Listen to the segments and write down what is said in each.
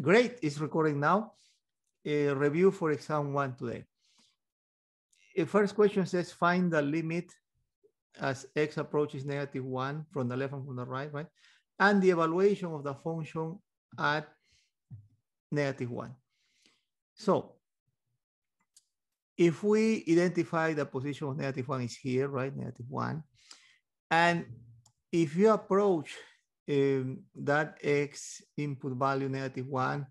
Great, it's recording now. Review for exam 1 today. First question says find the limit as x approaches -1 from the left and from the right, right? And the evaluation of the function at -1. So if we identify the position of -1 is here, right? -1. And if you approach that x input value -1,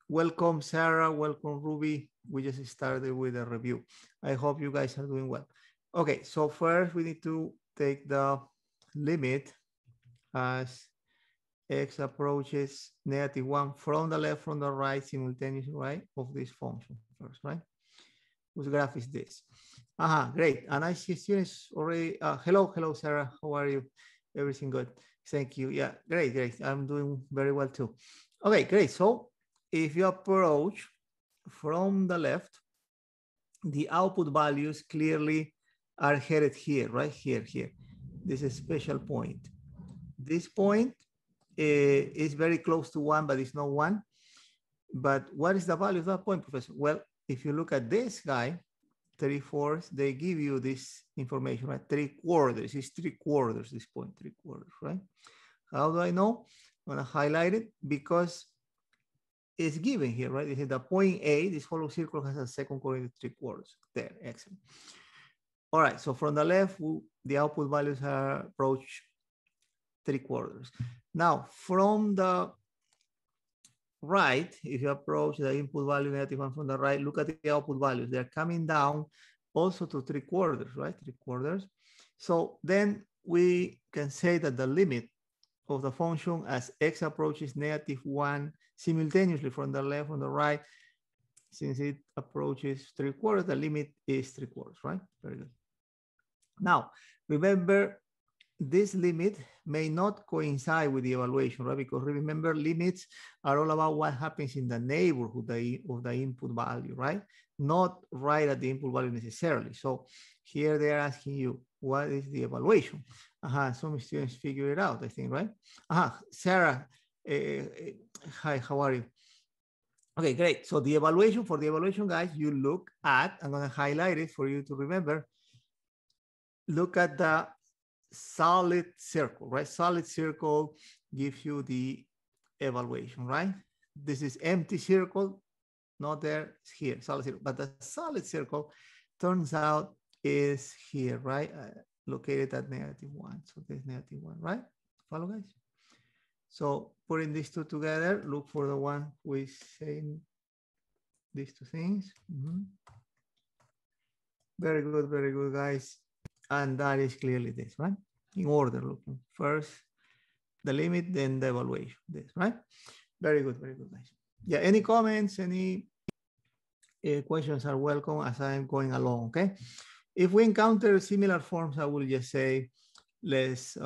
welcome Sarah, welcome Ruby. We just started with a review. I hope you guys are doing well. Okay, so first we need to take the limit as x approaches -1 from the left, from the right, simultaneously, right, of this function first, right? Whose graph is this? Great. And I see students already. Hello, Sarah. How are you? Everything good? Thank you. Yeah, great. I'm doing very well too. Okay, great. So if you approach from the left, the output values clearly are headed here, right? Here. This is a special point. This point is very close to 1, but it's not 1. But what is the value of that point, Professor? Well, if you look at this guy, 3/4, they give you this information, right? 3/4 is 3/4, this point, 3/4, right? How do I know? I'm gonna highlight it because it's given here, right? This is the point A, this hollow circle has a second coordinate 3/4. There, excellent. All right, so from the left, the output values are approach 3/4. Now, from the right, if you approach the input value -1 from the right, look at the output values. They're coming down also to 3/4, right? 3/4. So then we can say that the limit of the function as x approaches -1 simultaneously from the left, from the right, since it approaches 3/4, the limit is 3/4, right? Very good. Now, remember, this limit may not coincide with the evaluation, right? Because remember, limits are all about what happens in the neighborhood of the input value, right? Not right at the input value necessarily. So here they're asking you, what is the evaluation? Some students figure it out, I think, right? Sarah, hi, how are you? Okay, great. So the evaluation, for the evaluation, guys, you look at, I'm gonna highlight it for you to remember, look at the solid circle, right? Solid circle gives you the evaluation, right? This is empty circle, not there, it's here, solid circle. But the solid circle turns out is here, right? Located at -1. So there's -1, right? Follow, guys? So putting these two together, look for the one who is saying these two things. Very good, guys. And that is clearly this, right? In order, looking first the limit, then the evaluation, this, right? Very good, guys. Yeah, any comments, any questions are welcome as I'm going along, okay? If we encounter similar forms, I will just say, let's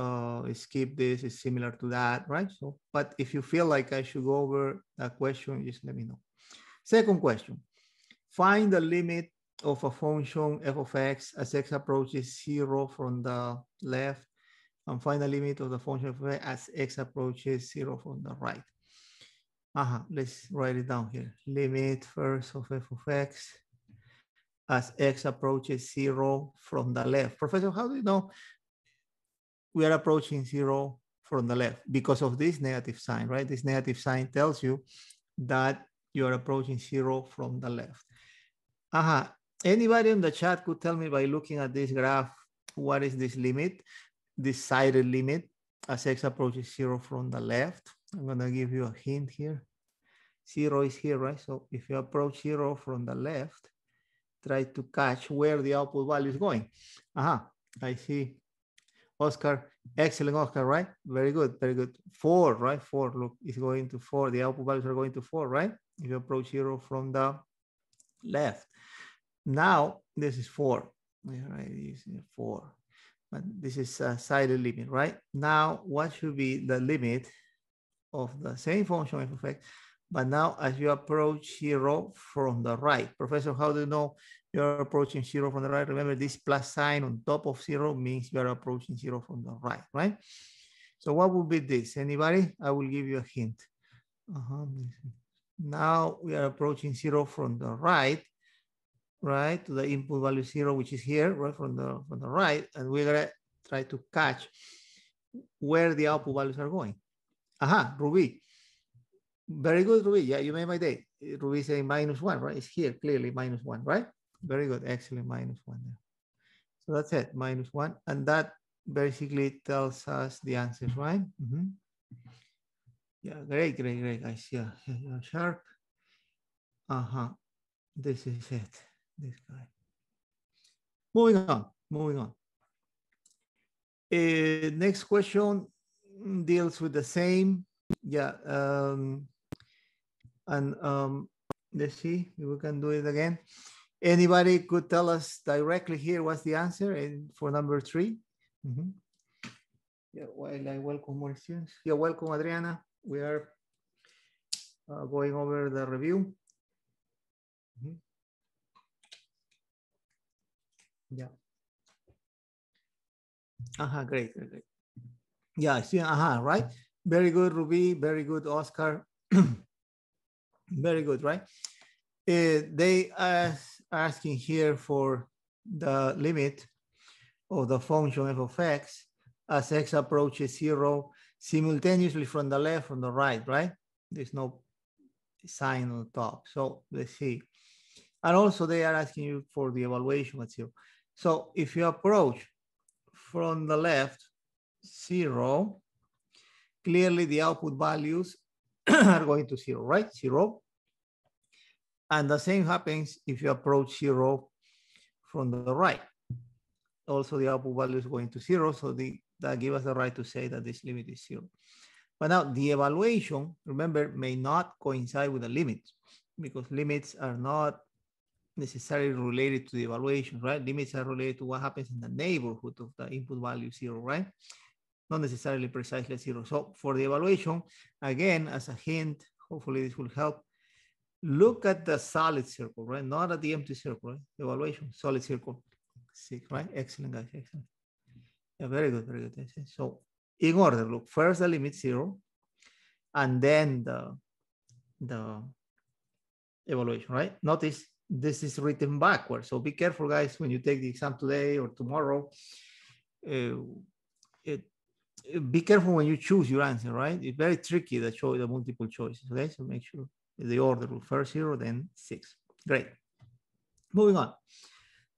skip this, it's similar to that, right? So, but if you feel like I should go over that question, just let me know. Second question, find the limit of a function f of x as x approaches 0 from the left, and find the limit of the function f of x as x approaches 0 from the right. Let's write it down here. Limit first of f of x as x approaches 0 from the left. Professor, how do you know we are approaching 0 from the left? Because of this negative sign, right? This negative sign tells you that you are approaching 0 from the left. Anybody in the chat could tell me by looking at this graph, what is this limit, this sided limit as x approaches 0 from the left? I'm gonna give you a hint here. 0 is here, right? So if you approach 0 from the left, try to catch where the output value is going. I see. Oscar, excellent, Oscar, right? Very good. 4, right? 4, look, it's going to 4. The output values are going to 4, right? If you approach 0 from the left. Now, this is 4. Right, this is 4. But this is a sided limit, right? Now, what should be the limit of the same function f of x, but now as you approach 0 from the right? Professor, how do you know you're approaching 0 from the right? Remember, this plus sign on top of 0 means you're approaching 0 from the right, right? So what would be this? Anybody? I will give you a hint. Now we are approaching 0 from the right, right, to the input value 0, which is here, right, from the right, and we're gonna try to catch where the output values are going. Ruby. Very good, Ruby. Yeah, you made my day. Ruby saying -1, right? It's here, clearly -1, right? Very good, excellent, -1 there. So that's it, -1, and that basically tells us the answers, right? Yeah, great, guys. Yeah, sharp. This is it, this guy. Moving on. Next question deals with the same. Yeah, let's see if we can do it again. Anybody could tell us directly here what's the answer for number 3? Yeah, while I welcome more students. Yeah, welcome, Adriana. We are going over the review. Yeah. Great. Yeah, see, right? Very good, Ruby. Very good, Oscar. Very good, right? They are asking here for the limit of the function f of x as x approaches 0 simultaneously from the left, from the right, right? There's no sign on the top. So let's see. And also they are asking you for the evaluation at 0. So if you approach from the left 0, clearly the output values are going to 0, right? 0. And the same happens if you approach 0 from the right. Also, the output value is going to 0, so that gives us the right to say that this limit is 0. But now the evaluation, remember, may not coincide with the limits, because limits are not necessarily related to the evaluation, right? Limits are related to what happens in the neighborhood of the input value 0, right? Not necessarily precisely 0. So for the evaluation, again, as a hint, hopefully this will help, look at the solid circle, right? Not at the empty circle, right? Evaluation, solid circle. 6, right? Excellent, guys, excellent. Yeah, very good, very good. So in order, look, first the limit 0, and then the evaluation, right? Notice this is written backwards. So be careful, guys, when you take the exam today or tomorrow. Be careful when you choose your answer, right? It's very tricky, the multiple choices, okay? So make sure the order, first 0, then 6. Great. Moving on.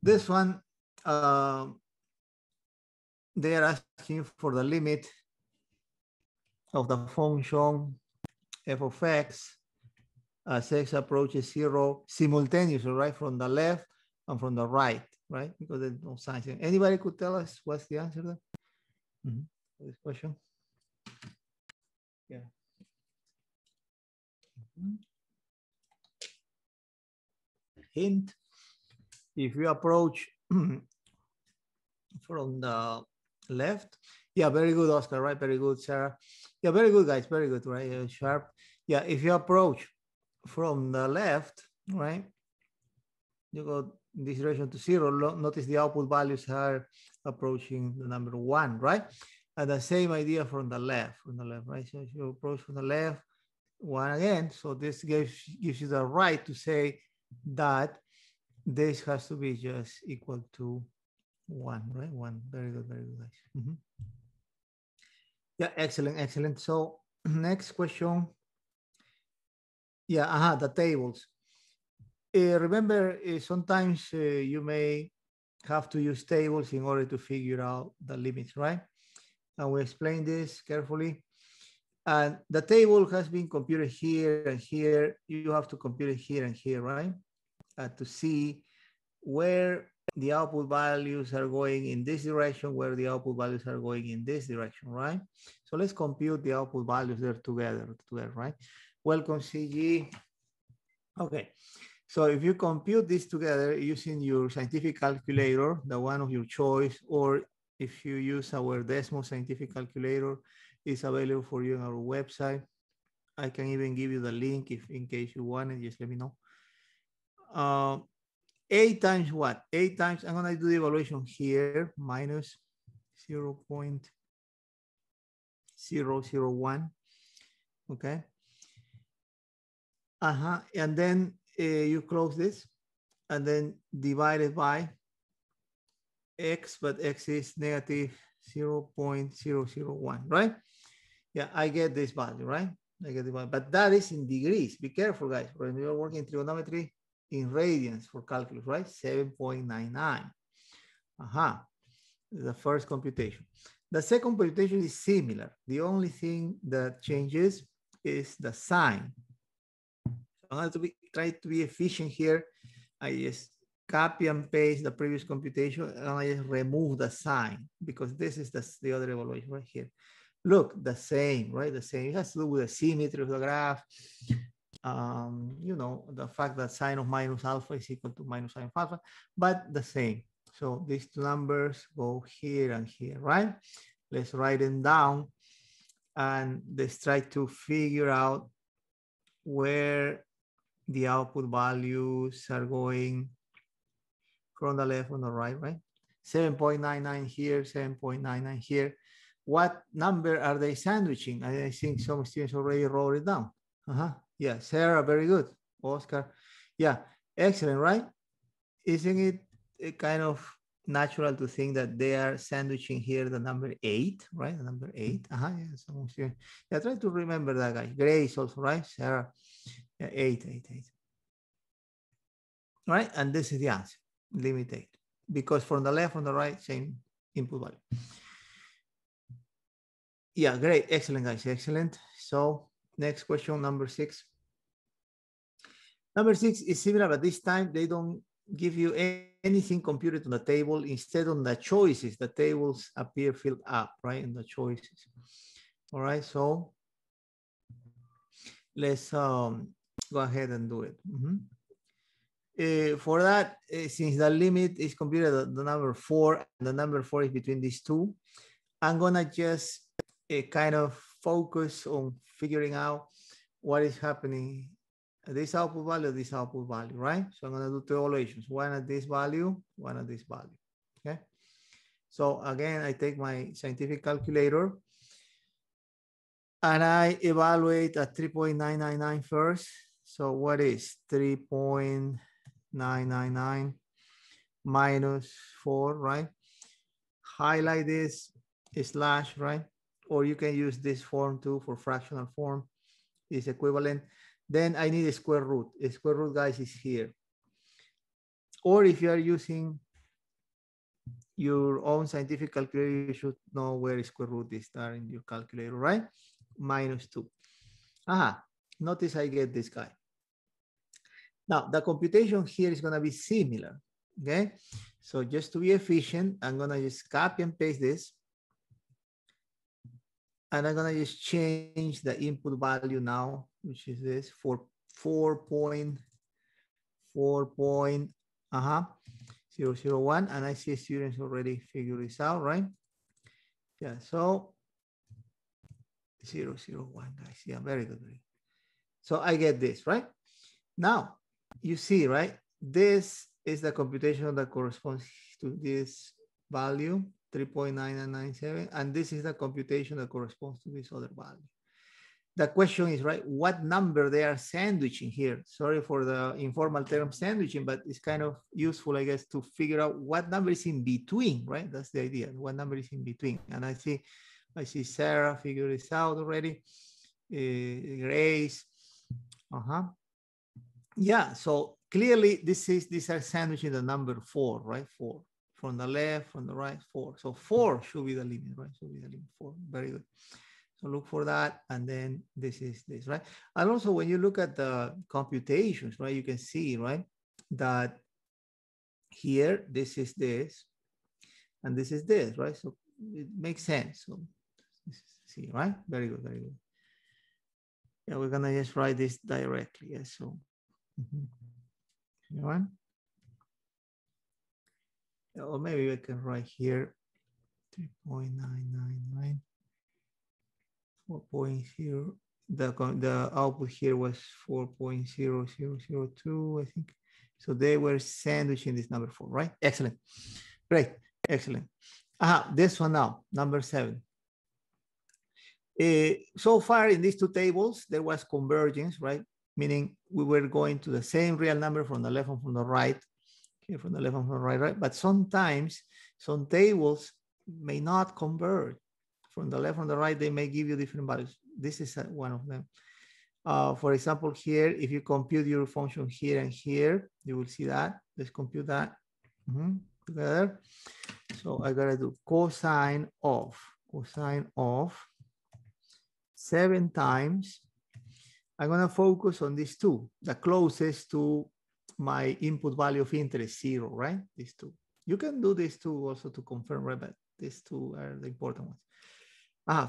This one, they are asking for the limit of the function f of x as x approaches 0 simultaneously, right? From the left and from the right, right? Because there's no signs. Anybody could tell us what's the answer there? For this question? Yeah. Hint, if you approach from the left, yeah, very good, Oscar, right? Very good, Sarah. Yeah, very good, guys, very good, right? Sharp. Yeah, if you approach from the left, right, you go in this direction to 0, notice the output values are approaching the number 1, right? And the same idea from the left, right? So if you approach from the left, 1 again, so this gives you the right to say that this has to be just equal to 1, right? 1. Very good, guys. Yeah, excellent. So next question. Yeah, the tables. Remember, sometimes you may have to use tables in order to figure out the limits, right? And we explain this carefully. And the table has been computed here and here. You have to compute it here and here, right? To see where the output values are going in this direction, where the output values are going in this direction, right? So let's compute the output values there together, right? Welcome, CG. Okay, so if you compute this together using your scientific calculator, the one of your choice, or if you use our Desmo scientific calculator, it's available for you on our website. I can even give you the link if in case you want it, just let me know. 8 times what? 8 times, I'm gonna do the evaluation here, minus 0.001, okay? And then you close this and then divide it by x, but x is negative 0.001, right? Yeah, I get this value, right? I get the value, but that is in degrees. Be careful, guys. When you're working trigonometry in radians for calculus, right? 7.99. The first computation. The second computation is similar. The only thing that changes is the sign. I'm going to try to be efficient here. I just copy and paste the previous computation and I just remove the sign because this is the other evaluation right here. Look, the same, right? The same. It has to do with the symmetry of the graph. You know, the fact that sine of minus alpha is equal to minus sine of alpha, but the same. So these two numbers go here and here, right? Let's write them down and let's try to figure out where the output values are going from the left on the right, right? 7.99 here, 7.99 here. What number are they sandwiching? I think some students already wrote it down. Yeah, Sarah, very good. Oscar, yeah, excellent, right? Isn't it kind of natural to think that they are sandwiching here the number 8, right? The number 8. Yeah, try to remember that, guy. Grace also, right? Sarah, yeah, 8. All right, and this is the answer, limit 8. Because from the left, from the right, same input value. Yeah, great, excellent, guys, excellent. So next question, number 6. Number 6 is similar, but this time they don't give you anything computed on the table. Instead, on the choices, the tables appear filled up, right, in the choices. All right, so let's go ahead and do it. For that, since the limit is computed the number 4, and the number 4 is between these two, I'm gonna just kind of focus on figuring out what is happening at this output value, right? So I'm gonna do two evaluations, one at this value, one at this value, okay? So again, I take my scientific calculator and I evaluate at 3.999 first. So what is 3.999 minus 4, right? Highlight this slash, right? Or you can use this form too for fractional form, is equivalent. Then I need a square root. A square root, guys, is here. Or if you are using your own scientific calculator, you should know where square root is there in your calculator, right? Minus 2. Notice I get this guy. Now, the computation here is going to be similar, okay? So just to be efficient, I'm going to just copy and paste this. And I'm going to just change the input value now, which is this, for 4.001. And I see students already figure this out, right? Yeah, so 001, guys. Yeah, very good. So I get this, right? Now, you see, right? This is the computation that corresponds to this value, 3.9997, and this is the computation that corresponds to this other value. The question is, right, what number they are sandwiching here? Sorry for the informal term sandwiching, but it's kind of useful, I guess, to figure out what number is in between, right? That's the idea, what number is in between. And I see Sarah figure this out already, Grace. Yeah, so clearly these are sandwiching the number 4, right? 4. From the left, from the right, 4. So 4 should be the limit, right? Should be the limit 4. Very good. So look for that. And then this is this, right? And also when you look at the computations, right, you can see, right, that here, this is this, and this is this, right? So it makes sense. So see, right? Very good, very good. Yeah, we're gonna just write this directly. Yes, so. One. Or maybe I can write here 3.999, 4.0. The output here was 4.0002, I think. So they were sandwiching this number 4, right? Excellent. Great. Excellent. This one now, number 7. So far in these two tables, there was convergence, right? meaning we were going to the same real number from the left and from the right, okay, from the left and from the right, right? But sometimes some tables may not convert. From the left and the right, they may give you different values. This is one of them. For example, here, if you compute your function here and here, you will see that. Let's compute that together. So I gotta do cosine of 7 times. I'm gonna focus on these two, the closest to my input value of interest, 0, right? These two. You can do these two also to confirm, right? But these two are the important ones.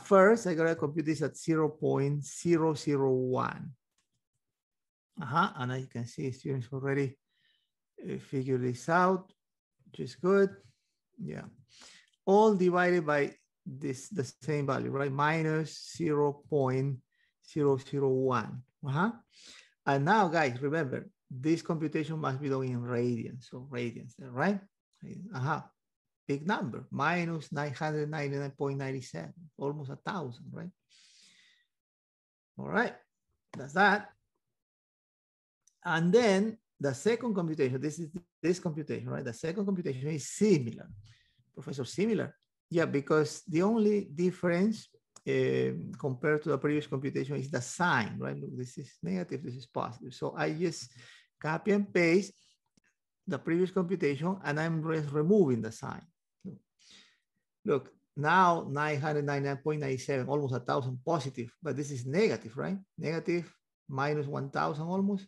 First, I gotta compute this at 0.001. And as you can see, students already figured this out, which is good. Yeah. All divided by this, the same value, right? Minus 0.001. And now, guys, remember, this computation must be done in radians. So radians there, right? Big number, minus 999.97, almost 1,000, right? All right, that's that. And then the second computation, this is this computation, right? The second computation is similar. Professor, similar? Yeah, because the only difference compared to the previous computation is the sign, right? Look, this is negative, this is positive. So I just copy and paste the previous computation and I'm just removing the sign. Look, now 999.97, almost 1,000 positive, but this is negative, right? Negative minus 1,000 almost,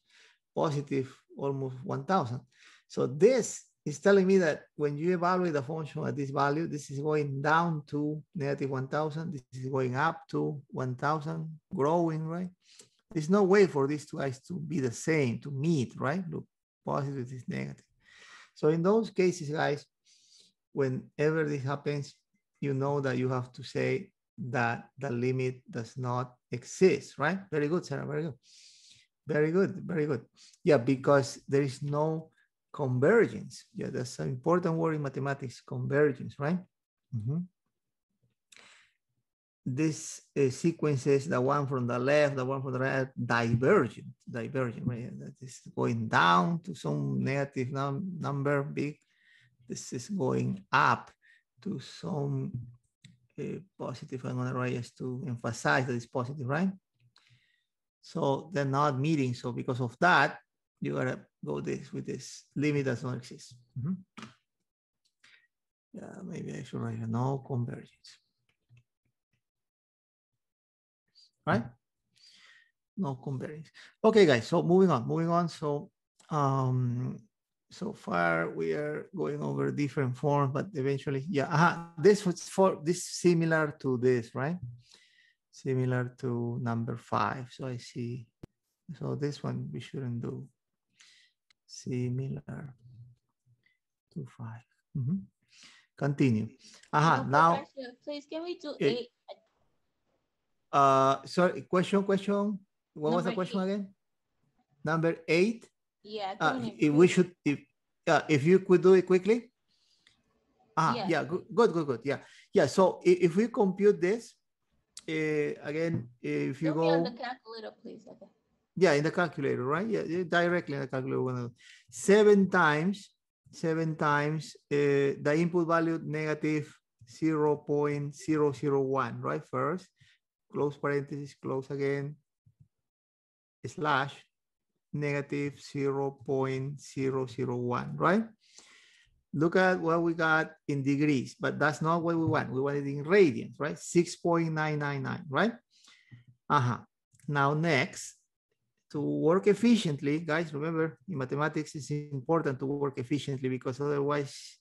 positive almost 1,000. So this is telling me that when you evaluate the function at this value, this is going down to negative 1,000. This is going up to 1,000, growing, right? There's no way for these two guys to be the same, to meet, right? Look, positive is negative. So in those cases, guys, whenever this happens, you know that you have to say that the limit does not exist, right? Very good, Sarah, very good. Very good, very good. Yeah, because there is no convergence. Yeah, that's an important word in mathematics, convergence, right? This sequences, the one from the left, the one from the right, divergent, right? That is going down to some negative number, big. This is going up to some positive. I'm gonna write just to emphasize that it's positive, right? So they're not meeting. So because of that, you gotta go this with this limit does not exist. Yeah, maybe I should write no convergence. Right? No convergence. Okay, guys. So moving on. So so far we are going over different forms, but eventually, yeah. This was for this similar to this, right? Similar to number 5. So I see. So this one we shouldn't do. Similar to 5. Continue. No, now. Please, can we do 8? Sorry, question. What was the question again? Number 8? Yeah. If you could do it quickly. Yeah, good. Yeah. So if we compute this, again, if you go on the calculator, please. Okay. Yeah, in the calculator, right? Yeah, directly in the calculator. 7 times the input value negative 0.001, right? First, close parenthesis, close again, slash negative 0.001, right? Look at what we got in degrees, but that's not what we want. We want it in radians, right? 6.999, right? Now next, to work efficiently, guys, remember in mathematics, it's important to work efficiently because otherwise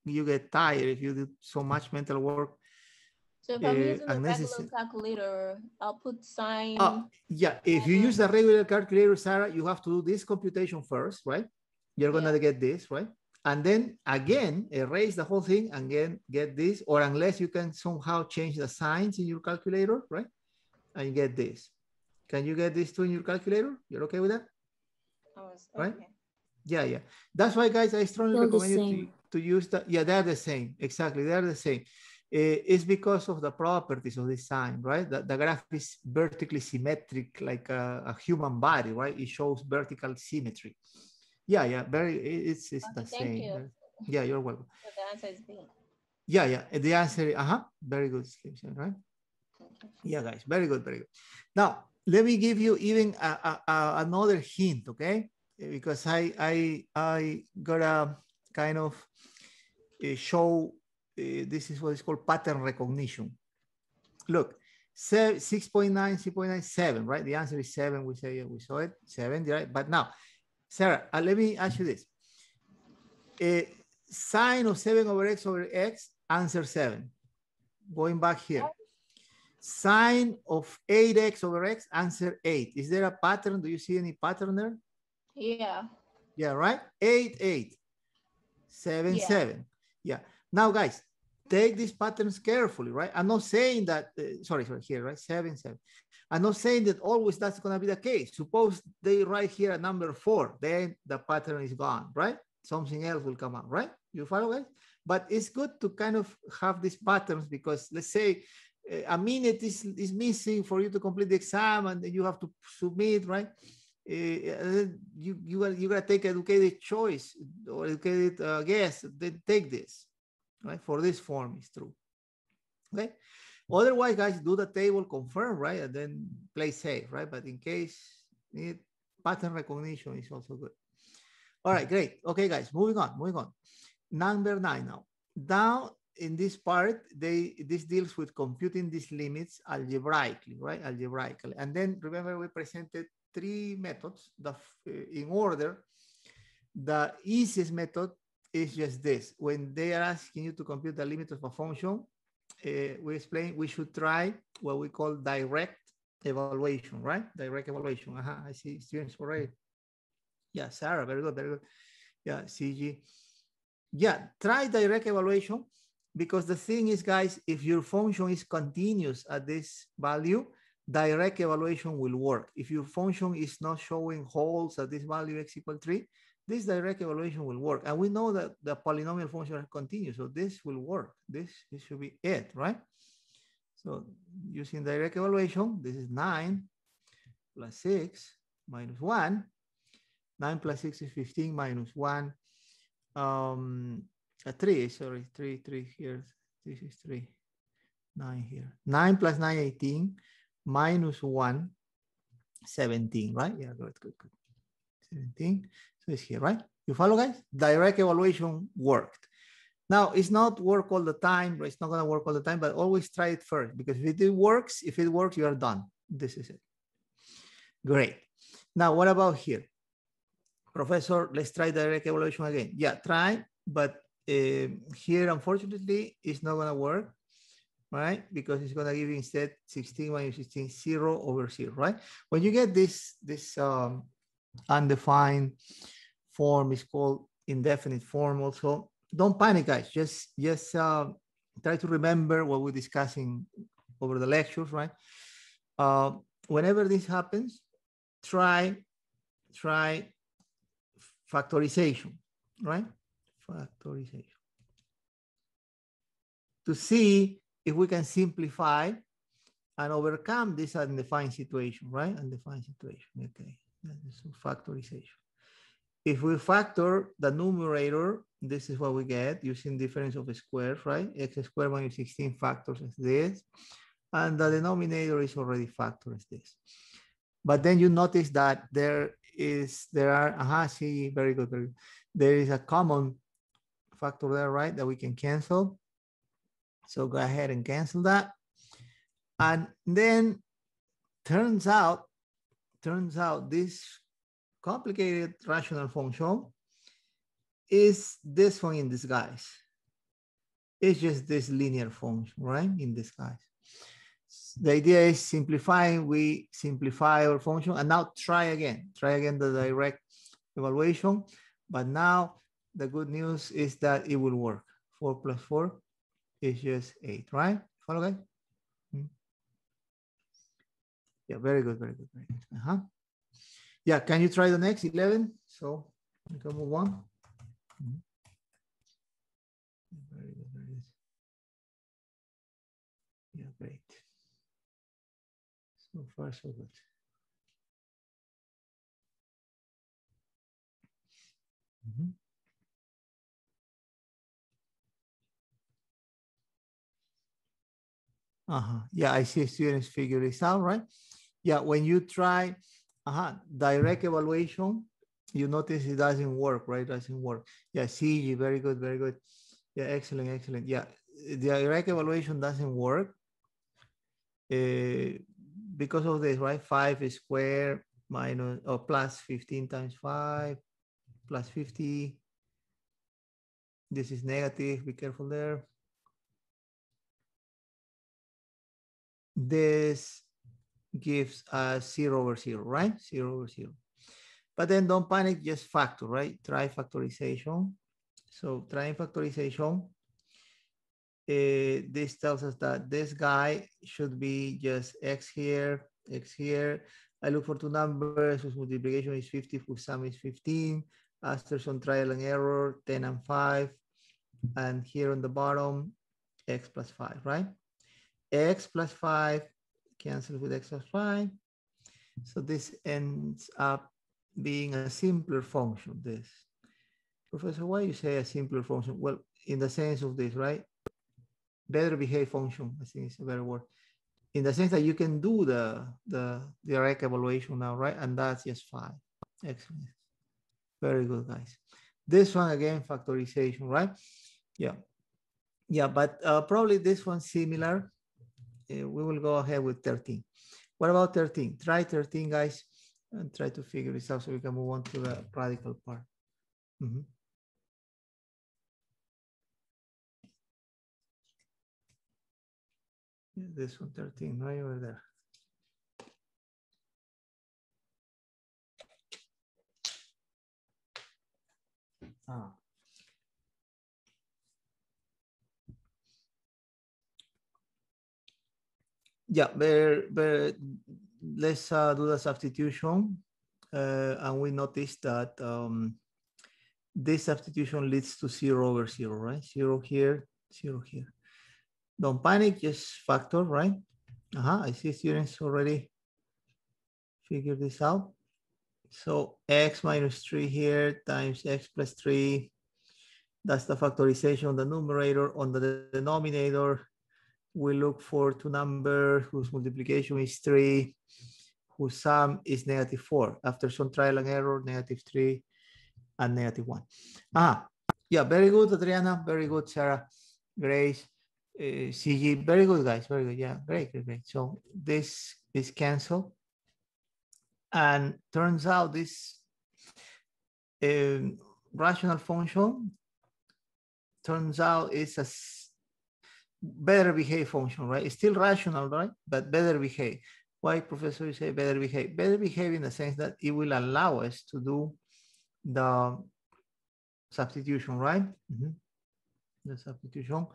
you get tired if you do so much mental work. So if I'm using the regular calculator, I'll put sign. Yeah, if you use the regular calculator, Sarah, you have to do this computation first, right? You're gonna get this, right? And then again, erase the whole thing and again get this, or unless you can somehow change the signs in your calculator, right? And you get this. Can you get this too in your calculator? You're okay with that? Right? Yeah. That's why, guys, I strongly recommend you to use that. Yeah, they're the same. Exactly, they're the same. It's because of the properties of this sign, right? The graph is vertically symmetric, like a human body, right? It shows vertical symmetry. Yeah, it's the Okay, same. thank you. Yeah, you're welcome. So the answer is B. Yeah, the answer, very good, right? Yeah, guys, very good, very good. Now, let me give you even another hint, okay? Because I gotta kind of show, this is what is called pattern recognition. Look, 6.9, 6.9, 7, right? The answer is 7. We say we saw it, 7, right? But now, Sarah, let me ask you this. Sine of 7 over x, answer 7. Going back here. Sine of 8x over x, answer 8. Is there a pattern? Do you see any pattern there? Yeah. Yeah, right? 8, 8. 7, Yeah. 7. Yeah. Now, guys, take these patterns carefully, right? I'm not saying that, sorry, here, right? 7, 7. I'm not saying that always that's going to be the case. Suppose they write here a number 4, then the pattern is gone, right? Something else will come out, right? You follow, guys? But it's good to kind of have these patterns because let's say a minute is missing for you to complete the exam and then you have to submit, right? You gotta take educated choice or educated guess. Then take this, right? For this form is true. Okay. Otherwise, guys, do the table, confirm, right, and then play safe, right? But in case need pattern recognition is also good. All right, great. Okay, guys, moving on. Number 9 now. Now in this part, this deals with computing these limits algebraically, right? Algebraically, and then remember we presented 3 methods. In order, the easiest method is just this. When they are asking you to compute the limit of a function, we explained we should try what we call direct evaluation, right? Direct evaluation. I see students already. Yeah, Sarah, very good, very good. Yeah, CG. Yeah, try direct evaluation because the thing is, guys, if your function is continuous at this value, direct evaluation will work. If your function is not showing holes at this value x equal 3, this direct evaluation will work. And we know that the polynomial function is continuous, so this will work. This should be it, right? So using direct evaluation, this is 9 plus 6 minus 1. 9 plus 6 is 15 minus 1. 3, sorry, 3 here. This is 3. 9 here. 9 plus 9, 18. Minus 1, 17, right? Yeah, good. 17. So it's here, right? You follow, guys? Direct evaluation worked. Now, it's not work all the time, but it's not going to work all the time, but always try it first because if it works, you are done. This is it. Great. Now, what about here? Professor, let's try direct evaluation again. Yeah, try, but here, unfortunately, it's not going to work, right? Because it's going to give you instead 16 minus 16, 0 over 0, right? When you get this undefined form, is called indefinite form also. Don't panic, guys. Just try to remember what we're discussing over the lectures, right? Whenever this happens, try factorization, right? Factorization. To see if we can simplify and overcome this undefined situation, right? Undefined situation, okay. That is factorization. If we factor the numerator, this is what we get using difference of squares, right? X squared minus 16 factors as this. And the denominator is already factored as this. But then you notice that there are, see, very good, very good. There is a common factor there, right? That we can cancel. So go ahead and cancel that. And then turns out this complicated rational function is this one in disguise. It's just this linear function, right? In disguise. The idea is simplifying. We simplify our function and now try again the direct evaluation. But now the good news is that it will work. 4 plus 4 is just 8, right? Follow, guys? Yeah, very good, very good, very good. Yeah, can you try the next 11? So we can move on. Very good, very good. So far, so good. Yeah, I see students figure this out, right? Yeah, when you try direct evaluation, you notice it doesn't work, right? It doesn't work. Yeah, CG, very good, very good. Yeah, excellent, excellent. Yeah, the direct evaluation doesn't work because of this, right? 5 squared minus or plus 15 times 5 plus 50. This is negative, be careful there. This gives us 0/0, right? 0/0. But then don't panic, just factor, right? Try factorization. So trying factorization, this tells us that this guy should be just x here, x here. I look for two numbers whose multiplication is 50, whose sum is 15. After some trial and error, 10 and 5. And here on the bottom, x plus 5, right? X plus 5 cancels with x plus 5. So this ends up being a simpler function, this. Professor, why you say a simpler function? Well, in the sense of this, right? Better behave function, I think is a better word. In the sense that you can do the direct evaluation now, right? And that's just 5. Excellent. Very good, guys. This one, again, factorization, right? Yeah. Yeah, but probably this one's similar. We will go ahead with 13. What about 13? Try 13, guys, and try to figure this out so we can move on to the radical part. Yeah, this one, 13, right over there. Yeah, but let's do the substitution. And we notice that this substitution leads to 0/0, right? 0 here, 0 here. Don't panic, just factor, right? I see students already figure this out. So x minus 3 here times x plus 3. That's the factorization on the numerator. On the denominator, we look for two numbers whose multiplication is 3, whose sum is -4. After some trial and error, -3 and -1. Yeah, very good, Adriana. Very good, Sarah. Grace, CG. Very good, guys. Very good. Yeah, great, great, great. So this is canceled. And turns out this rational function turns out it's a better behave function, right? It's still rational, right? But better behave. Why, Professor, you say better behave? Better behave in the sense that it will allow us to do the substitution, right? The substitution.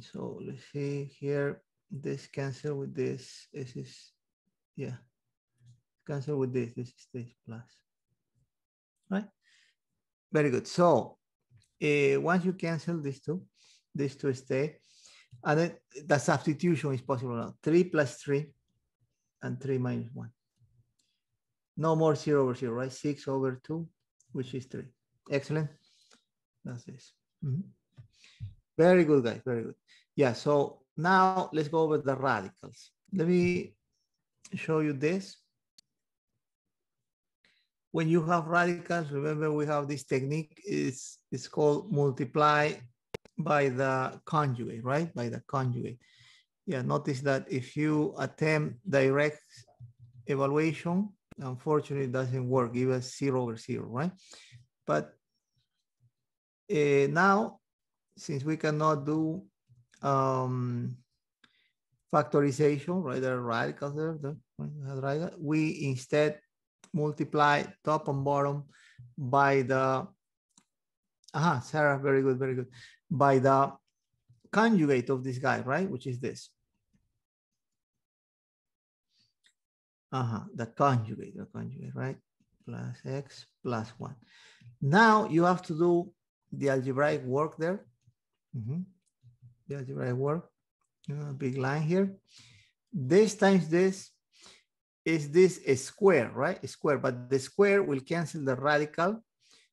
So let's see here. This cancel with this. This is, yeah. Cancel with this. This is this plus. Right? Very good. So once you cancel these two stay. And then the substitution is possible now. 3 plus 3 and 3 minus 1. No more 0/0, right? 6/2, which is 3. Excellent. That's this. Very good, guys. Very good. Yeah, so now let's go over the radicals. Let me show you this. When you have radicals, remember we have this technique. It's called multiply by the conjugate, right? By the conjugate. Yeah, notice that if you attempt direct evaluation, unfortunately it doesn't work. Give us 0/0, right? But now, since we cannot do factorization, right? There are radicals there. We instead multiply top and bottom by the, Sarah, very good, very good. By the conjugate of this guy, right? Which is this. The conjugate, right? Plus x plus 1. Now you have to do the algebraic work there. The algebraic work, big line here. This times this is this a square, right? A square, but the square will cancel the radical.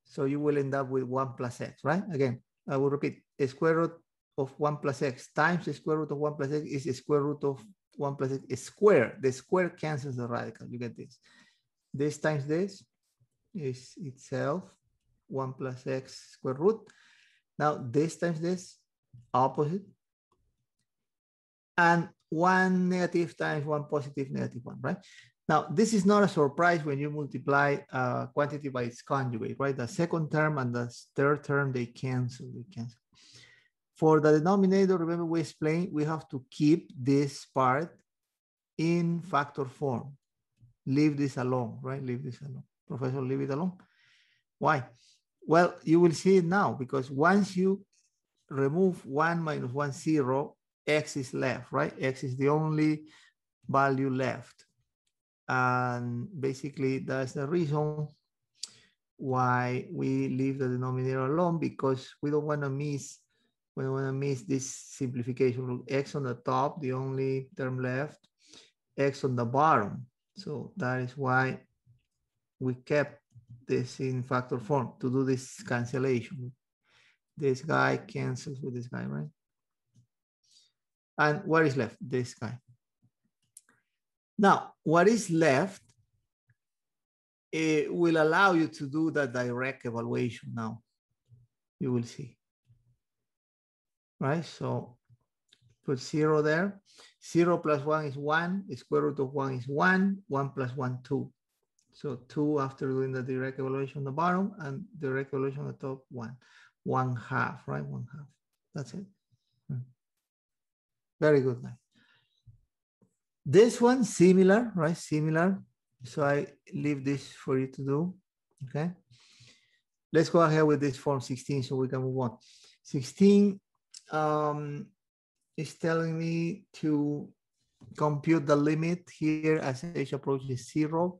So you will end up with 1 plus x, right? Again, I will repeat, a square root of 1 plus x times the square root of 1 plus x is a square root of 1 plus x, a square. The square cancels the radical. You get this. This times this is itself 1 plus x square root. Now this times this, opposite. And 1 negative times 1 positive, negative 1, right? Now, this is not a surprise when you multiply quantity by its conjugate, right? The second term and the third term, they cancel, For the denominator, remember we explained, we have to keep this part in factor form. Leave this alone, right? Leave this alone. Professor, leave it alone. Why? Well, you will see it now, because once you remove 1 minus 1, 0, x is left, right? X is the only value left. And basically, that's the reason why we leave the denominator alone, because we don't want to miss, this simplification. X on the top, the only term left, x on the bottom. So that is why we kept this in factor form, to do this cancellation. This guy cancels with this guy, right? And what is left? This guy. Now, what is left, it will allow you to do the direct evaluation now. You will see. Right? So put 0 there. 0 plus 1 is 1. The square root of 1 is 1. 1 plus 1, 2. So 2 after doing the direct evaluation on the bottom, and direct evaluation on the top, 1. 1/2, right? 1/2. That's it. Very good, guys. This one, similar, right? Similar. So I leave this for you to do, okay? Let's go ahead with this form 16 so we can move on. 16 is telling me to compute the limit here as h approaches 0.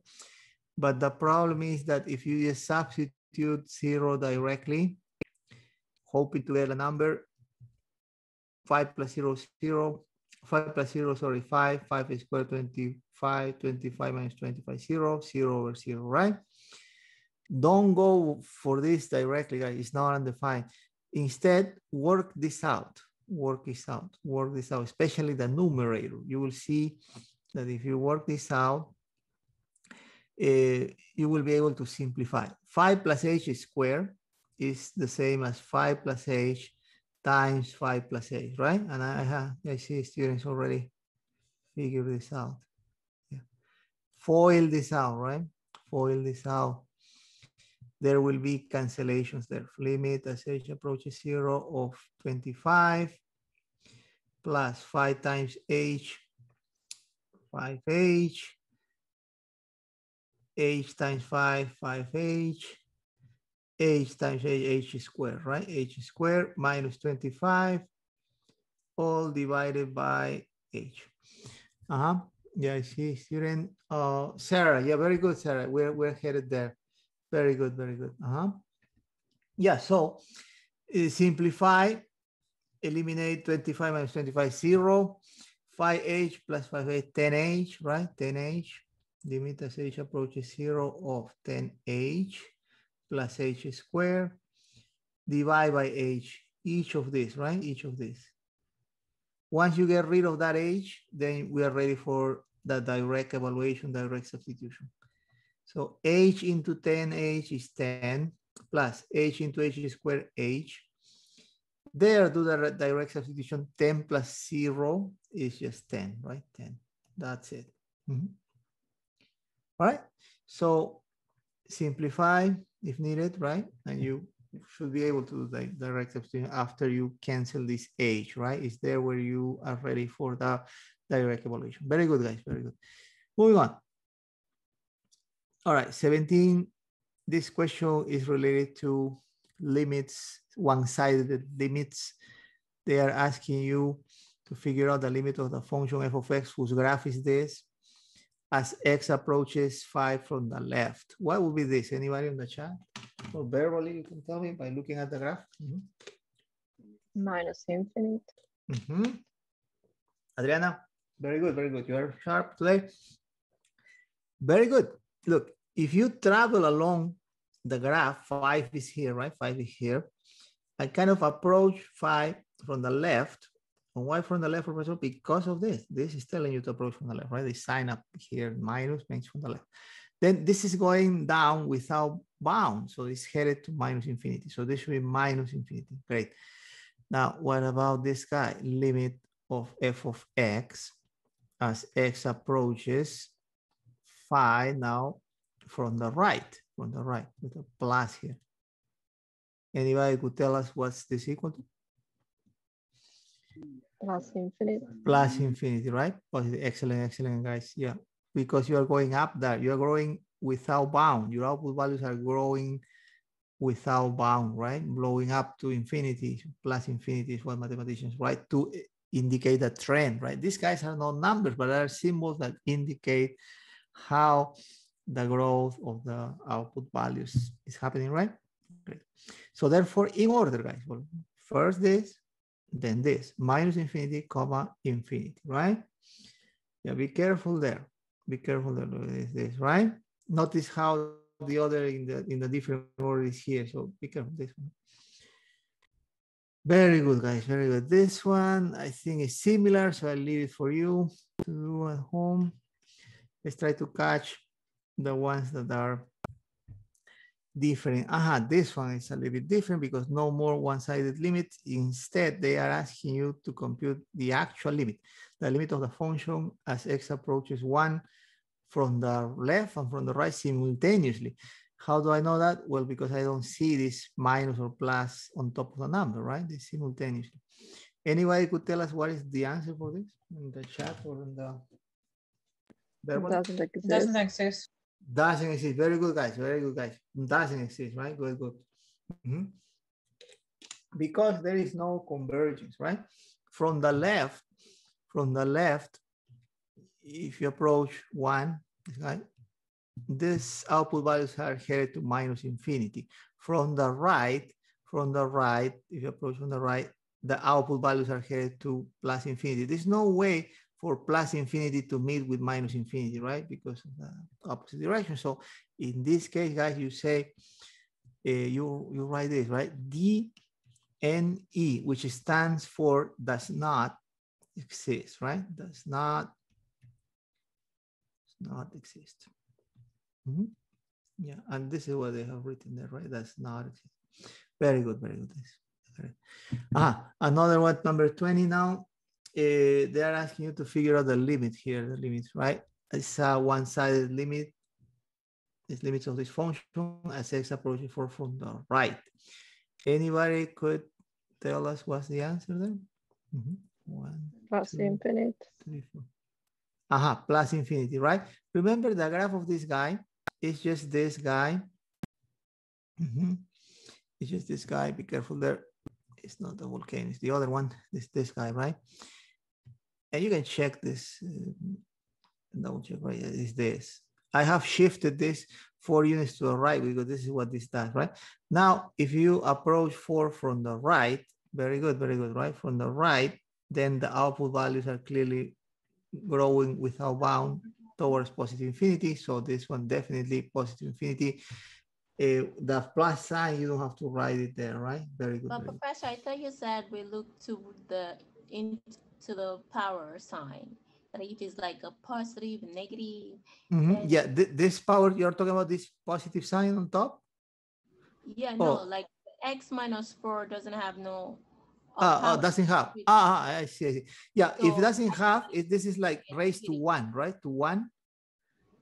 But the problem is that if you just substitute 0 directly, hoping to get a number, 5 plus 0, 0. 5 plus 0, sorry, 5. 5 is square 25. 25 minus 25, 0. 0 over 0, right? Don't go for this directly, guys. It's not undefined. Instead, work this out. Work this out. Work this out, especially the numerator. You will see that if you work this out, you will be able to simplify. 5 plus h squared is the same as 5 plus h times 5 plus h, right? And I see students already figure this out. Yeah. Foil this out, right? Foil this out. There will be cancellations there. Limit as h approaches 0 of 25 plus 5 times h, 5h, h times 5, 5h, h times h squared, right? H squared minus 25, all divided by h. Yeah, I see student. Sarah, yeah, very good, Sarah. We're headed there. Very good, very good. Yeah, so simplify, eliminate 25 minus 25, 0. 5h plus 5h, 10h, right? 10h. Limit as h approaches 0 of 10h plus h squared. Divide by h, each of this, right? Each of this. Once you get rid of that h, then we are ready for the direct evaluation, direct substitution. So h into 10h is 10 plus h into h squared h. There, do the direct substitution. 10 plus 0 is just 10, right? 10. That's it. All right. So simplify if needed, right? And you should be able to do the direct substitution after you cancel this h, right? It's there where you are ready for the direct evaluation. Very good, guys. Very good. Moving on. All right, 17. This question is related to limits, one-sided limits. They are asking you to figure out the limit of the function f of x, whose graph is this, as x approaches 5 from the left. What would be this? Anybody in the chat? Or verbally, you can tell me by looking at the graph. Minus infinite. Adriana? Very good, very good. You are sharp today. Very good. Look, if you travel along the graph, 5 is here, right? 5 is here. I kind of approach 5 from the left. And why from the left, Professor? Because of this. This is telling you to approach from the left, right? The sign up here, minus makes from the left. Then this is going down without bound. So it's headed to minus infinity. So this should be minus infinity. Great. Now, what about this guy? Limit of f of x as x approaches 5 now from the right, with a plus here. Anybody could tell us what's this equal to? Plus infinity. Plus infinity, right? Positive. Excellent, excellent, guys. Yeah, because you are going up there. You are growing without bound. Your output values are growing without bound, right? Blowing up to infinity. Plus infinity is what mathematicians write to indicate a trend, right? These guys are not numbers, but are symbols that indicate how the growth of the output values is happening, right? Great. So therefore, in order, guys, well, first this, then this, minus infinity, comma, infinity, right? Yeah, be careful there. Be careful there, this, right? Notice how the other in the different order is here. So be careful, this one. Very good, guys, very good. This one, I think is similar, so I'll leave it for you to do at home. Let's try to catch the ones that are different. This one is a little bit different because no more one-sided limits. Instead, they are asking you to compute the actual limit, the limit of the function as x approaches 1 from the left and from the right simultaneously. How do I know that? Well, because I don't see this minus or plus on top of the number, right? They simultaneously. Anybody could tell us what is the answer for this in the chat or in the verbal? Doesn't exist. Doesn't exist. Doesn't exist. Very good, guys. Very good, guys. Doesn't exist, right? Good, good. Because there is no convergence, right? From the left, if you approach 1, right, these output values are headed to minus infinity. From the right, if you approach from the right, the output values are headed to plus infinity. There's no way for plus infinity to meet with minus infinity, right? Because of the opposite direction. So in this case, guys, you say, you write this, right? DNE, which stands for does not exist, right? Does not exist. Yeah, and this is what they have written there, right? Does not exist. Very good, very good. Another one, number 20 now. They are asking you to figure out the limit here, the limits, right? It's a one-sided limit. It's limits of this function as x approaches 4 from the right. Anybody could tell us what's the answer then? 1, plus 2, infinite. 3, 4. Plus infinity, right? Remember the graph of this guy is just this guy. It's just this guy. Be careful there. It's not the volcano, it's the other one. This guy, right? And you can check this. Double check, right? It's this. I have shifted this 4 units to the right because this is what this does, right? Now, if you approach 4 from the right, very good, right? From the right, then the output values are clearly growing without bound towards positive infinity. So this one definitely positive infinity. The plus sign, you don't have to write it there, right? Very good. But Professor, I thought you said we look to the power sign. That if it's like a positive, negative. Yeah, this power, you're talking about this positive sign on top? Yeah, no, like x minus 4 doesn't have no doesn't have. I see. Yeah, so, if it doesn't have, this is like raised to 1, right? To 1.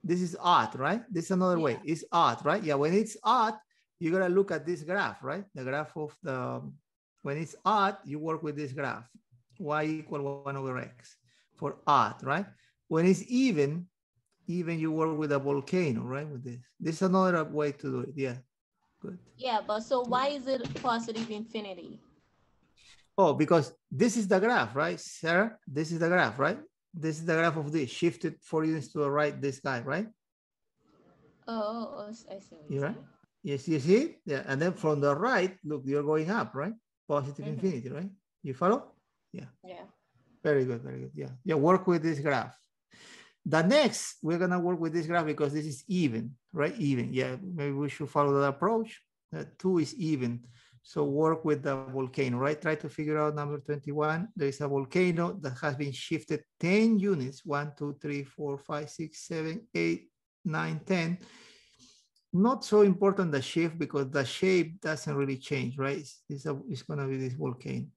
This is odd, right? This is another way. It's odd, right? Yeah, when it's odd, you gotta look at this graph, right? The graph of when it's odd, you work with this graph. Y equal 1 over x for odd, right? When it's even you work with a volcano, right? With this. This is another way to do it. Yeah, good. Yeah, but so why is it positive infinity? Oh, because this is the graph, right, Sarah? This is the graph, right? This is the graph of this, shifted 4 units to the right, this guy, right? Oh, I see. You're right? Yes, you see it? Yeah, and then from the right, look, you're going up, right? Positive infinity, right? You follow? Yeah. Yeah. Very good, very good. Yeah, yeah, work with this graph. The next, we're gonna work with this graph because this is even, right? Even, yeah, maybe we should follow that approach. 2 is even. So work with the volcano, right? Try to figure out number 21. There is a volcano that has been shifted 10 units, 1, 2, 3, 4, 5, 6, 7, 8, 9, 10. Not so important the shift because the shape doesn't really change, right? It's gonna be this volcano.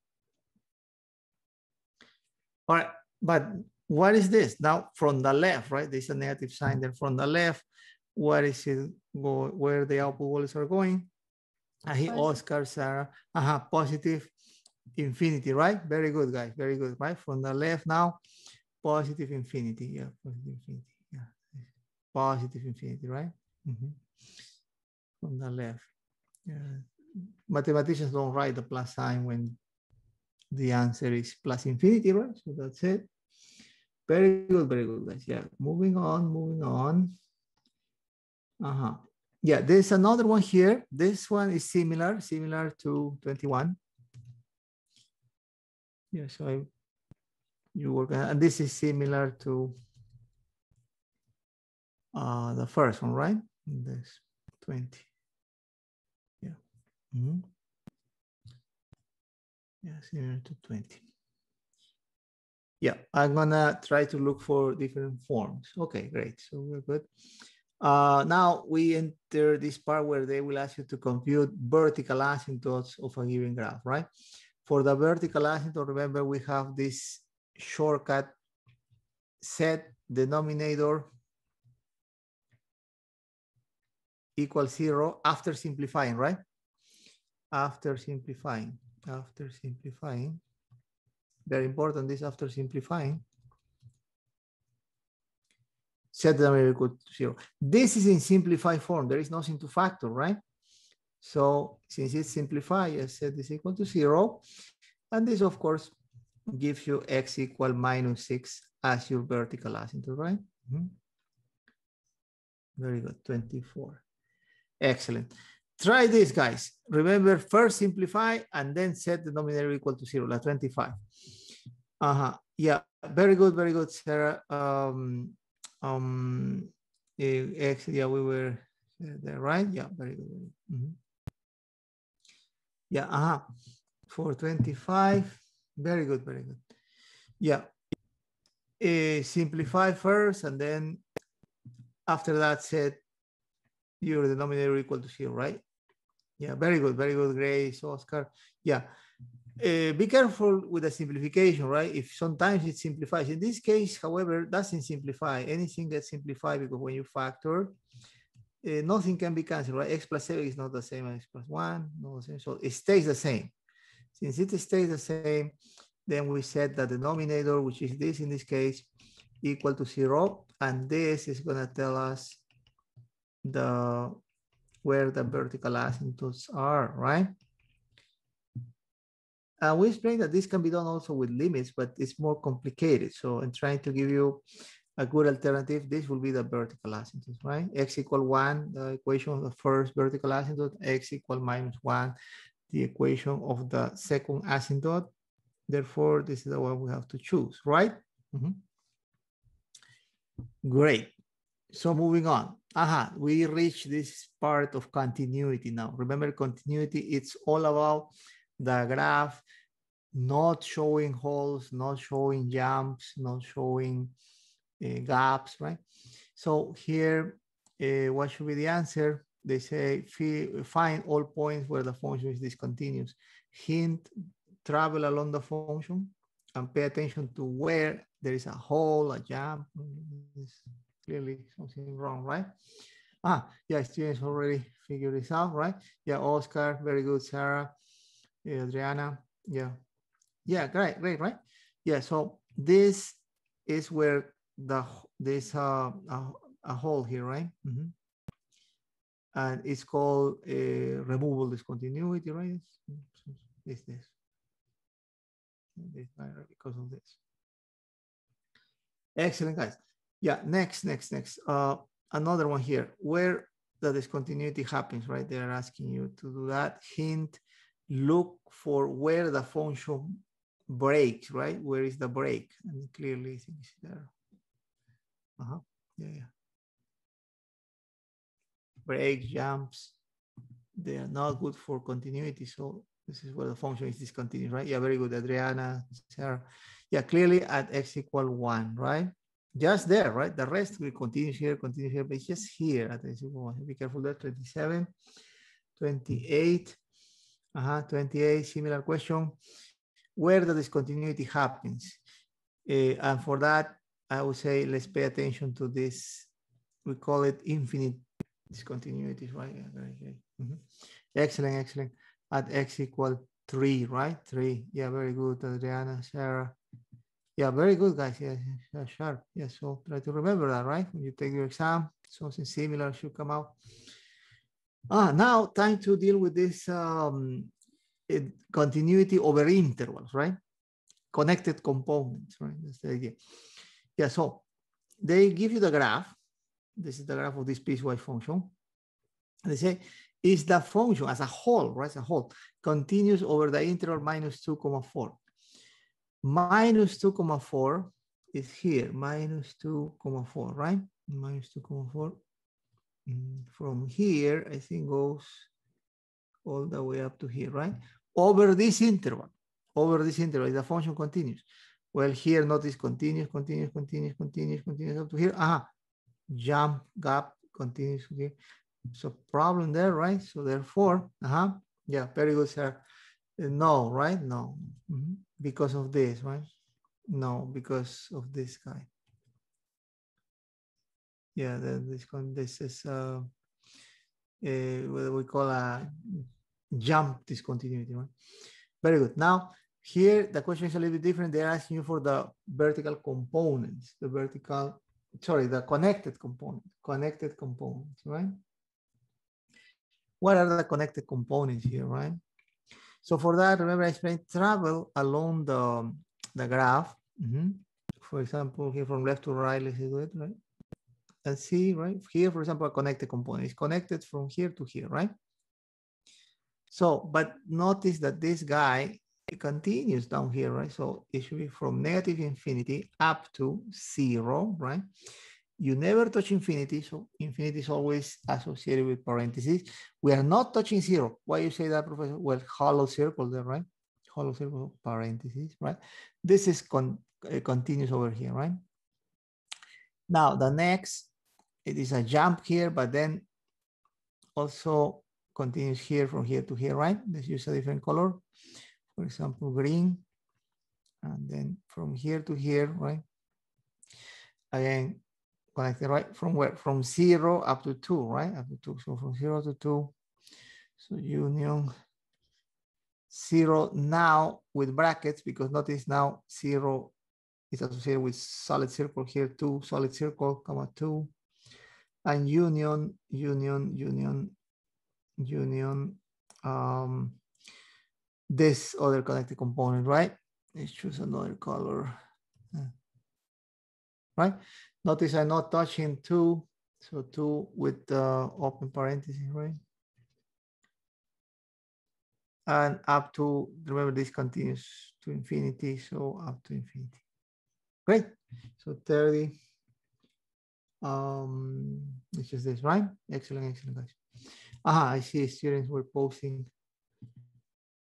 All right, but what is this? Now from the left, right? There's a negative sign there. From the left, what is it, where the output volts are going? Here, Oscar, Sarah, positive infinity, right? Very good, guys, very good, right? From the left now, positive infinity, yeah, positive infinity, yeah. Positive infinity, right? From the left. Yeah. Mathematicians don't write the plus sign when the answer is plus infinity, right? So that's it. Very good, guys. Yeah, moving on, moving on. Yeah, there's another one here. This one is similar to 21. Yeah, so you work, and this is similar to the first one, right? This 20. Yeah. Yeah, similar to 20. Yeah, I'm gonna try to look for different forms. Okay, great. So we're good. Now we enter this part where they will ask you to compute vertical asymptotes of a given graph, right? For the vertical asymptote, remember we have this shortcut set denominator equals 0 after simplifying, right? After simplifying. Very important, this after simplifying. Set the numerator equal to 0. This is in simplified form. There is nothing to factor, right? So since it's simplified, I set this equal to 0. And this, of course, gives you x equal -6 as your vertical asymptote, right? Very good, 24. Excellent. Try this, guys. Remember, first simplify and then set the denominator equal to 0, like 25. Yeah, very good, Sarah. Yeah, we were there, right? Yeah, very good. Yeah, for 25, very good. Yeah, simplify first, and then after that, set your denominator equal to 0, right? Yeah, very good, Grace, Oscar. Yeah, be careful with the simplification, right? If sometimes it simplifies. In this case, however, doesn't simplify. Anything that simplifies, because when you factor, nothing can be canceled, right? X plus 7 is not the same as X plus 1, not the same. So it stays the same. Since it stays the same, then we set the denominator, which is this in this case, equal to 0. And this is going to tell us where the vertical asymptotes are, right? We explained that this can be done also with limits, but it's more complicated. So I'm trying to give you a good alternative. This will be the vertical asymptote, right? X equal 1, the equation of the first vertical asymptote, X equal -1, the equation of the second asymptote. Therefore, this is the one we have to choose, right? Great. So moving on. We reach this part of continuity now. Remember, continuity, it's all about the graph not showing holes, not showing jumps, not showing gaps, right? So here, what should be the answer? They say find all points where the function is discontinuous. Hint, travel along the function and pay attention to where there is a hole, a jump. There's clearly something wrong, right? Yeah, students already figured this out, right? Yeah, Oscar, very good, Sarah, Adriana, yeah, great, right? Yeah, so this is where there's a hole here, right? And it's called removable discontinuity, right? This because of this. Excellent, guys. Yeah, next. Another one here where the discontinuity happens, right? They're asking you to do that. Hint, look for where the function breaks, right? Where is the break? And clearly it's there. Yeah. Breaks, jumps, they are not good for continuity. So this is where the function is discontinuous, right? Yeah, very good, Adriana, Sarah. Yeah, clearly at x equal 1, right? Just there, right? The rest will continue here, but it's just here at x equal 1. Be careful there, 27, 28. 28, similar question. Where the discontinuity happens. And for that, I would say, let's pay attention to this. We call it infinite discontinuities, right? Yeah, very good. Excellent, excellent. At x equal 3, right? 3. Yeah, very good, Adriana, Sarah. Yeah, very good, guys. Yeah, sharp. Yeah, so try to remember that, right? When you take your exam, something similar should come out. Now time to deal with this continuity over intervals, right? Connected components, right? That's the idea. Yeah, so they give you the graph. This is the graph of this piecewise function. They say, is the function as a whole, right? As a whole, continuous over the interval minus 2,4. Minus 2,4 is here, minus 2,4, right? Minus 2,4. From here, I think goes all the way up to here, right? Over this interval, is the function continuous. Well, here notice continuous up to here. Jump, gap, continuous here. So problem there, right? So therefore, yeah, very good, sir. No, right? No, because of this, right? No, because of this guy. Yeah, this is what we call a jump discontinuity, right? Very good. Now, here the question is a little bit different. They're asking you for the vertical components, the connected components, right? What are the connected components here, right? So for that, remember I explained travel along the graph. For example, here from left to right, let's do it, right? And see, right? Here, for example, a connected component is connected from here to here, right? So, but notice that this guy, it continues down here, right? So it should be from negative infinity up to 0, right? You never touch infinity, so infinity is always associated with parentheses. We are not touching 0. Why you say that, Professor? Well, hollow circle there, right? Hollow circle, parentheses, right? This is continuous over here, right? Now, the next, it is a jump here, but then also continues here from here to here, right? Let's use a different color. For example, green. And then from here to here, right? Again, connected, right? From where? From 0 up to 2, right? Up to 2. So from 0 to 2. So union 0 now with brackets, because notice now 0 is associated with solid circle here, 2, solid circle, comma 2. And union, this other connected component, right? Let's choose another color, right? Notice I'm not touching 2, so 2 with the open parentheses, right? And up to, remember this continues to infinity, so up to infinity. Great, so 30. It's just this, right? Excellent, guys. I see students were posting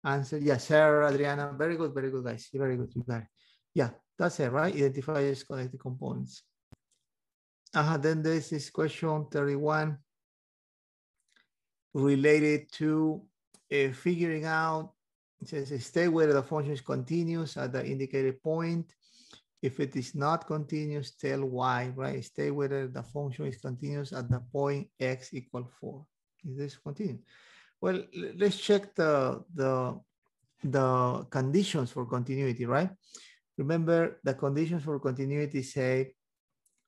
answer. Yeah, Sarah, Adriana, very good, guys. Very good, you got it. Yeah, that's it, right? Identifiers, connected components. Then there's this question 31 related to figuring out, it says state whether the function is continuous at the indicated point. If it is not continuous, tell why, right? State whether the function is continuous at the point x equal 4. Is this continuous? Well, let's check the conditions for continuity, right? Remember, the conditions for continuity say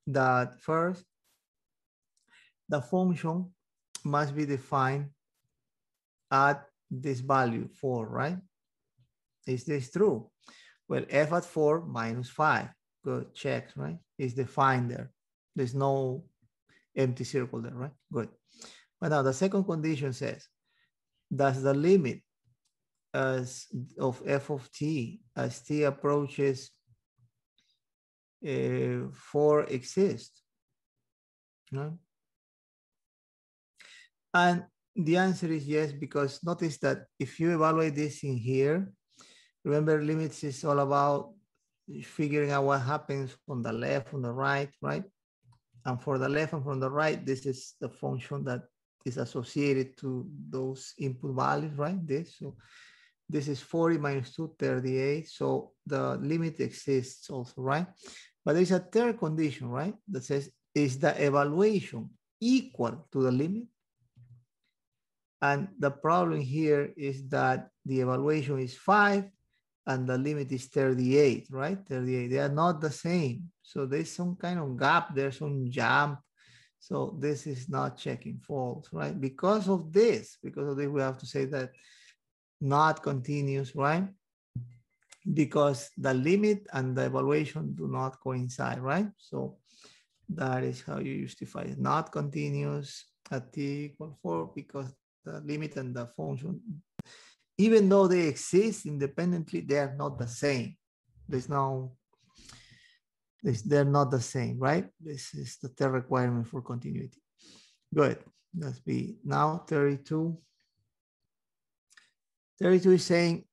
that first, the function must be defined at this value 4, right? Is this true? Well, f at 4 minus 5. Good, check, right? Is defined there. There's no empty circle there, right? Good. But now the second condition says, does the limit as of f of t as t approaches 4 exist? No? And the answer is yes, because notice that if you evaluate this in here, remember limits is all about figuring out what happens on the left, on the right, right? And for the left and from the right, this is the function that is associated to those input values, right? So this is 40 minus 2, 38. So the limit exists also, right? But there's a third condition, right? That says, is the evaluation equal to the limit? And the problem here is that the evaluation is 5 and the limit is 38, right? 38, they are not the same. So there's some kind of gap, there's some jump. So this is not checking false, right? Because of this, we have to say that not continuous, right? Because the limit and the evaluation do not coincide, right? So that is how you justify it. Not continuous at t equal 4 because the limit and the function, even though they exist independently, they are not the same. They're not the same, right? This is the third requirement for continuity. Good. Let's be now 32. 32 is saying,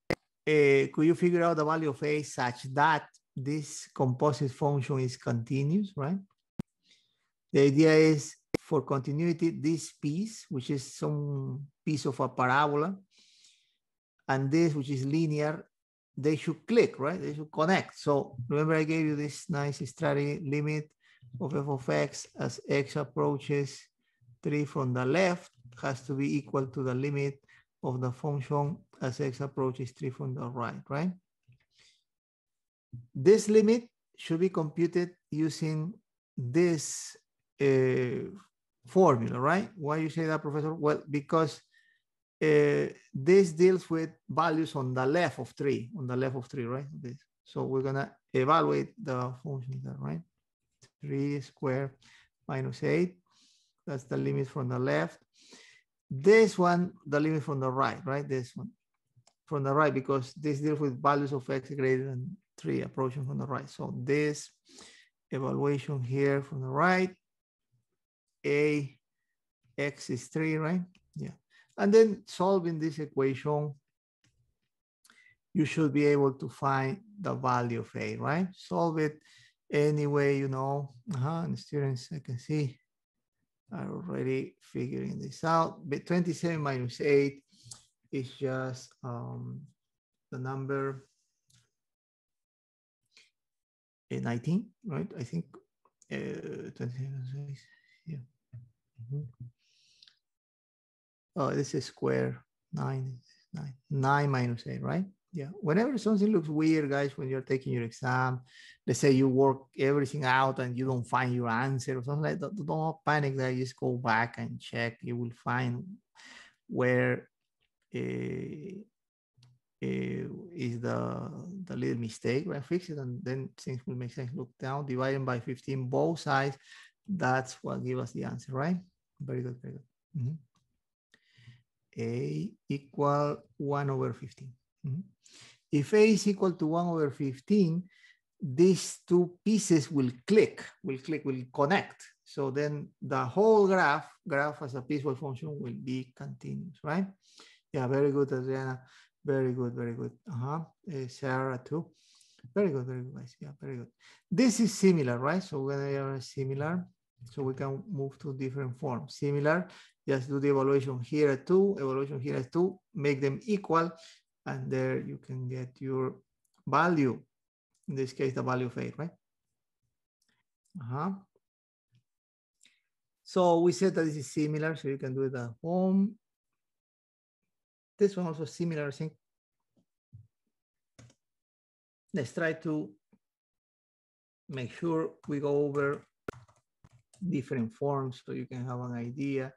could you figure out the value of a such that this composite function is continuous, right? The idea is for continuity, this piece, which is some piece of a parabola, and this, which is linear, they should click, right? They should connect. So remember I gave you this nice strategy, limit of f of x as x approaches 3 from the left has to be equal to the limit of the function as x approaches 3 from the right, right? This limit should be computed using this formula, right? Why you say that, Professor? Well, because this deals with values on the left of 3, right? So we're gonna evaluate the function there, right? 3 squared minus 8, that's the limit from the left. This one, the limit from the right, right? This one from the right, because this deals with values of x greater than 3 approaching from the right. So this evaluation here from the right, a x is 3, right? Yeah. And then solving this equation, you should be able to find the value of a, right? Solve it any way you know. And students, I can see, are already figuring this out. But 27 minus 8 is just the number 19, right? I think 27 minus 6, yeah. Oh, this is square 9, 9 minus 8, right? Yeah. Whenever something looks weird, guys, when you're taking your exam, let's say you work everything out and you don't find your answer or something like that, don't panic there. Just go back and check. You will find where is the little mistake, right? Fix it and then things will make sense. Look down, dividing by 15 both sides. That's what gives us the answer, right? Very good, very good. A equal 1 over 15. If A is equal to 1 over 15, these two pieces will connect. So then the whole graph as a piecewise function will be continuous, right? Yeah, very good, Adriana. Very good, very good. Sarah too. Very good, guys. Yeah, very good. This is similar, right? So when they are similar, so we can move to different forms. Similar, just do the evaluation here at 2, evaluation here at 2, make them equal, and there you can get your value. In this case, the value of A, right? So we said that this is similar, so you can do it at home. This one also similar, I think. Let's try to make sure we go over different forms so you can have an idea.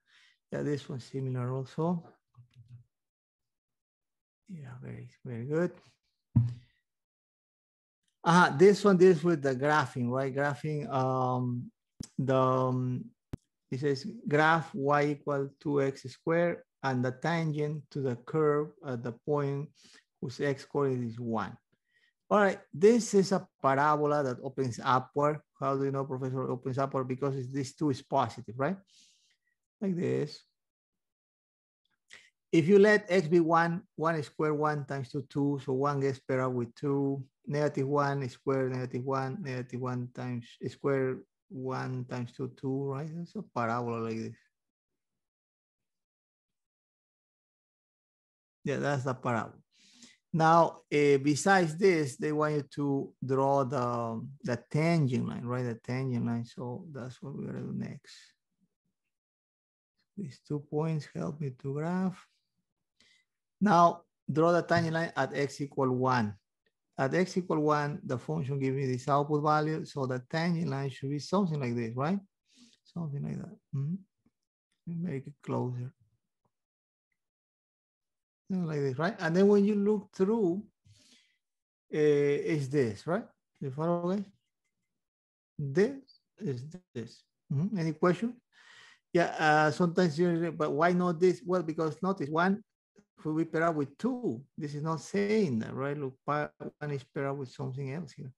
Yeah, this one's similar also. Yeah, very, very good. This one deals with the graphing, right? Graphing, it says graph y equal 2x squared and the tangent to the curve at the point whose x-coordinate is 1. All right, this is a parabola that opens upward. How do you know, Professor, it opens upward? Because this 2 is positive, right? Like this. If you let x be 1, 1 squared 1 times 2, 2. So 1 gets paired up with 2. Negative 1 squared, negative 1. Negative 1 times squared 1 times 2, 2, right? It's a parabola like this. Yeah, that's the parabola. Now, besides this, they want you to draw the tangent line, right? The tangent line. So that's what we're going to do next. These 2 points help me to graph. Now, draw the tangent line at x equal 1. At x equal 1, the function gives me this output value. So the tangent line should be something like this, right? Something like that. Make it closer. Like this, right? And then when you look through, is this, right? You follow, guys? This is this. Any question? Yeah, sometimes you, but why not this? Well, because notice 1 will be paired up with 2. This is not saying that, right? Look, 1 is paired up with something else here,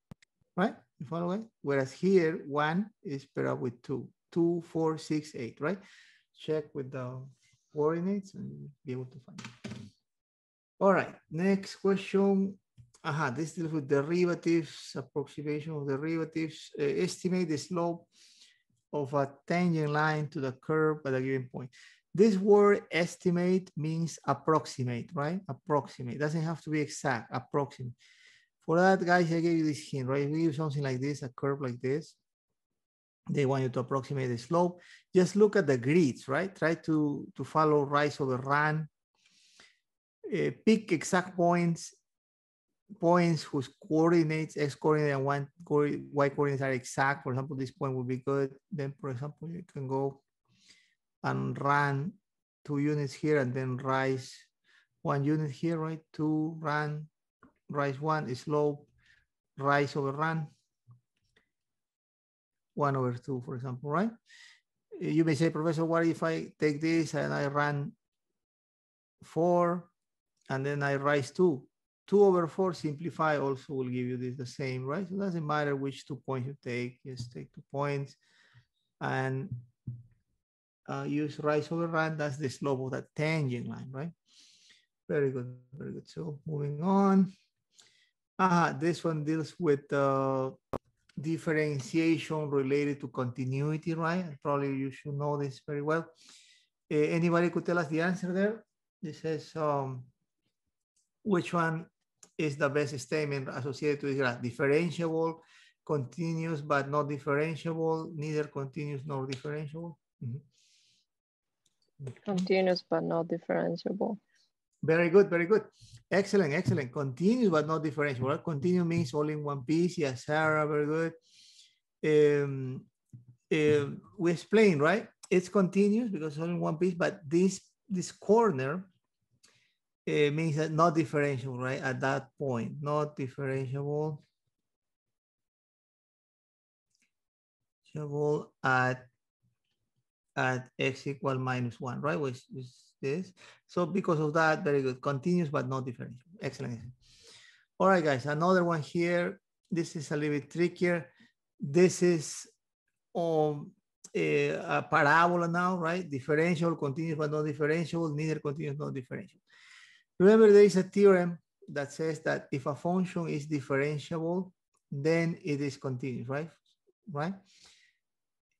right? You follow, guys? Whereas here, 1 is paired up with 2. 2, 4, 6, 8, right? Check with the coordinates and you'll be able to find it. All right, next question. This deals with derivatives, approximation of derivatives. Estimate the slope of a tangent line to the curve at a given point. This word estimate means approximate, right? Approximate. Doesn't have to be exact, approximate. For that, guys, I gave you this hint, right? If we use something like this, a curve like this, they want you to approximate the slope. Just look at the grids, right? Try to follow rise over run. Pick exact points whose coordinates, x coordinate and y coordinates are exact. For example, this point would be good. Then, for example, you can go and run 2 units here and then rise 1 unit here, right? 2, run, rise 1, slope, rise over run, 1 over 2, for example, right? You may say, Professor, what if I take this and I run 4 and then I rise 2? 2 over 4 simplify also will give you this the same, right? So it doesn't matter which 2 points you take, just take 2 points and use rise over run. That's the slope of that tangent line, right? Very good, very good. So moving on. This one deals with differentiation related to continuity, right? Probably you should know this very well. Anybody could tell us the answer there? This says, which one is the best statement associated to this graph? Differentiable, continuous but not differentiable, neither continuous nor differentiable. Continuous but not differentiable. Very good, very good. Excellent, excellent. Continuous but not differentiable. Right? Continuous means all in one piece. Yes, Sarah, very good. We explained, right? It's continuous because it's all in one piece, but this corner means that not differentiable, right? At that point, not differentiable. At x equal minus 1, right? Which is this. So because of that, very good. Continuous but not differentiable. Excellent. All right, guys. Another one here. This is a little bit trickier. This is a parabola now, right? Differential, continuous but not differentiable, neither continuous nor differentiable. Remember, there is a theorem that says that if a function is differentiable, then it is continuous, right? Right?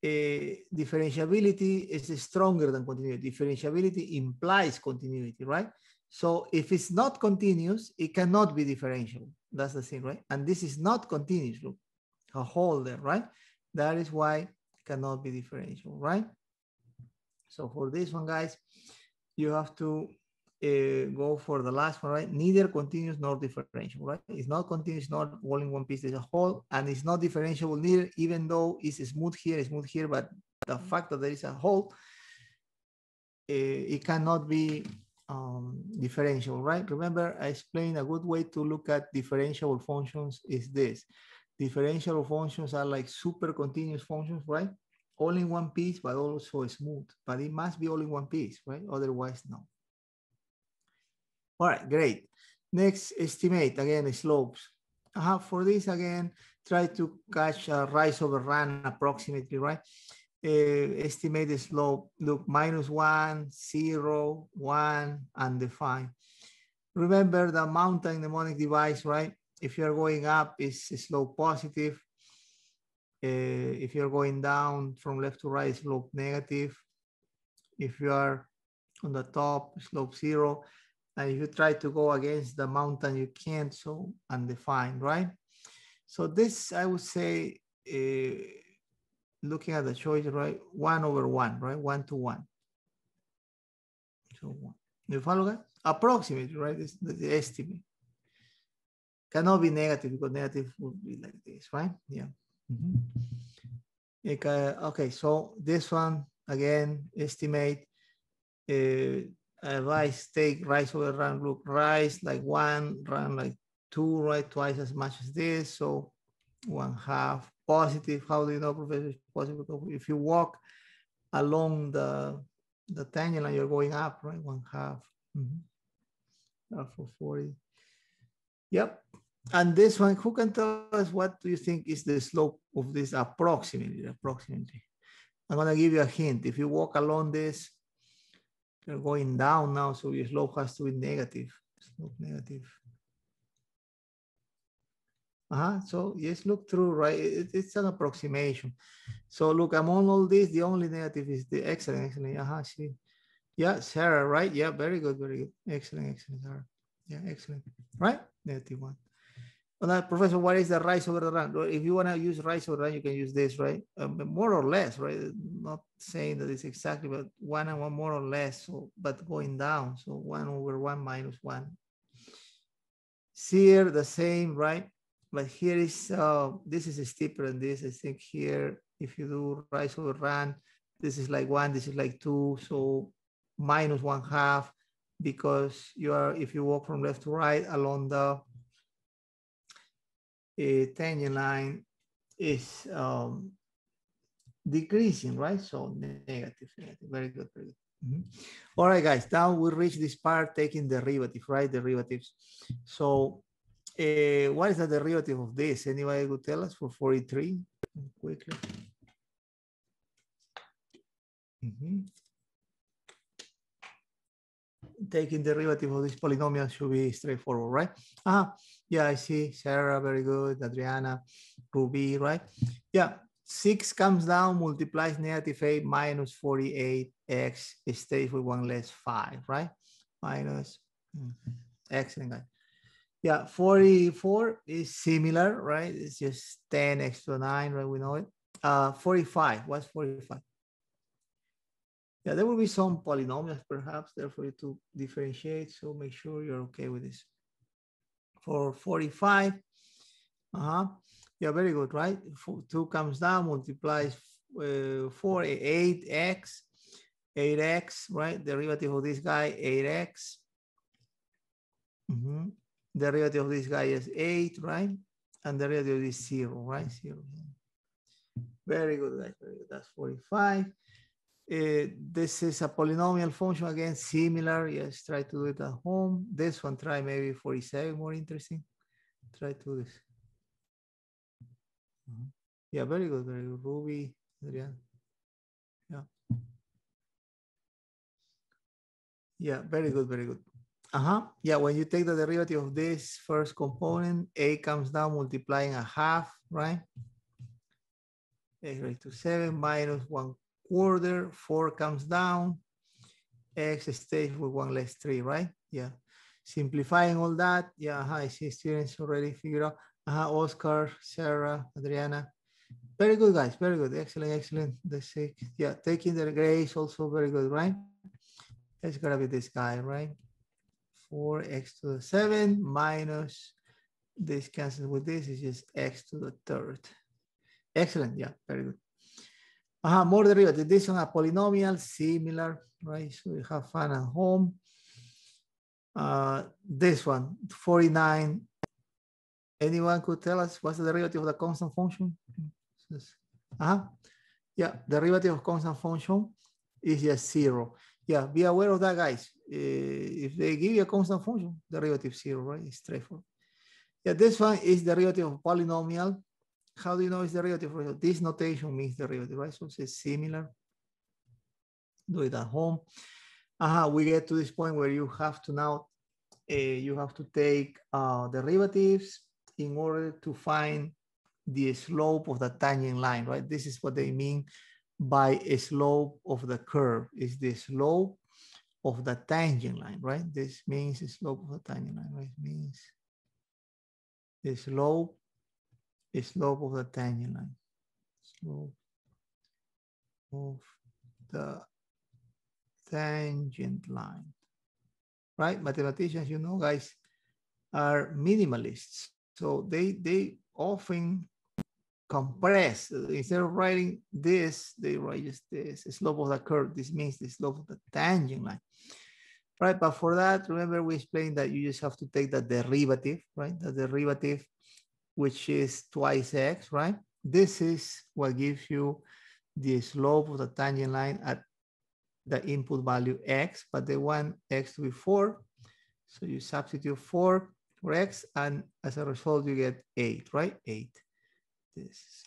Differentiability is stronger than continuity. Differentiability implies continuity, right? So if it's not continuous, it cannot be differentiable. That's the thing, right? And this is not continuous, look, a hole there, right? That is why it cannot be differentiable, right? So for this one, guys, you have to go for the last one, right? Neither continuous nor differentiable, right? It's not continuous, not all in one piece, there's a whole, and it's not differentiable neither, even though it's smooth here, but the fact that there is a whole, it cannot be differentiable, right? Remember, I explained a good way to look at differentiable functions is this. Differentiable functions are like super continuous functions, right? All in one piece, but also smooth, but it must be all in one piece, right? Otherwise, no. All right, great. Next, estimate, again, slopes. For this, again, try to catch a rise over run approximately, right? Estimate the slope, look, -1, 0, 1, and define. Remember the mountain mnemonic device, right? If you're going up, it's slope positive. If you're going down from left to right, slope negative. If you are on the top, slope 0. And if you try to go against the mountain, you can't, so undefined, right? So this, I would say, looking at the choice, right? 1/1, right? 1 to 1. So you follow that? Approximate, right? It's the estimate. Cannot be negative because negative would be like this, right? Yeah. Okay, so this one, again, estimate. Rise, take, rise over run, look, rise like 1, run like 2, right? Twice as much as this. So 1/2 positive. How do you know, Professor, it's positive? If you walk along the tangent line, you're going up, right? 1/2. For 40. Yep. And this one, who can tell us what do you think is the slope of this approximately? I'm gonna give you a hint. If you walk along this, you're going down now, so your slope has to be negative. Slope negative. So yes, look through, right? It's an approximation. So look, among all this, the only negative is the excellent. See. Yeah, Sarah, right? Yeah, very good, very good. Excellent, Sarah. Yeah, excellent. Right? -1. Well, Professor, what is the rise over the run? If you want to use rise over the run, you can use this, right? More or less, right? Not saying that it's exactly, but 1 and 1 more or less, so, but going down. So 1/1 - 1. Here, the same, right? But here is, this is steeper than this. I think here, if you do rise over run, this is like 1, this is like 2. So -1/2, because if you walk from left to right along the tangent line is decreasing, right? So negative. Very good, very good. All right, guys, now we reach this part taking derivative, right? Derivatives. So what is the derivative of this? Anybody could tell us for 43 quickly? Taking derivative of this polynomial should be straightforward, right? Yeah, I see Sarah, very good. Adriana, Ruby, right? Yeah, 6 comes down, multiplies -8 minus 48x, stays with 1 less 5, right? Minus, excellent, guys. Yeah, 44 is similar, right? It's just 10x to 9, right? We know it. 45, what's 45? Yeah, there will be some polynomials perhaps there for you to differentiate. So make sure you're okay with this. For 45, yeah, very good, right? 2 comes down, multiplies 4, 8x, right? Derivative of this guy, 8x. Derivative of this guy is 8, right? And the derivative is 0, right? 0. Very good, guys. Very good. That's 45. This is a polynomial function, again, similar. Yes, try to do it at home. This one, try maybe 47, more interesting. Try to do this. Yeah, very good, very good. Ruby, Adrian. Yeah. Yeah, very good, very good. Yeah, when you take the derivative of this first component, a comes down multiplying 1/2, right? X raised to 7 minus 1/4, 4 comes down, x stays with 1 less 3, right? Yeah. Simplifying all that, yeah, I see students already figured out. Oscar, Sarah, Adriana. Very good, guys, very good. Excellent, excellent. The 6, yeah, taking the grace also very good, right? It's gonna be this guy, right? 4x to the 7 minus, this cancels with this, is just x to the 3rd. Excellent, yeah, very good. More derivative. This one a polynomial, similar, right? So we have fun at home. This one, 49. Anyone could tell us what's the derivative of the constant function? Yeah, derivative of constant function is just 0. Yeah, be aware of that, guys. If they give you a constant function, derivative 0, right? It's straightforward. Yeah, this one is derivative of polynomial. How do you know it's derivative? This notation means derivative, right? So it's similar. Do it at home. We get to this point where you have to now, you have to take derivatives in order to find the slope of the tangent line, right? This is what they mean by a slope of the curve, is the slope of the tangent line, right? This means the slope of the tangent line, right? It means the slope of the tangent line. Slope of the tangent line, right? Mathematicians, you know, guys, are minimalists. So they often compress. Instead of writing this, they write just this, the slope of the curve. This means the slope of the tangent line, right? But for that, remember we explained that you just have to take the derivative, right? The derivative, which is twice x, right? This is what gives you the slope of the tangent line at the input value x, but they want x to be 4. So you substitute 4 for x, and as a result, you get 8, right? 8. This.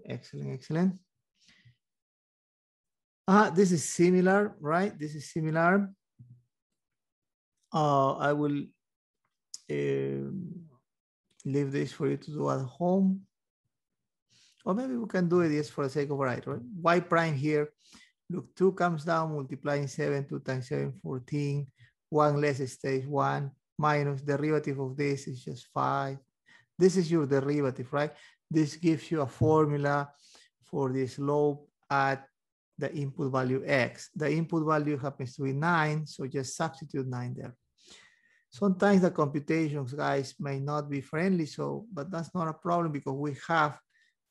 Excellent, excellent. This is similar, right? This is similar. I will leave this for you to do at home. Or maybe we can do it just for the sake of variety, right? Y prime here. Look, 2 comes down, multiplying 7, 2 times 7, 14. 1 less stays 1, minus derivative of this is just 5. This is your derivative, right? This gives you a formula for the slope at the input value x. The input value happens to be 9, so just substitute 9 there. Sometimes the computations, guys, may not be friendly, so, but that's not a problem because we have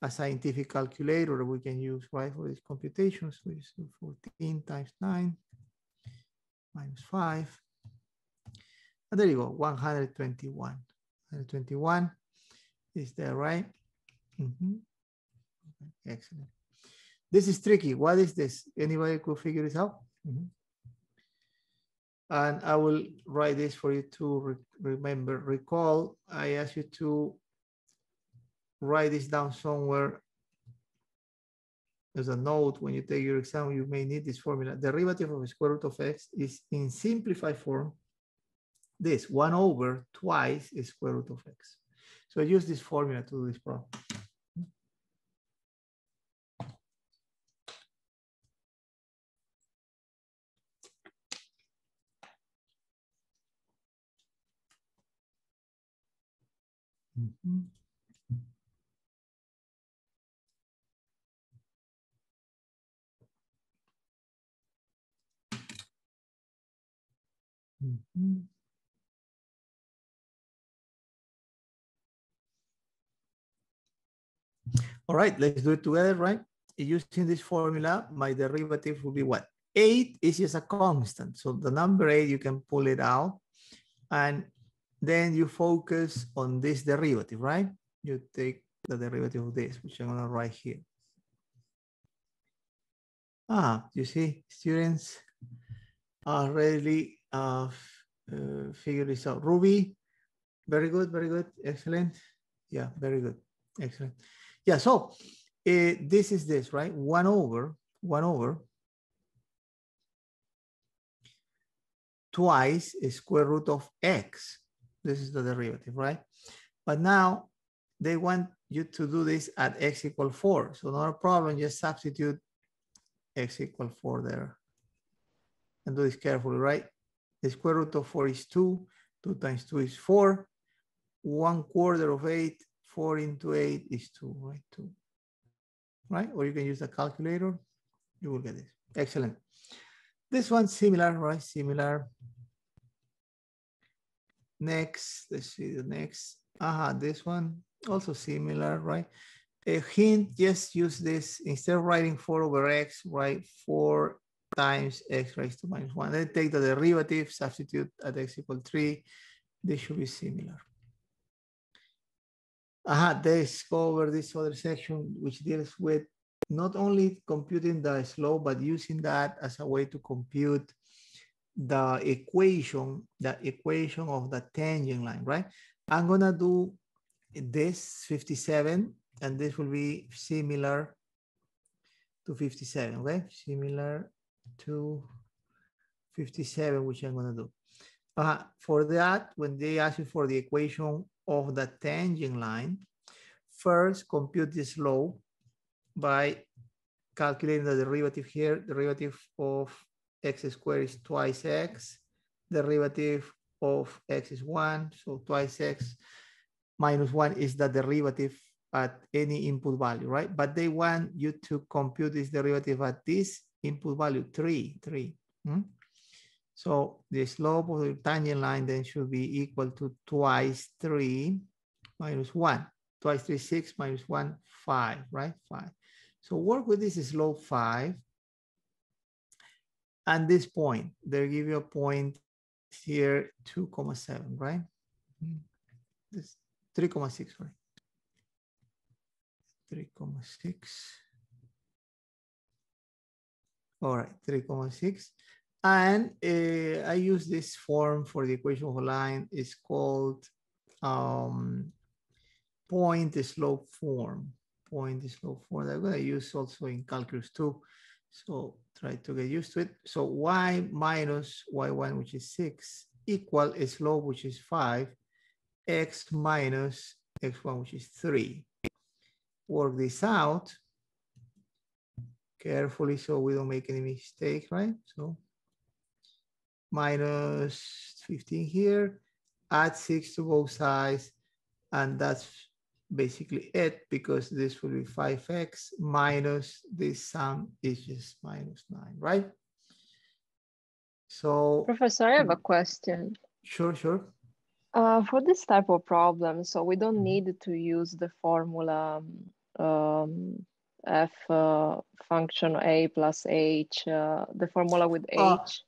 a scientific calculator we can use, right, for these computations. So it's 14 times 9 minus 5. And there you go, 121. 121 is there, right? Excellent. This is tricky. What is this? Anybody could figure this out? And I will write this for you to remember. Recall, I asked you to write this down somewhere as a note. When you take your exam, you may need this formula. Derivative of the square root of x is in simplified form this 1 over twice the square root of x. So I use this formula to do this problem. All right, let's do it together, right? Using this formula, my derivative will be what? 8 is just a constant. So the number 8, you can pull it out. And then you focus on this derivative, right? You take the derivative of this, which I'm going to write here. You see, students are really figure this out. Ruby, very good, excellent. Yeah, very good, excellent. Yeah, so this is this, right? 1 over twice a square root of x. This is the derivative, right? But now they want you to do this at x equal 4. So not a problem, just substitute x equal 4 there. And do this carefully, right? The square root of 4 is 2. 2 times 2 is 4. 1/4 of 8. 4 into 8 is 2, right? 2. Right? Or you can use a calculator. You will get this. Excellent. This one's similar, right? Similar. Next, let's see the next. This one also similar, right? A hint, just use this. Instead of writing 4 over x, write 4 times x raised to minus 1. Then take the derivative, substitute at x equal 3. This should be similar. Let's go over this other section, which deals with not only computing the slope, but using that as a way to compute the equation of the tangent line, right? I'm gonna do this 57, and this will be similar to 57, okay? Similar to 57, which I'm gonna do. For that, when they ask you for the equation of the tangent line, first compute the slope by calculating the derivative here. Derivative of x squared is twice x. Derivative of x is 1, so twice x minus 1 is the derivative at any input value, right? But they want you to compute this derivative at this input value, 3. So the slope of the tangent line then should be equal to twice 3 minus 1. Twice 3, 6, minus 1, 5, right? 5. So work with this slope 5. And this point, they give you a point here, 2,7, right? This 3,6, sorry. 3,6. All right, 3,6. And I use this form for the equation of a line. It's called point slope form. Point slope form. I'm going to use also in calculus too. So try to get used to it. So y minus y1, which is 6, equal a slope, which is 5, x minus x1, which is 3. Work this out carefully so we don't make any mistake, right? So minus 15 here, add 6 to both sides, and that's basically it, because this will be 5x minus this sum is just minus 9, right? So Professor, I have a question. Sure. For this type of problem, so we don't need to use the formula f function a plus h, the formula with h.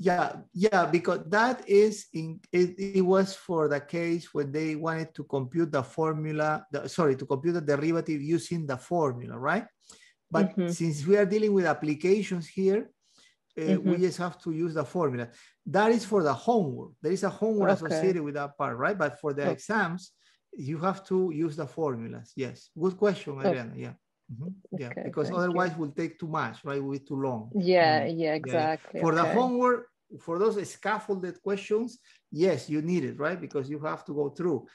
Yeah, because that is it was for the case when they wanted to compute the formula, to compute the derivative using the formula, right? But since we are dealing with applications here, we just have to use the formula. That is for the homework. There is a homework associated with that part, right? But for the exams, you have to use the formulas. Yes, good question, Adriana. Yeah. Yeah, because otherwise will take too much, right? Will be too long. Yeah, exactly. For the homework, for those scaffolded questions, yes, you need it, right? Because you have to go through.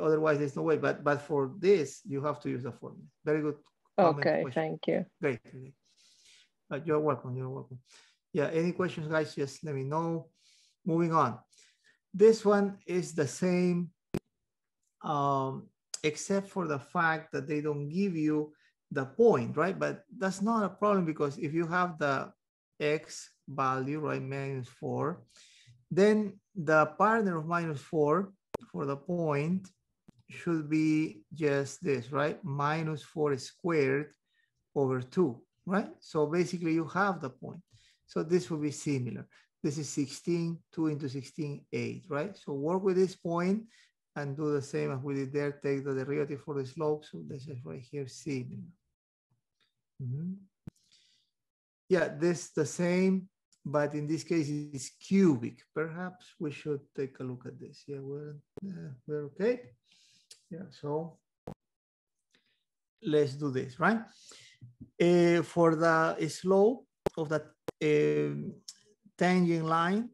Otherwise, there's no way. But for this, you have to use the formula. Very good comment. Okay, thank you. Great. You're welcome. Yeah, any questions, guys, just let me know. Moving on. This one is the same, except for the fact that they don't give you the point, right? But that's not a problem, because if you have the x value, right, -4, then the partner of -4 for the point should be just this, right? -4 squared over 2, right? So basically you have the point. So this will be similar. This is 16, 2 into 16, 8, right? So work with this point and do the same as we did there. Take the derivative for the slope. So this is right here, similar. Yeah, this is the same, but in this case it's cubic. Perhaps we should take a look at this. Yeah, we're okay. Yeah, so let's do this, right? For the slope of the tangent line,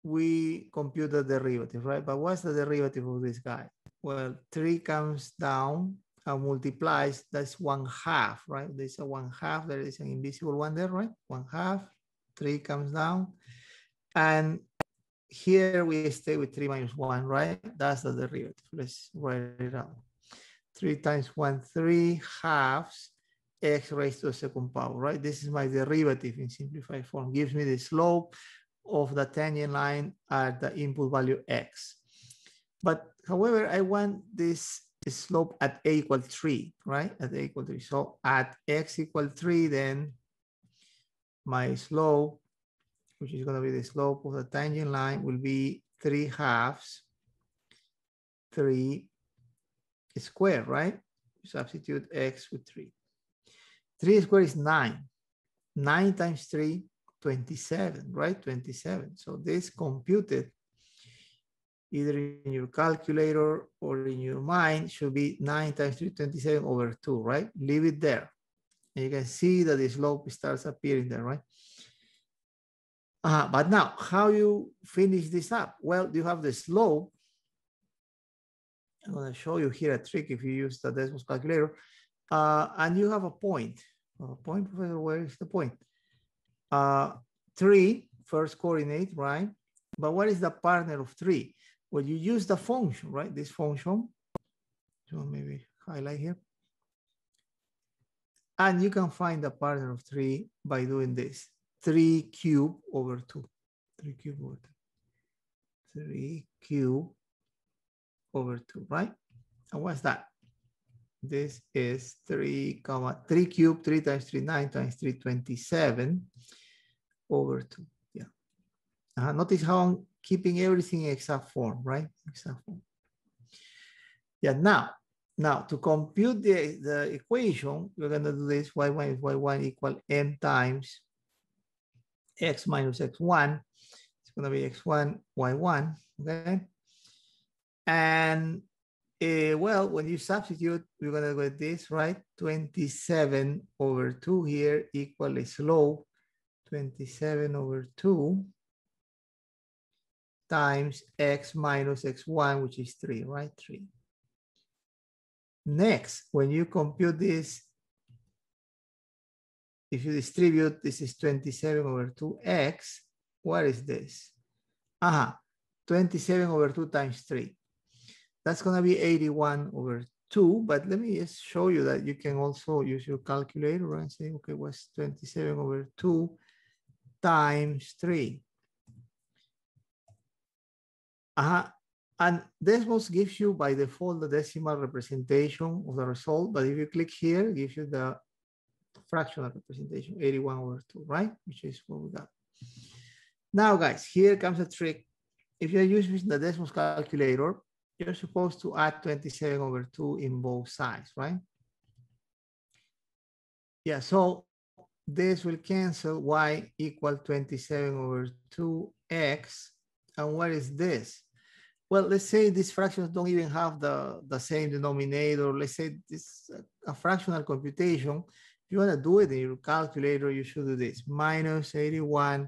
we compute the derivative, right? But what's the derivative of this guy? Well, 3 comes down and multiplies, that's 1/2, right? There's a 1/2, there is an invisible one there, right? 1/2, 3 comes down. And here we stay with 3 minus 1, right? That's the derivative. Let's write it out. 3 times 1, 3/2 x raised to the second power, right? This is my derivative in simplified form. Gives me the slope of the tangent line at the input value x. But however, I want this slope at a equal 3, right? At a equal 3. So at x equal 3, then my slope, which is going to be the slope of the tangent line, will be 3/2 3 squared, right? Substitute x with 3. 3 squared is 9. 9 times 3, 27, right? 27. So this computed either in your calculator or in your mind should be 9 times 3, 27 over 2, right? Leave it there. And you can see that the slope starts appearing there, right? But now, how you finish this up? Well, you have the slope. I'm going to show you here a trick if you use the Desmos calculator. And you have a point. Professor, where is the point? 3, first coordinate, right? But what is the partner of 3? Well, you use the function, right? This function. So maybe highlight here. And you can find the partner of 3 by doing this. 3 cubed over 2. 3 cubed over 2. 3 cubed over 2, right? And what's that? This is 3 cubed, 3 times 3, 9 times 3, 27 over 2. Yeah. Notice how I'm keeping everything in exact form, right? Exact form. Yeah, now to compute the equation, we're going to do this. Y1 is y1 equal m times x minus x1. It's going to be x1, y1, okay? And well, when you substitute, we're going to go with this, right? 27 over 2 here equal a slope 27 over 2 times x minus x1, which is 3, right? 3. Next, when you compute this, if you distribute, this is 27 over 2x. What is this? 27 over 2 times 3. That's going to be 81 over 2. But let me just show you that you can also use your calculator and say, okay, what's 27 over 2 times 3? And Desmos gives you by default the decimal representation of the result. But if you click here, it gives you the fractional representation, 81 over 2, right? Which is what we got. Now, guys, here comes a trick. If you're using the Desmos calculator, you're supposed to add 27 over 2 in both sides, right? Yeah, so this will cancel y equal 27 over 2x. And what is this? Well, let's say these fractions don't even have the same denominator. Let's say this a fractional computation. If you want to do it in your calculator, you should do this. Minus 81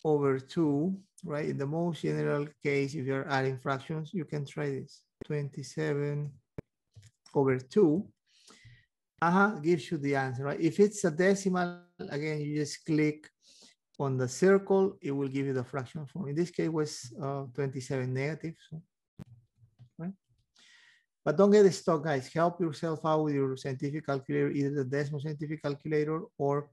over 2, right? In the most general case, if you're adding fractions, you can try this. 27 over 2. Gives you the answer, right? If it's a decimal, again, you just click on the circle, it will give you the fraction form. In this case, it was 27 negative. So, right? But don't get stuck, guys. Help yourself out with your scientific calculator, either the Desmos scientific calculator or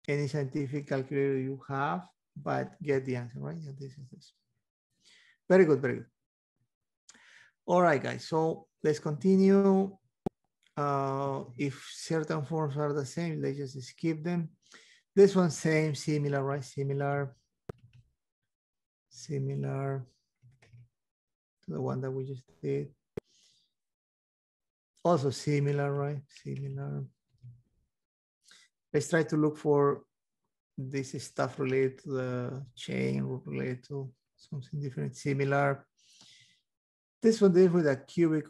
any scientific calculator you have, but get the answer, right? Yeah, this is this. Very good, very good. All right, guys. So let's continue. If certain forms are the same, let's just skip them. This one same, similar, right? Similar to the one that we just did. Also similar, right? Similar. Let's try to look for this stuff related to the chain or related to something different, similar. This one deals with a cubic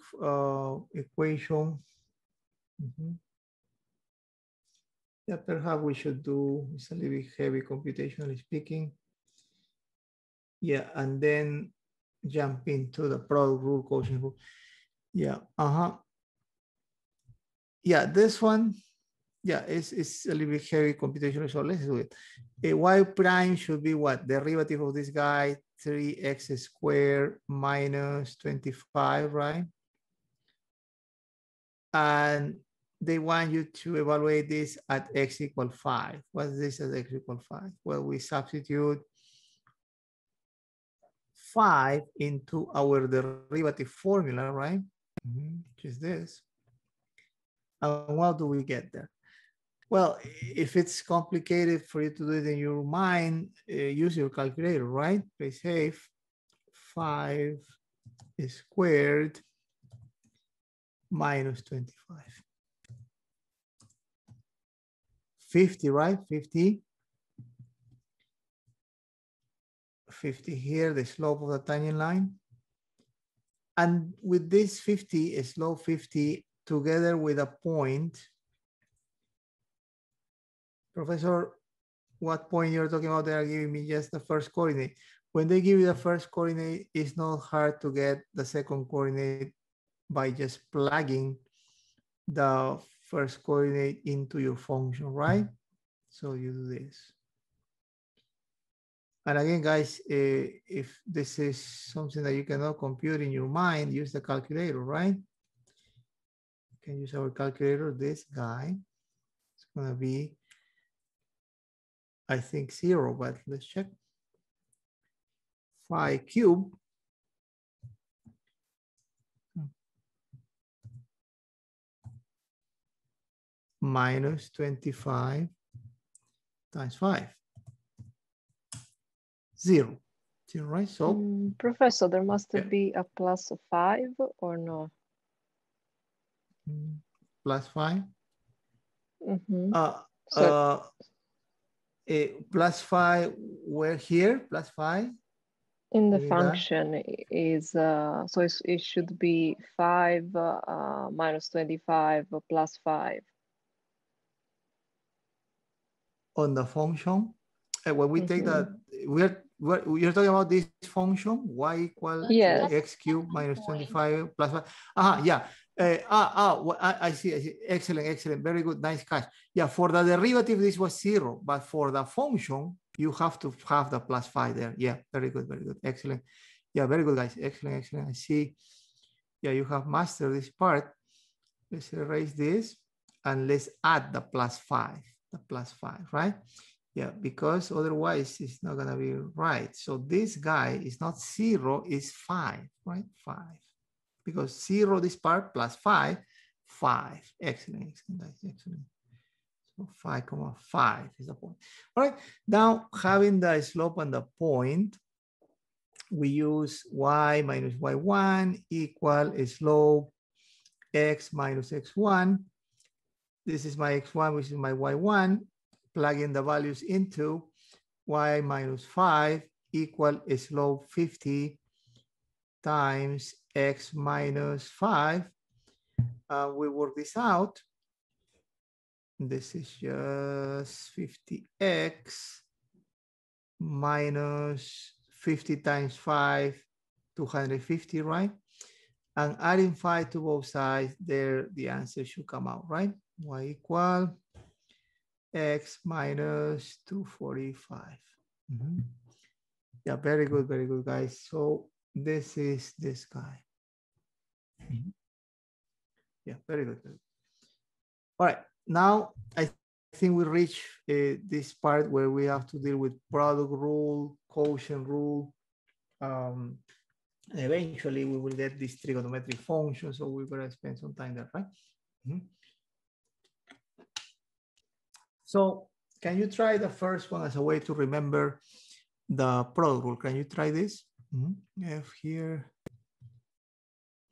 equation. Yeah, perhaps we should do, it's a little bit heavy computationally speaking. Yeah, and then jump into the product rule, quotient rule. Yeah, Yeah, this one, yeah, it's a little bit heavy computationally, so let's do it. Y prime should be what? Derivative of this guy, 3x squared minus 25, right? And they want you to evaluate this at x equal 5. What's this at x equal 5? Well, we substitute 5 into our derivative formula, right? Which is this. And what do we get there? Well, if it's complicated for you to do it in your mind, use your calculator, right? Play safe. 5 squared minus 25. 50, right? 50 here, the slope of the tangent line. And with this 50, a slope 50, together with a point, Professor, what point you're talking about? They are giving me just the first coordinate. When they give you the first coordinate, it's not hard to get the second coordinate by just plugging the first coordinate into your function, right? So you do this. And again, guys, if this is something that you cannot compute in your mind, use the calculator, right? You can use our calculator, this guy. It's gonna be, I think, 0, but let's check. 5 cubed minus 25 times 5. 0. 0, right? So, Professor, there must yeah. be a plus 5 or no? Plus 5. So, Plus 5, where here? Plus 5? in the Maybe function is, so it should be 5 minus 25 plus 5. On the function, when we take that, you're talking about this function, y equal Yes. x cubed minus 25 plus 5. Yeah. I see. Excellent. Very good. Nice catch. Yeah, for the derivative, this was 0, but for the function, you have to have the plus 5 there. Yeah, very good. Excellent. Yeah, very good, guys. Excellent. I see. Yeah, you have mastered this part. Let's erase this and let's add the plus 5. The plus 5, right? Yeah, because otherwise it's not gonna be right. So this guy is not 0, it's 5, right? 5. Because 0, this part, plus 5, 5. Excellent, guys, excellent. So 5,5 is the point. All right, now having the slope and the point, we use y minus y1 equal a slope x minus x1. This is my x1, which is my y1. Plug in the values into y minus 5 equal a slope 50 times x minus 5. We work this out. This is just 50x minus 50 times 5, 250, right? And adding 5 to both sides, there the answer should come out, right? Y equal x minus 245. Yeah, very good, guys. So this is this guy. Yeah, very good. All right, now I think we reach this part where we have to deal with product rule, quotient rule. Eventually we will get this trigonometric function, so we're gonna spend some time there, right? So can you try the first one as a way to remember the product rule? Can you try this? F here,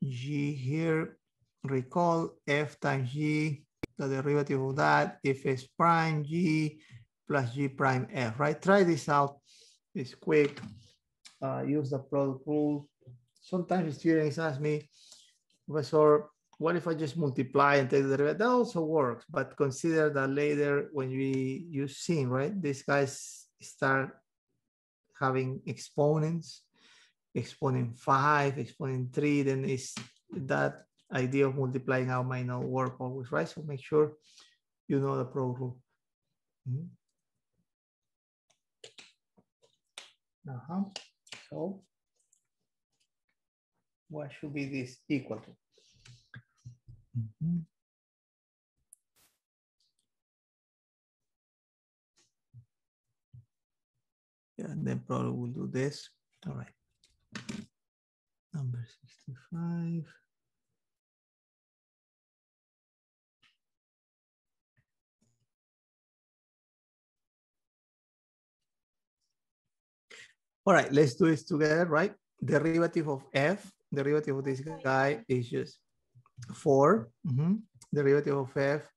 G here. Recall F times G, the derivative of that, if S prime G plus G prime F, right? Try this out. It's quick. Use the product rule. Sometimes students ask me, Professor, what if I just multiply and take the derivative? That also works, but consider that later when we use sin, right? These guys start having exponents, exponent 5, exponent 3, then it's that idea of multiplying out might not work always, right? So make sure you know the product rule. So what should be this equal to? Yeah, and then probably we'll do this. All right. Number 65. All right, let's do this together, right? Derivative of f, derivative of this guy is just 4. Derivative of f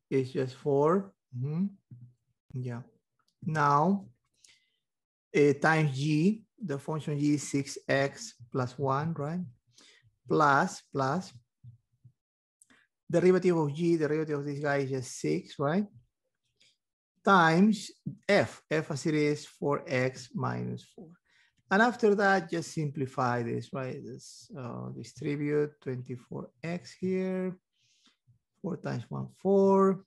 is just 4. Yeah. Now, times g, the function g is 6x plus 1, right? Plus derivative of g, derivative of this guy is just 6, right? Times f as it is 4x minus 4. And after that, just simplify this, right? This distribute 24x here, 4 times 1, 4.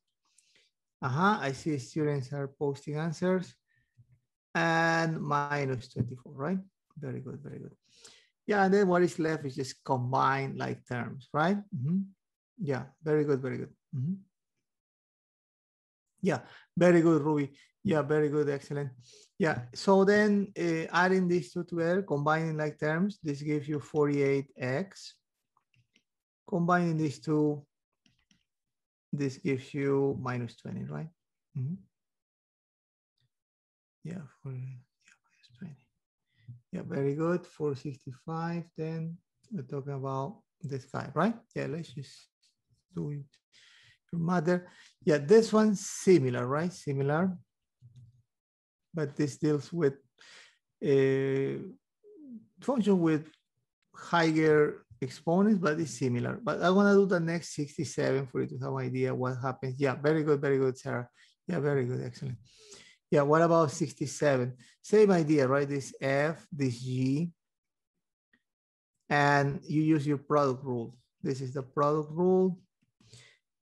I see students are posting answers. And minus 24, right? Very good, very good. Yeah, and then what is left is just combine like terms, right? Yeah, very good, very good. Yeah, very good, Ruby. Yeah, very good, excellent. Yeah, so then adding these two together, combining like terms, this gives you 48x. Combining these two, this gives you minus 20, right? Yeah, minus 20. Yeah, very good. 465. Then we're talking about this guy, right? Yeah, let's just do it. Your mother. Yeah, this one's similar, right? Similar. But this deals with a function with higher exponents, but it's similar. But I want to do the next 67 for you to have an idea what happens. Yeah, very good, Sarah. Yeah, very good, excellent. Yeah, what about 67? Same idea, right? This F, this G, and you use your product rule. This is the product rule,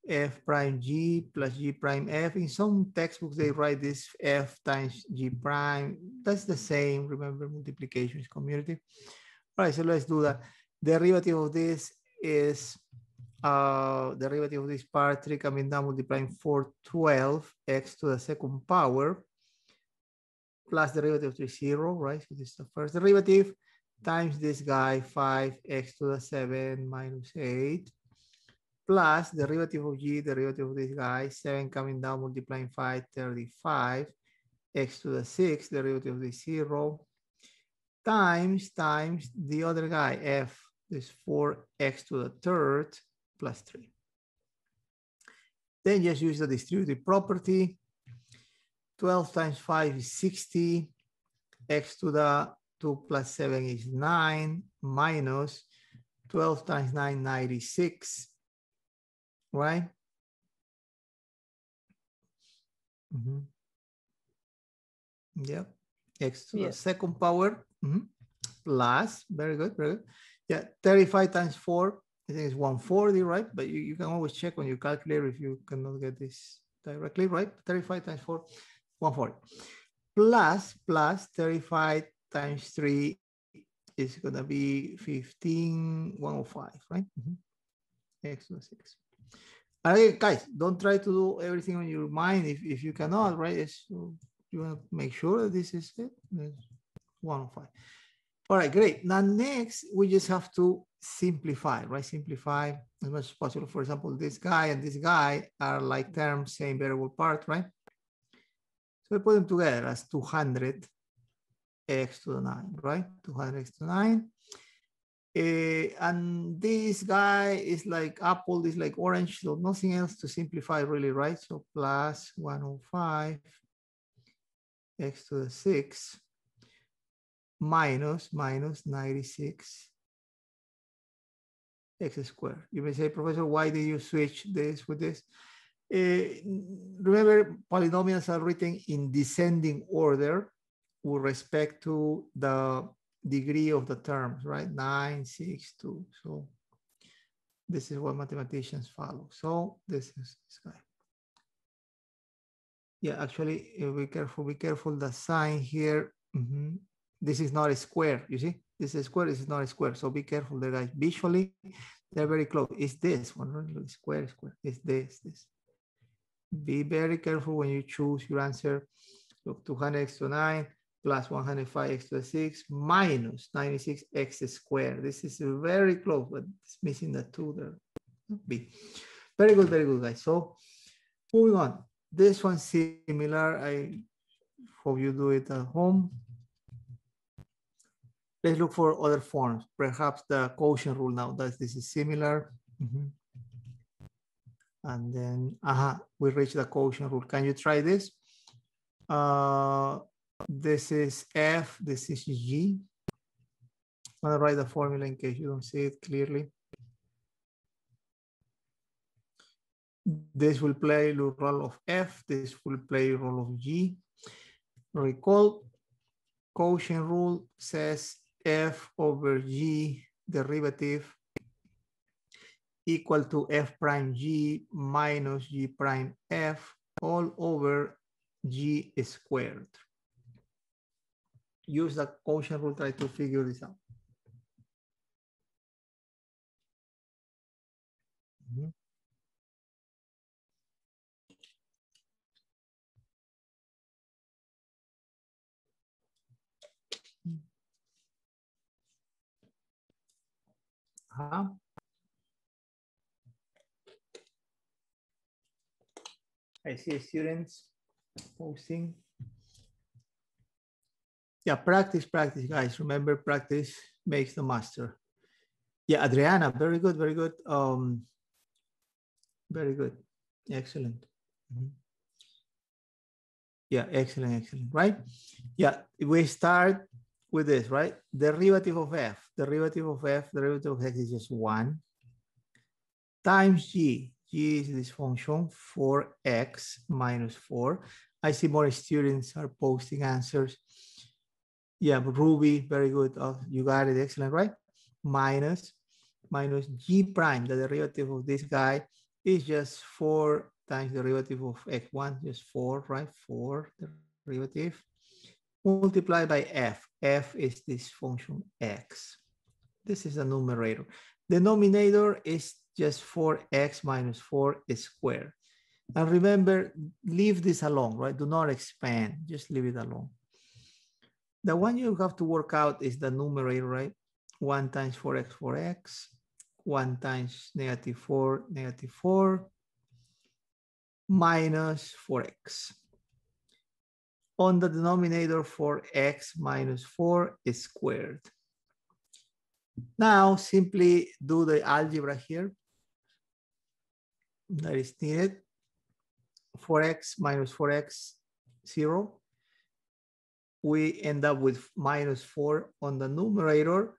F prime G plus G prime F. In some textbooks, they write this F times G prime. That's the same, remember, multiplication is commutative. All right, so let's do that. Derivative of this is derivative of this part, 3 coming down, multiplying 412 x to the second power, plus derivative of 3, 0, right? So this is the first derivative, times this guy, 5x to the 7 minus 8, plus derivative of g, derivative of this guy, 7 coming down, multiplying 5, 35, x to the 6, derivative of this 0, times the other guy, f, this 4x to the third, plus 3. Then just use the distributive property. 12 times 5 is 60, x to the 2 plus 7 is 9, minus 12 times 9, 96, right? Yep, x to the second power, plus, very good, very good. Yeah, 35 times 4, I think it's 140, right? But you can always check on your calculator if you cannot get this directly, right? 35 times 4, 140. Plus 35 times 3 is going to be 15, 105, right? X to the 6. Again, guys, don't try to do everything on your mind if you cannot, right? So you want to make sure that this is it. 105. All right, great. Now next, we just have to simplify, right? Simplify as much as possible. For example, this guy and this guy are like terms, same variable part, right? So we put them together as 200 x to the 9, right? 200 x to the 9. And this guy is like apple, this is like orange, so nothing else to simplify really, right? So plus 105 x to the 6 minus 96 x squared. You may say, Professor, why did you switch this with this? Remember, polynomials are written in descending order with respect to the degree of the terms, right? 9, 6, 2. So this is what mathematicians follow. So this is this guy. Yeah, actually, be careful the sign here. This is not a square, you see? This is a square, this is not a square. So be careful there, guys. Visually, they're very close. It's this one, right? Square. It's this. Be very careful when you choose your answer. Look, 200x to 9 plus 105x to the 6 minus 96x squared. This is very close, but it's missing the 2 there. B. Very good, guys. So moving on. This one's similar. I hope you do it at home. Let's look for other forms. Perhaps the quotient rule now. This is similar. And then, we reach the quotient rule. Can you try this? This is F, this is G. I'm gonna write the formula in case you don't see it clearly. This will play the role of F, this will play the role of G. Recall, quotient rule says F over G derivative equal to F prime G minus G prime F all over G squared. Use the quotient rule, try to figure this out. I see students posting. Yeah, practice, guys. Remember, practice makes the master. Yeah, Adriana, very good, very good. Very good, excellent. Yeah, excellent, right? Yeah, we start with this, right? Derivative of F, derivative of X is just 1 times G. G is this function 4x minus 4. I see more students are posting answers. Yeah, Ruby, very good. Oh, you got it, excellent, right? Minus G prime, the derivative of this guy is just 4 times the derivative of x1, just 4, right? 4 derivative multiplied by F. F is this function X. This is the numerator. Denominator is just 4x minus 4 squared. And remember, leave this alone, right? Do not expand, just leave it alone. The one you have to work out is the numerator, right? 1 times 4x, 4x, 1 times negative 4, minus 4x. On the denominator, 4x minus 4 is squared. Now, simply do the algebra here that is needed. 4x minus 4x, 0. We end up with minus 4 on the numerator.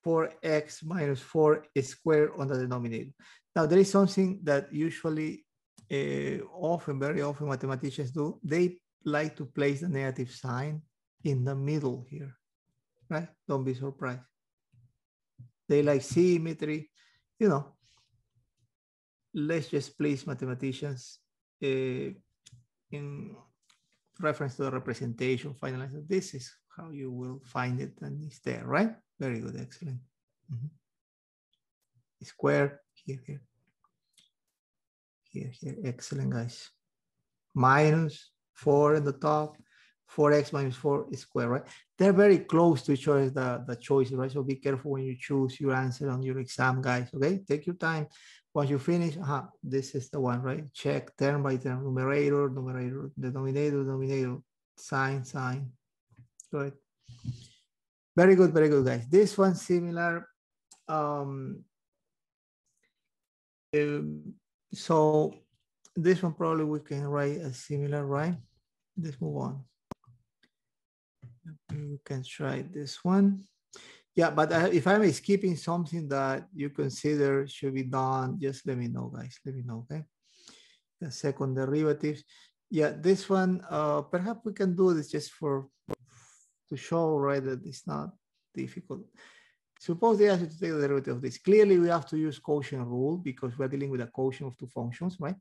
4x minus 4 is squared on the denominator. Now, there is something that usually, very often mathematicians do. They like to place the negative sign in the middle here, right? Don't be surprised. They like symmetry, you know. Let's just place mathematicians in reference to the representation, finalize. This is how you will find it, and it's there, right? Very good, excellent. Square, here, excellent, guys. Minus 4 at the top, 4x minus 4 is square, right? They're very close to each other, the choices, right? So be careful when you choose your answer on your exam, guys, okay? Take your time. Once you finish, this is the one, right? Check term by term, numerator, denominator, sign. Good. Very good, guys. This one's similar. So this one probably we can write a similar, right? Let's move on. We can try this one. Yeah, but if I'm skipping something that you consider should be done, just let me know, guys. Let me know, okay? The second derivatives. Yeah, this one, perhaps we can do this just to show, right, that it's not difficult. Suppose they ask you to take the derivative of this. Clearly, we have to use quotient rule because we're dealing with a quotient of two functions, right?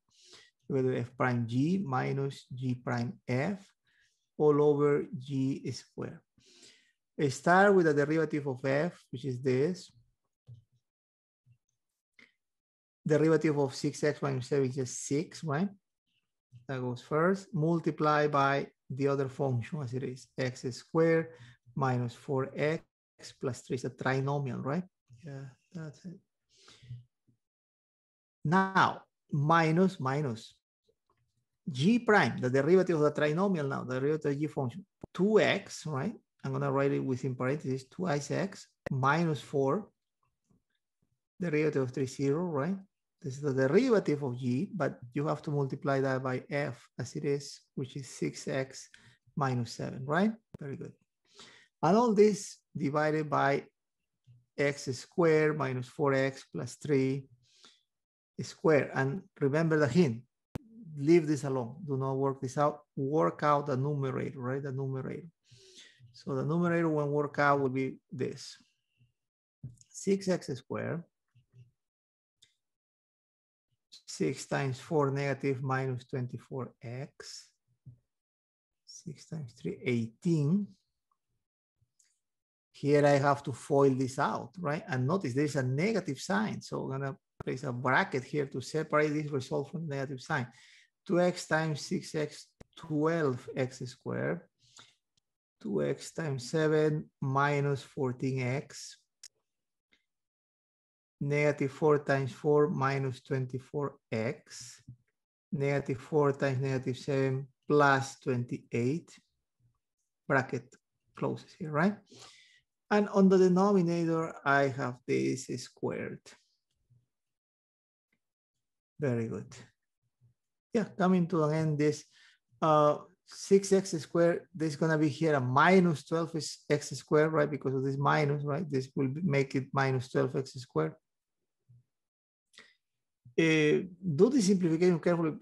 Whether f prime g minus g prime f all over g squared. Start with the derivative of f, which is this. Derivative of 6x minus 7 is just 6, right? That goes first. Multiply by the other function as it is, x squared minus 4x plus 3 is a trinomial, right? Yeah, that's it. Now, minus g prime, the derivative of the trinomial now, the derivative of the g function, 2x, right? I'm going to write it within parentheses, 2x minus 4, derivative of 3, 0, right? This is the derivative of g, but you have to multiply that by f as it is, which is 6x minus 7, right? Very good. And all this divided by x squared minus 4x plus 3 squared. And remember the hint, leave this alone. Do not work this out. Work out the numerator, right? The numerator. So the numerator when work out will be this. 6x squared, 6 times 4 negative minus 24x, 6 times 3, 18. Here I have to FOIL this out, right? And notice there's a negative sign. So I'm gonna place a bracket here to separate this result from the negative sign. 2x times 6x, 12x squared. 2x times 7 minus 14x. Negative 4 times 4 minus 24x. Negative 4 times negative 7 plus 28. Bracket closes here, right? And on the denominator, I have this squared. Very good. Yeah, coming to an end, this 6x squared, this is going to be here a minus 12x squared, right? Because of this minus, right? This will make it minus 12x squared. Do the simplification carefully.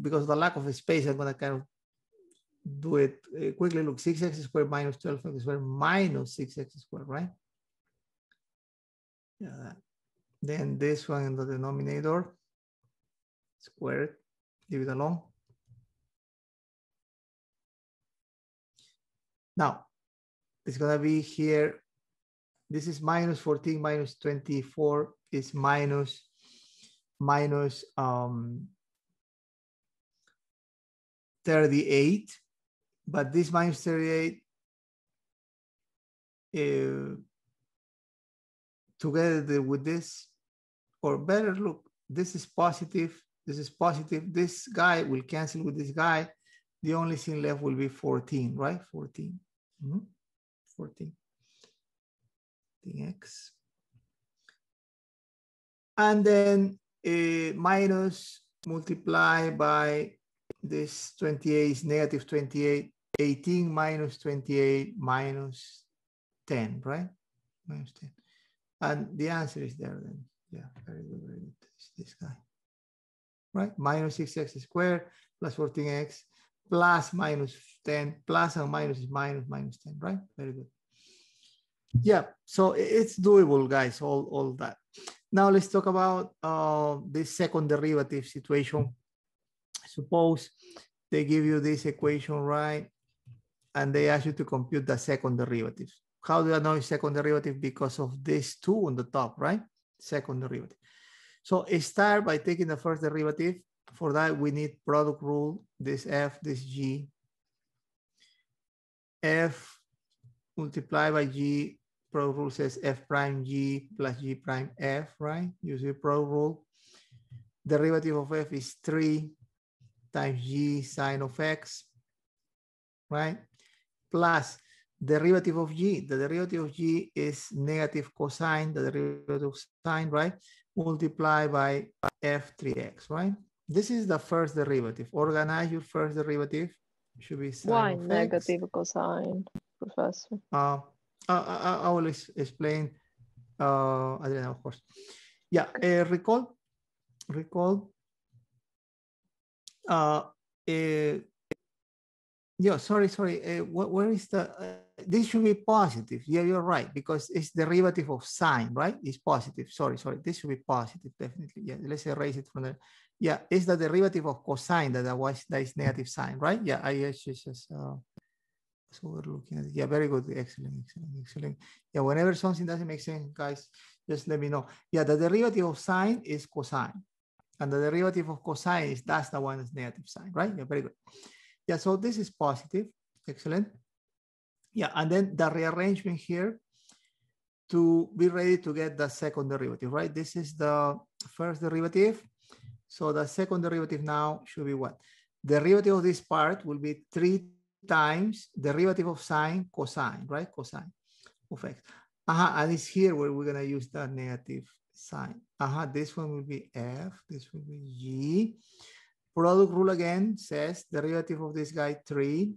Because of the lack of space, I'm going to kind of do it quickly. Look, 6x squared minus 12x squared minus 6x squared, right? Yeah. Then this one in the denominator, squared, leave it alone. Now, it's going to be here. This is minus 14 minus 24 is minus 38. But this minus 38 together with this, or better, look, this is positive. This is positive. This guy will cancel with this guy. The only thing left will be 14, right? 14. 14x. And then minus multiply by this 28 is negative 28. 18 minus 28 minus 10, right? Minus 10. And the answer is there then. Yeah, very good, very good. It's this guy. Right? Minus 6x squared plus 14x plus minus 10 plus and minus is minus 10, right? Very good. Yeah, so it's doable, guys, all that. Now let's talk about this second derivative situation. Suppose they give you this equation, right? And they ask you to compute the second derivative. How do I know it's second derivative? Because of this 2 on the top, right? Second derivative. So start by taking the first derivative. For that, we need product rule, this f, this g. F multiplied by g, product rule says f prime g plus g prime f, right? Use the product rule. Derivative of f is 3 times g sine of x, right? Plus derivative of g. The derivative of g is negative cosine, the derivative of sine, right? Multiply by f3x, right? This is the first derivative. Organize your first derivative. It should be sine Why of negative x. cosine, Professor? I will explain, Adriana, of course. Yeah, recall. Yeah, sorry. Where is the, this should be positive. Yeah, you're right, because it's derivative of sine, right? It's positive. Sorry. This should be positive, definitely. Yeah, let's erase it from there. Yeah, it's the derivative of cosine that is negative sine, right? Yeah, I just so we're looking at it. Yeah, very good. Excellent. Yeah, whenever something doesn't make sense, guys, just let me know. Yeah, the derivative of sine is cosine. And the derivative of cosine is that's the one that's negative sine, right? Yeah, very good. Yeah, so this is positive. Excellent. Yeah, and then the rearrangement here to be ready to get the second derivative, right? This is the first derivative. So the second derivative now should be what? Derivative of this part will be 3 times derivative of sine cosine, right? Cosine of x. And it's here where we're going to use the negative sine. This one will be f, this will be g. Product rule again says derivative of this guy 3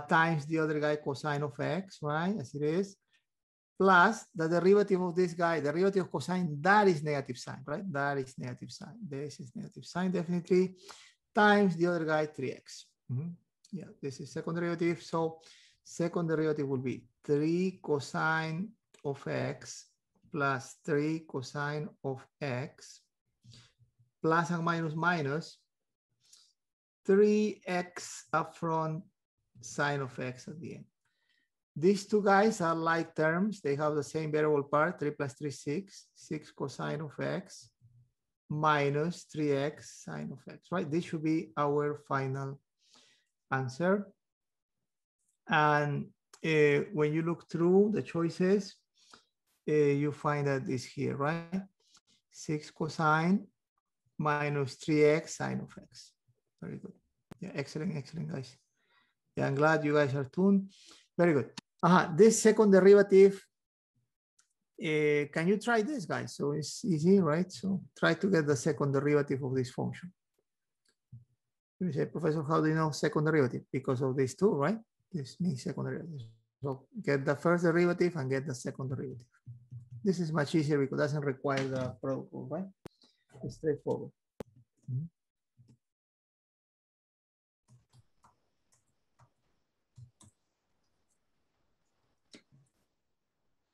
times the other guy cosine of x, right, as it is, plus the derivative of this guy, derivative of cosine, that is negative sign, right? That is negative sign. This is negative sign, definitely, times the other guy, 3x. Yeah, this is second derivative. So second derivative will be 3 cosine of x plus 3 cosine of x plus and minus minus 3x upfront sine of x at the end. These two guys are like terms. They have the same variable part, 3 plus 3, 6. 6 cosine of x minus 3x sine of x, right? This should be our final answer. And when you look through the choices, you find that it's here, right? 6 cosine minus 3x sine of x. Very good. Yeah, excellent, excellent, guys. Yeah, I'm glad you guys are tuned. Very good. This second derivative, can you try this, guys? So it's easy, right? So try to get the second derivative of this function. You say, Professor, how do you know second derivative? Because of these two, right? This means second derivative. So get the first derivative and get the second derivative. This is much easier because it doesn't require the product, right? It's straightforward.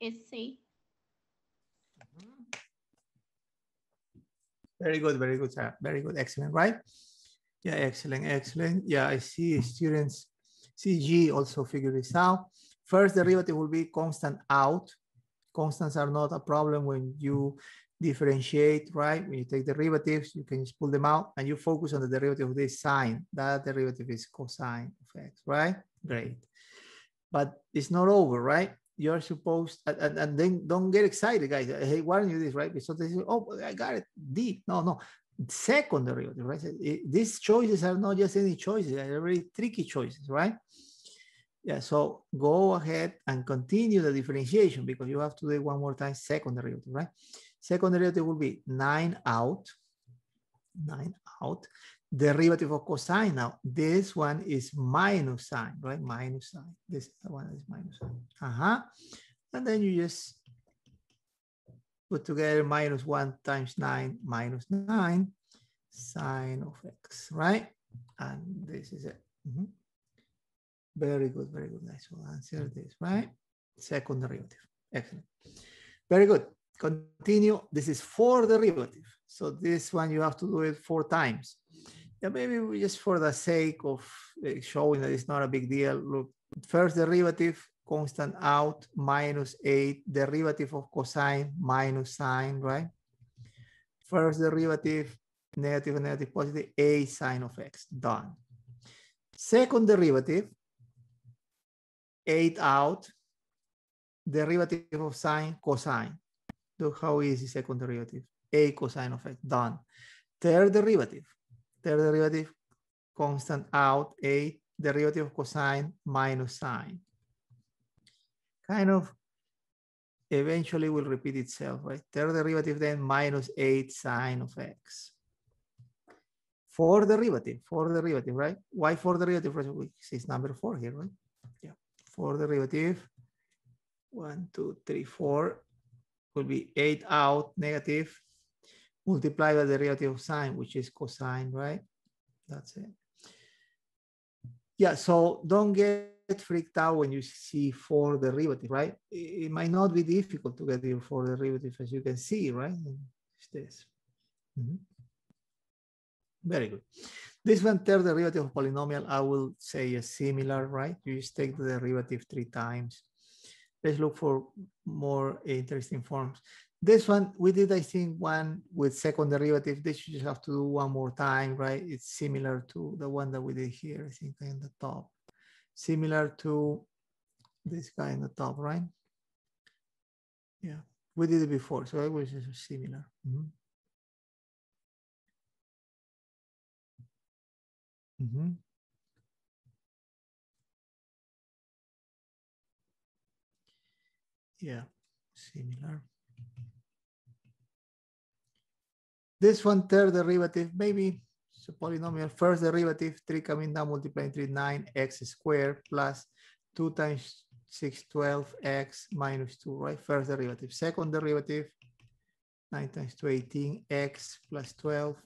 It's C. Very good, Sarah. Very good, excellent, right? Yeah, excellent, excellent. Yeah, I see students, CG also figure this out. First derivative will be constant out. Constants are not a problem when you differentiate, right? When you take derivatives, you can just pull them out and you focus on the derivative of this sine. That derivative is cosine of x, right? Great. But it's not over, right? You're supposed, and then don't get excited, guys. Hey, why don't you do this, right? So they say, oh, I got it deep. No. Second derivative, right? These choices are not just any choices, they're very tricky choices, right? Yeah, so go ahead and continue the differentiation because you have to do it one more time, second derivative, right? Second derivative will be 9 out, derivative of cosine. Now, this one is minus sign, right? Minus sign. This one is minus sign. And then you just put together minus 1 times 9 minus 9 sine of x, right? And this is it. Very good, guys. So answer this, right? Second derivative. Excellent. Very good. Continue. This is fourth derivative. So this one you have to do it 4 times. Yeah, maybe we just for the sake of showing that it's not a big deal. Look, first derivative, constant out, minus 8, derivative of cosine, minus sine, right? First derivative, negative and negative positive, a sine of x, done. Second derivative, 8 out, derivative of sine, cosine. Look how easy second derivative, a cosine of x, done. Third derivative, constant out, a derivative of cosine minus sine. Kind of eventually will repeat itself, right? Third derivative then minus 8 sine of x. Fourth derivative, right? Why fourth derivative? It's number 4 here, right? Yeah, fourth derivative, 1, 2, 3, 4 will be 8 out, negative, multiply by the derivative of sine, which is cosine, right? That's it. Yeah, so don't get freaked out when you see 4 derivative, right? It might not be difficult to get your 4 derivative, as you can see, right? It's this. Very good. This one, third derivative of polynomial, I will say is similar, right? You just take the derivative 3 times. Let's look for more interesting forms. This one, we did, I think, one with second derivative. This you just have to do one more time, right? It's similar to the one that we did here, I think, in the top. Similar to this guy in the top, right? Yeah, we did it before, so it was just similar. Yeah, similar. This one, third derivative, maybe it's a polynomial. First derivative, 3 coming down, multiplying 3, 9x squared plus 2 times 6, 12x minus 2, right? First derivative. Second derivative, 9 times 2, 18x plus 12.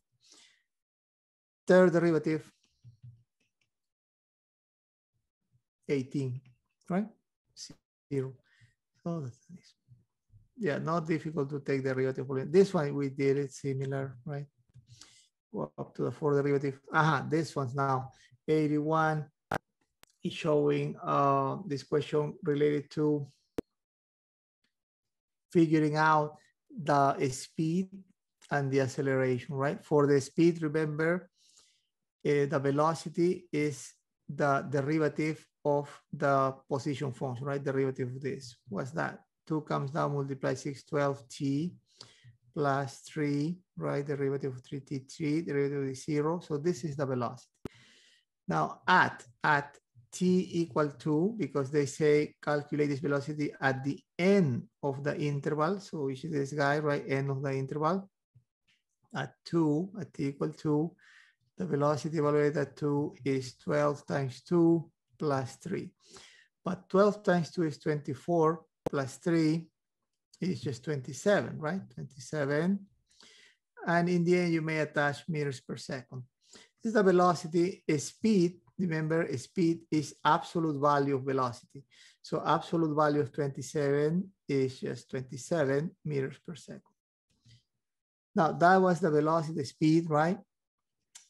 Third derivative, 18, right? 0. So that's nice. Yeah, not difficult to take derivative. This one we did it similar, right? Go up to the fourth derivative. This one's now 81 is showing this question related to figuring out the speed and the acceleration, right? For the speed, remember, the velocity is the derivative of the position function, right? Derivative of this. What's that? 2 comes down, multiply 6, 12t plus 3, right? Derivative of 3t3, derivative is 0. So this is the velocity. Now at t equal to, because they say calculate this velocity at the end of the interval. So which is this guy, right? End of the interval. At 2, at t equal to, the velocity evaluated at 2 is 12 times 2 plus 3. But 12 times 2 is 24 plus 3 is just 27, right? 27. And in the end, you may attach meters per second. This is the velocity. Speed, remember, speed is absolute value of velocity. So absolute value of 27 is just 27 meters per second. Now, that was the velocity speed, right?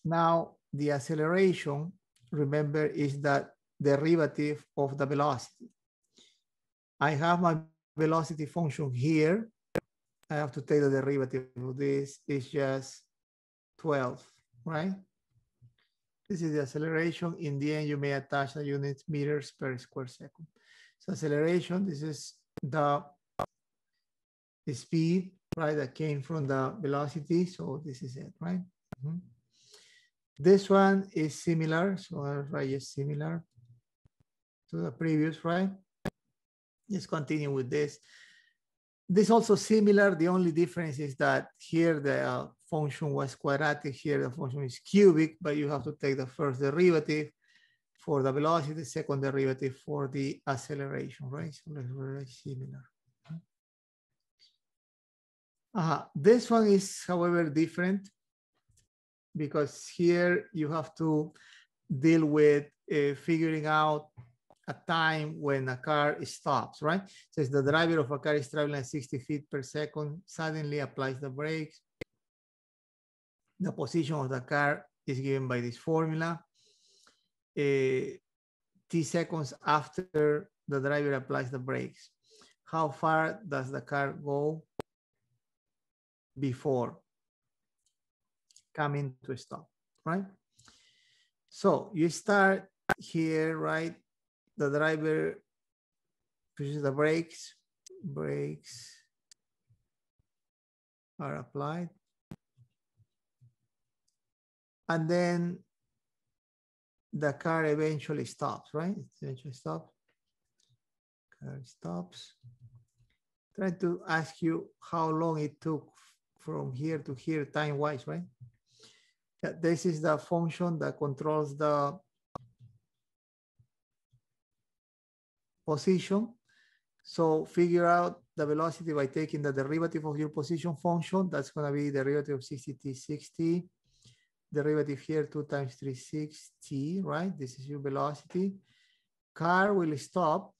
Now, the acceleration, remember, is the derivative of the velocity. I have my velocity function here. I have to take the derivative of this. It's just 12, right? This is the acceleration. In the end, you may attach the unit meters per square second. So acceleration, this is the speed, right, that came from the velocity. So this is it, right? Mm-hmm. This one is similar. So I'll write just similar to the previous, right? Let's continue with this. This also similar. The only difference is that here the function was quadratic. Here the function is cubic, but you have to take the first derivative for the velocity, the second derivative for the acceleration, right? So let's write similar. This one is, however, different because here you have to deal with figuring out a time when a car stops, right? So the driver of a car is traveling at 60 feet per second, suddenly applies the brakes. The position of the car is given by this formula. T seconds after the driver applies the brakes. How far does the car go before coming to a stop, right? So you start here, right? The driver pushes the brakes. Brakes are applied. And then the car eventually stops, right? It eventually stops. Car stops. Try to ask you how long it took from here to here time-wise, right? This is the function that controls the position. So figure out the velocity by taking the derivative of your position function. That's going to be the derivative of 60t, 60. Derivative here, 2 times 3, 6t, right? This is your velocity. Car will stop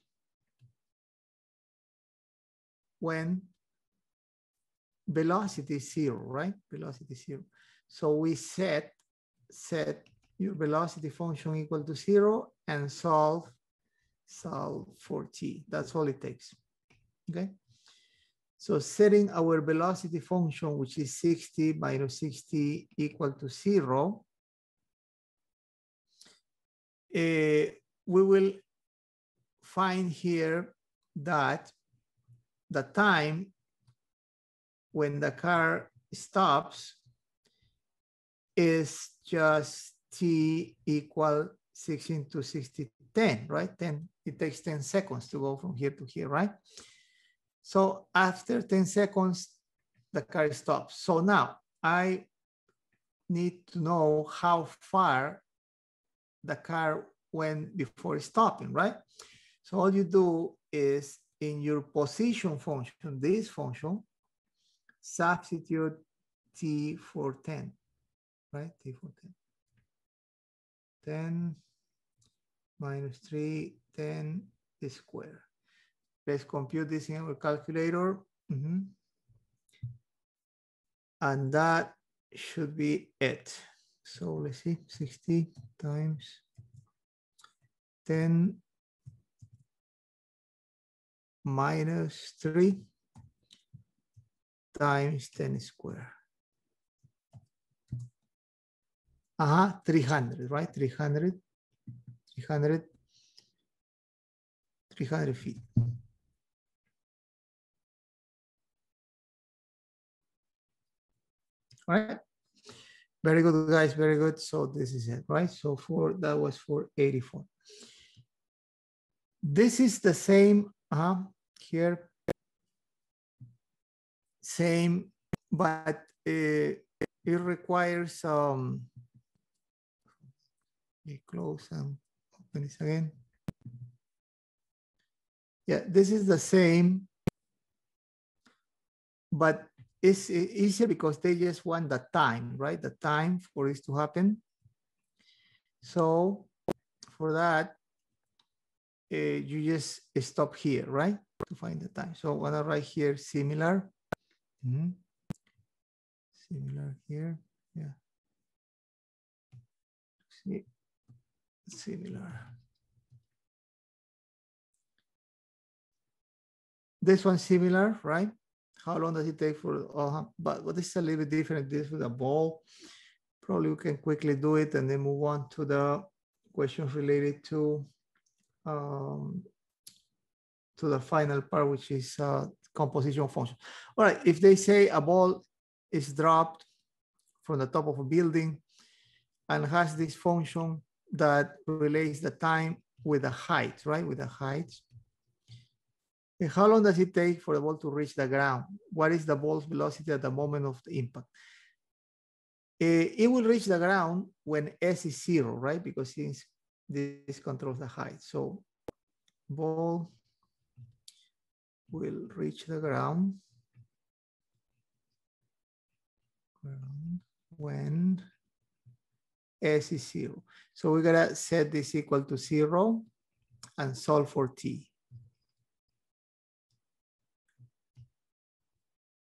when velocity is 0, right? Velocity 0. So we set your velocity function equal to 0 and solve for t. That's all it takes, okay? So setting our velocity function, which is 60 minus 60 equal to 0, we will find here that the time when the car stops is just t equal 16 to 60, 10, right? 10, it takes 10 seconds to go from here to here, right? So after 10 seconds, the car stops. So now I need to know how far the car went before stopping, right? So all you do is in your position function, this function, substitute t for 10, right? T for 10. 10 minus 3, 10 squared. Let's compute this in our calculator. And that should be it. So let's see, 60 times 10 minus 3 times 10 squared. 300, right? 300 feet. All right. Very good, guys. Very good. So this is it, right? So that was for 84. This is the same here. Same, but it requires close and open this again. Yeah, this is the same, but it's easier because they just want the time, right? The time for this to happen. So for that, you just stop here, right? To find the time. So I'm gonna write here similar. Similar here, yeah. See, similar. This one's similar, right? How long does it take for, but what is a little bit different, this with a ball. Probably we can quickly do it and then move on to the questions related to the final part, which is composition function. All right, if they say a ball is dropped from the top of a building and has this function that relates the time with the height, right? With the height. And how long does it take for the ball to reach the ground? What is the ball's velocity at the moment of the impact? It will reach the ground when S is 0, right? Because since this controls the height. So ball will reach the ground when S is 0. So we're gonna set this equal to 0 and solve for t.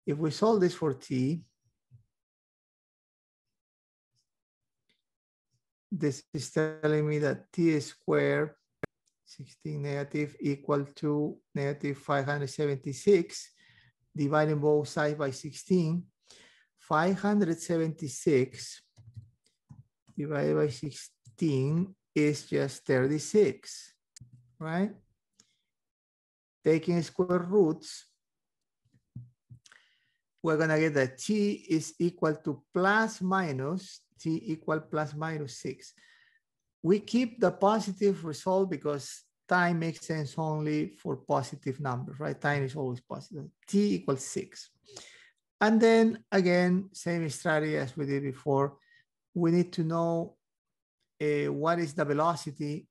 If we solve this for t, this is telling me that t squared 16 negative equal to negative 576, dividing both sides by 16. 576 divided by 16 is just 36, right? Taking square roots, we're gonna get that t is equal to t equal plus minus 6. We keep the positive result because time makes sense only for positive numbers, right? Time is always positive. T equals 6. And then again, same strategy as we did before. We need to know what is the velocity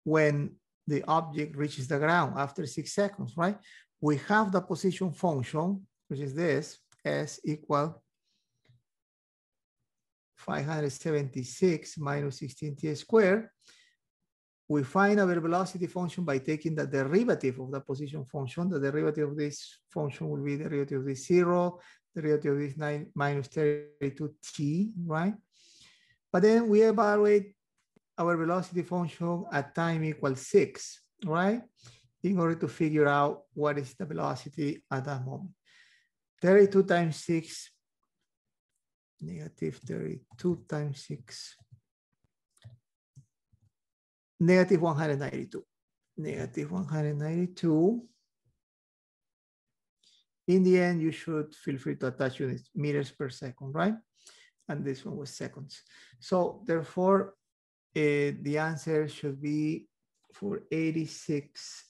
when the object reaches the ground after 6 seconds, right? We have the position function, which is this, S equal 576 minus 16t squared. We find our velocity function by taking the derivative of the position function. The derivative of this function will be the derivative of this 0, the derivative of this 9 minus 32t, right? But then we evaluate our velocity function at time equals 6, right? In order to figure out what is the velocity at that moment. 32 times 6, negative 32 times 6, negative 192. Negative 192. In the end, you should feel free to attach units, meters per second, right? And this one was seconds. So therefore, the answer should be for 86.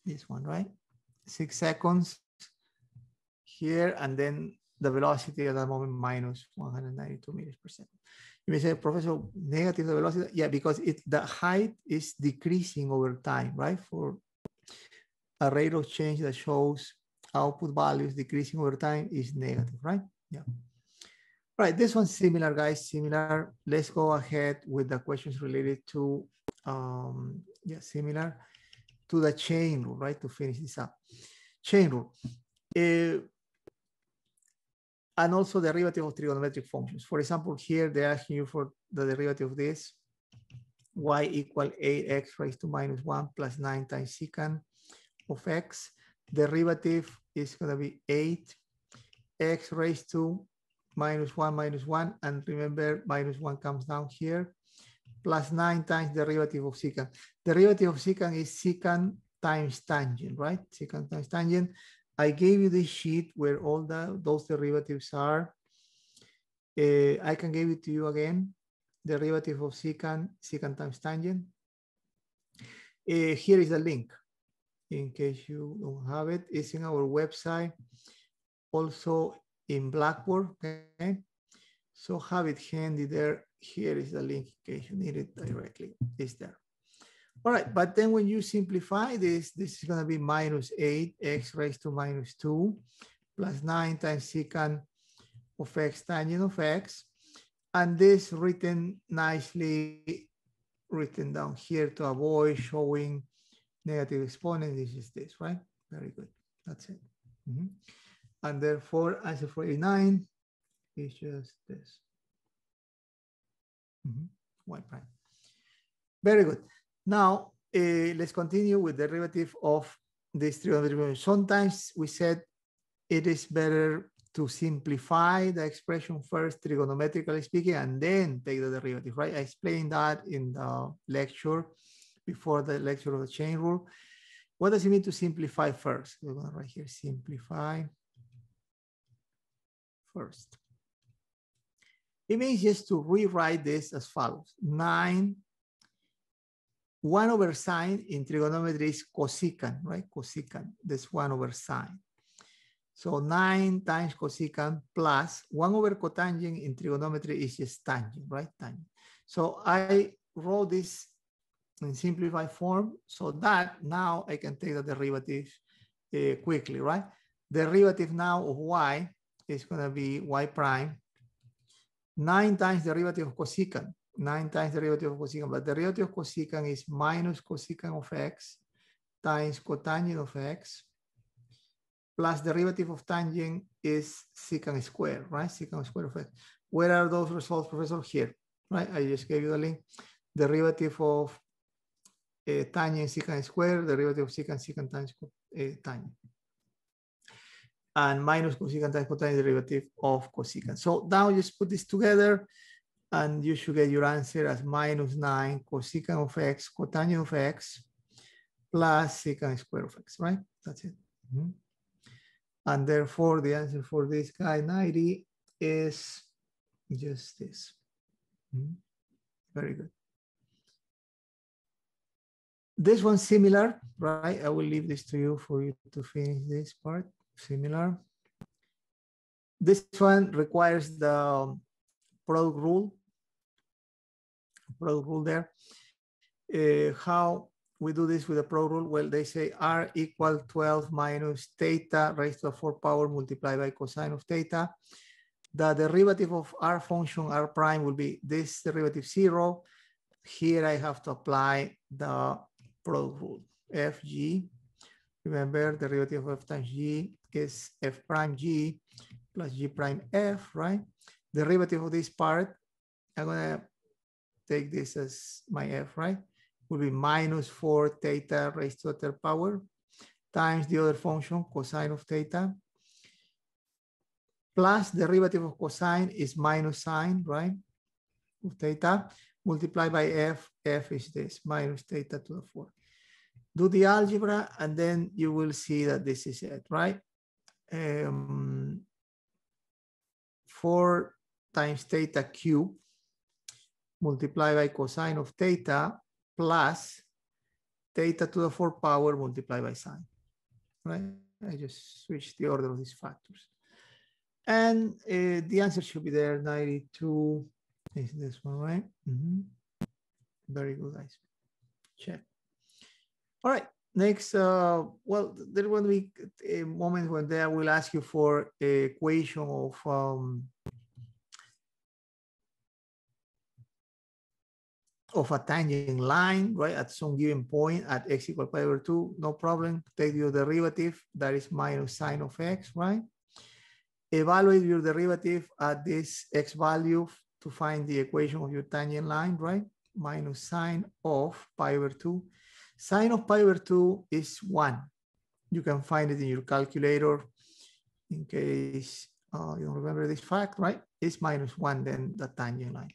This one, right? 6 seconds here, and then the velocity at that moment minus 192 meters per second. You may say, Professor, negative the velocity? Yeah, because the height is decreasing over time, right? For a rate of change that shows output values decreasing over time is negative, right? Yeah. Right, this one's similar, guys, similar. Let's go ahead with the questions related to, similar to the chain rule, right? To finish this up. Chain rule. And also derivative of trigonometric functions. For example, here they're asking you for the derivative of this, y equal 8x raised to minus 1 plus 9 times secant of x. Derivative is going to be 8x raised to minus 1, and remember, minus 1 comes down here, plus 9 times derivative of secant. Derivative of secant is secant times tangent, right? Secant times tangent. I gave you this sheet where all those derivatives are. I can give it to you again. Derivative of secant, secant times tangent. Here is the link. In case you don't have it, it's in our website. Also in Blackboard, okay? So have it handy there. Here is the link in case you need it directly. It's there. All right, but then when you simplify this, this is going to be minus 8x raised to minus 2 plus 9 times secant of x tangent of x. And this written nicely, written down here to avoid showing negative exponent. This is this, right? Very good. That's it. And therefore, answer for 89 is just this. Y prime. Very good. Now, let's continue with the derivative of this trigonometric. Sometimes we said it is better to simplify the expression first, trigonometrically speaking, and then take the derivative, right? I explained that in the lecture, before the lecture of the chain rule. What does it mean to simplify first? We're going to write here, simplify first. It means just to rewrite this as follows. 9, 1 over sine in trigonometry is cosecant, right? Cosecant, that's 1 over sine. So 9 times cosecant plus 1 over cotangent in trigonometry is just tangent, right? Tangent. So I wrote this in simplified form so that now I can take the derivative quickly, right? Derivative now of y is going to be y prime 9 times derivative of cosecant, 9 times derivative of cosecant, but the derivative of cosecant is minus cosecant of x times cotangent of x plus derivative of tangent is secant squared, right? Secant squared of x. Where are those results, Professor? Here, right? I just gave you the link. Derivative of tangent secant squared, derivative of secant times tangent. And minus cosecant times cotangent derivative of cosecant. So now just put this together and you should get your answer as minus 9 cosecant of x, cotangent of x, plus secant squared of x, right? That's it. And therefore the answer for this guy, 90, is just this. Very good. This one's similar, right? I will leave this to you for you to finish this part. Similar. This one requires the product rule. Product rule there. How we do this with the product rule? Well, they say r equal 12 minus theta raised to the 4th power multiplied by cosine of theta. The derivative of r function, r prime, will be this derivative 0. Here I have to apply the product rule. Fg. Remember, derivative of f times g is f prime g plus g prime f, right? Derivative of this part, I'm gonna take this as my f, right? Will be minus 4 theta raised to the 3rd power times the other function, cosine of theta, plus derivative of cosine is minus sine, right? Of theta, multiplied by f, f is this, minus theta to the 4th. Do the algebra, and then you will see that this is it, right? 4 times theta cubed multiplied by cosine of theta plus theta to the 4th power multiplied by sine, right? I just switched the order of these factors. And the answer should be there, 92 is this one, right? Very good, guys. Check. All right, next, well, there will be a moment when I will ask you for a equation of a tangent line, right, at some given point at x equal pi over 2, no problem. Take your derivative, that is minus sine of x, right? Evaluate your derivative at this x value to find the equation of your tangent line, right? Minus sine of pi over 2. Sine of pi over 2 is 1. You can find it in your calculator in case you don't remember this fact, right? It's minus 1, then the tangent line.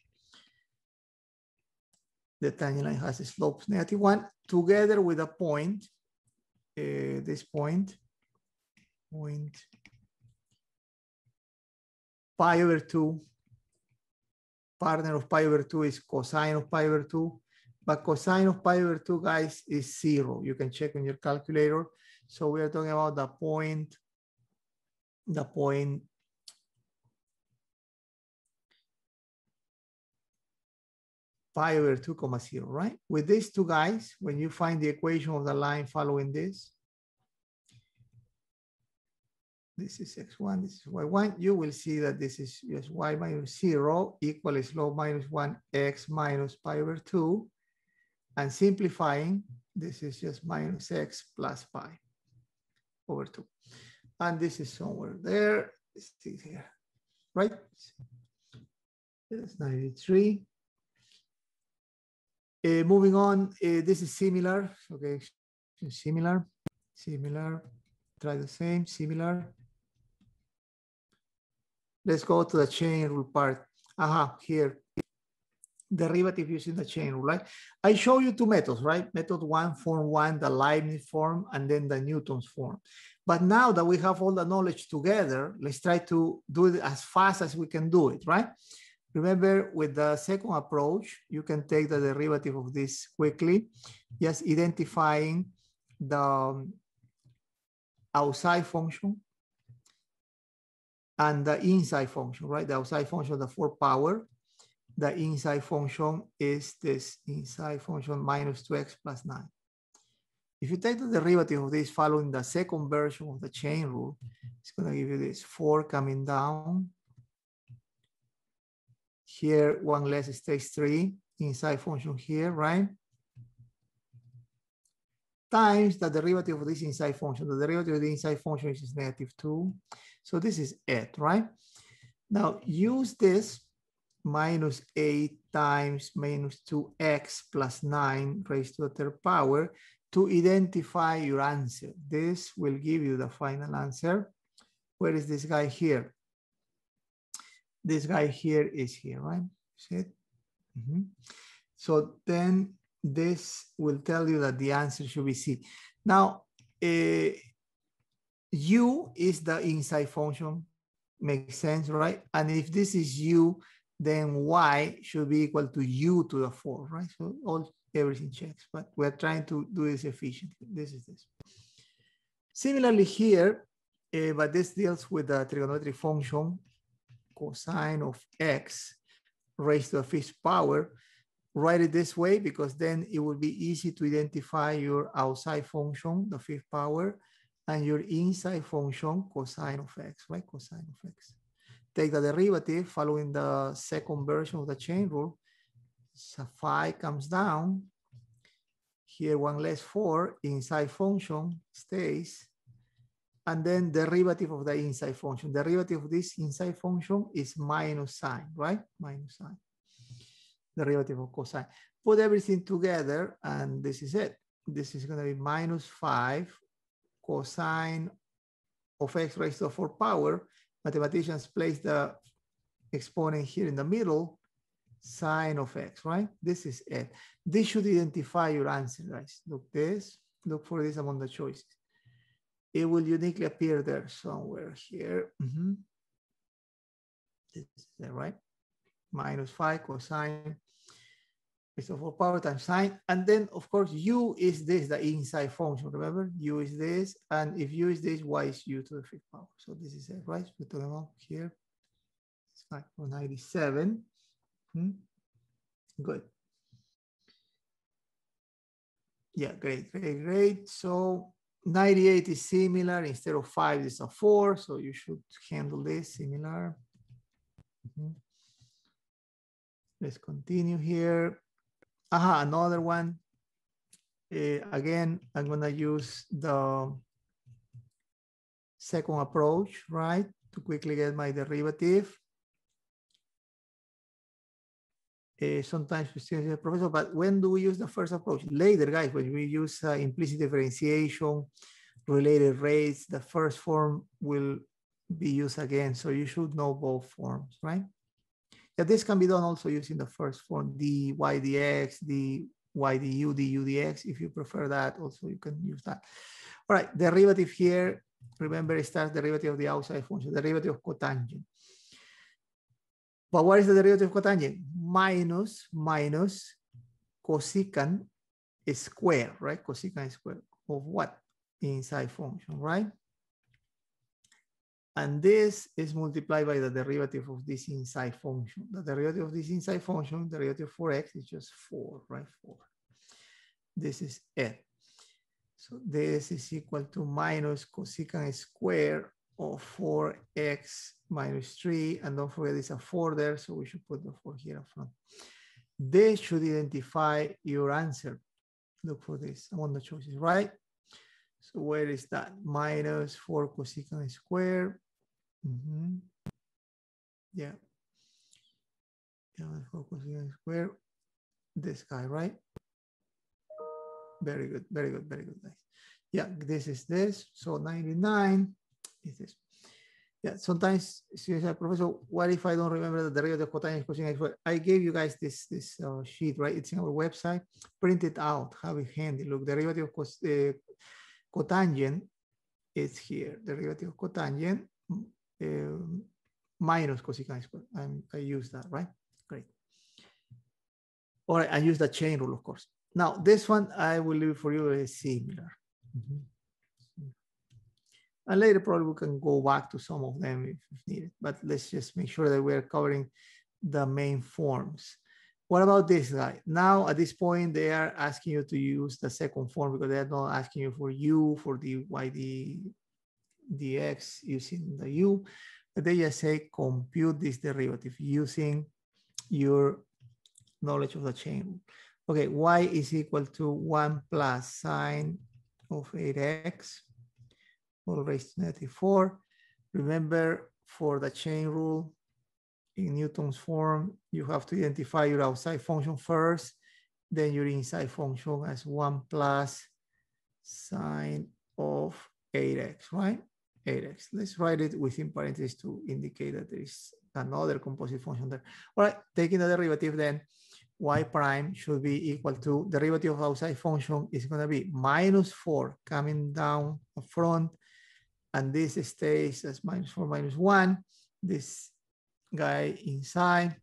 The tangent line has a slope -1 together with a point, this point pi over 2. Partner of pi over 2 is cosine of pi over 2, but cosine of pi over 2, guys, is 0. You can check on your calculator. So we are talking about the point pi over 2, 0, right? With these two guys, when you find the equation of the line following this is x1, this is y1, you will see that this is just y minus 0 equal slope minus 1 x minus pi over 2. And simplifying, this is just minus x plus pi over 2. And this is somewhere there, it's here, right? It's 93. Moving on, this is similar, okay, similar, try the same, similar. Let's go to the chain rule part. Here, derivative using the chain rule, right? I show you two methods, right? Method 1, form 1, the Leibniz form, and then the Newton's form. But now that we have all the knowledge together, let's try to do it as fast as we can do it, right? Remember, with the second approach, you can take the derivative of this quickly, just identifying the outside function and the inside function, right? The outside function, the 4th power. The inside function is this inside function minus 2x plus 9. If you take the derivative of this following the second version of the chain rule, it's going to give you this 4 coming down. Here, 1 less stays 3, inside function here, right? Times the derivative of this inside function. The derivative of the inside function is -2. So this is it, right? Now use this minus 8 times minus 2x plus 9 raised to the 3rd power to identify your answer. This will give you the final answer. Where is this guy here? This guy here is here, right? See it? So then this will tell you that the answer should be C. Now, U is the inside function. Makes sense, right? And if this is U, then Y should be equal to U to the 4, right? So everything checks, but we're trying to do this efficiently. This is this. Similarly here, but this deals with the trigonometric function cosine of x raised to the 5th power. Write it this way because then it will be easy to identify your outside function, the 5th power, and your inside function cosine of x, right? Cosine of x. Take the derivative following the second version of the chain rule. So phi comes down. Here 1 less 4, inside function stays. And then derivative of the inside function. Derivative of this inside function is minus sine, right? Minus sine. Derivative of cosine. Put everything together and this is it. This is going to be minus 5 cosine of x raised to the 4th power. Mathematicians place the exponent here in the middle, sine of x, right? This is it. This should identify your answer, guys. Look this, look for this among the choices. It will uniquely appear there somewhere here. This is it, right? Minus 5 cosine raised to 4 power times sine. And then, of course, u is this, the inside function. Remember, u is this. And if u is this, y is u to the 5th power. So this is it, right? We're talking about here. It's 5.97. Good. Yeah, great, great, great. So 98 is similar. Instead of 5, it's a 4. So you should handle this similar. Let's continue here. Aha, another one. Again, I'm going to use the second approach, right? To quickly get my derivative. Sometimes we still say, Professor, but when do we use the first approach? Later, guys, when we use implicit differentiation, related rates, the first form will be used again. So you should know both forms, right? Yeah, this can be done also using the first form, dy dx, dy du, du dx. If you prefer that, also you can use that. All right, derivative here, remember it starts derivative of the outside function, derivative of cotangent. But what is the derivative of cotangent? Minus cosecant square, right? Cosecant square of what? Inside function, right? And this is multiplied by the derivative of this inside function. The derivative of this inside function, derivative for x is just 4, right? 4. This is it. So this is equal to minus cosecant square of 4x minus 3. And don't forget it's a 4 there, so we should put the 4 here up front. This should identify your answer. Look for this among the choices, right? So where is that? Minus 4 cosecant square. Yeah. Yeah, 4 cosecant square. This guy, right? Very good, very good, very good, guys. Yeah, this is this. So 99 is this. Yeah, sometimes students say, Professor, what if I don't remember the derivative of cotangent cosecant square? I gave you guys this sheet, right? It's in our website. Print it out, have it handy. Look, derivative of cotangent is here. Derivative of cotangent minus cosecant square. I use that, right? Great. All right, I use the chain rule, of course. Now, this one I will leave for you as similar. And later, probably we can go back to some of them if needed, but let's just make sure that we're covering the main forms. What about this guy? Now, at this point, they are asking you to use the second form because they're not asking you for u, for dy dx using the u, but they just say compute this derivative using your knowledge of the chain. Okay, y is equal to 1 plus sine of 8x all raised to -4. Remember, for the chain rule in Newton's form, you have to identify your outside function first, then your inside function as 1 plus sine of 8x, right? 8x. Let's write it within parentheses to indicate that there is another composite function there. All right, taking the derivative then, y prime should be equal to derivative of outside function is going to be -4 coming down front, and this stays as -4 minus 1. This guy inside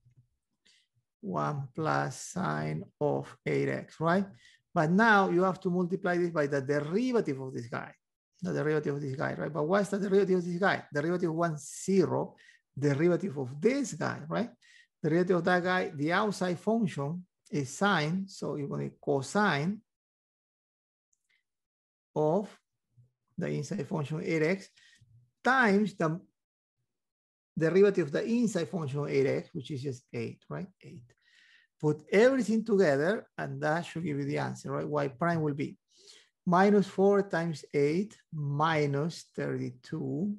1 plus sine of 8x, right? But now you have to multiply this by the derivative of this guy, the derivative of this guy, right? But what's the derivative of this guy? Derivative of 1, 0, derivative of this guy, right? Derivative of that guy, the outside function is sine, so you're going to cosine of the inside function 8x times the derivative of the inside function 8x, which is just 8, right? 8. Put everything together, and that should give you the answer, right? Y prime will be -4 times 8 minus 32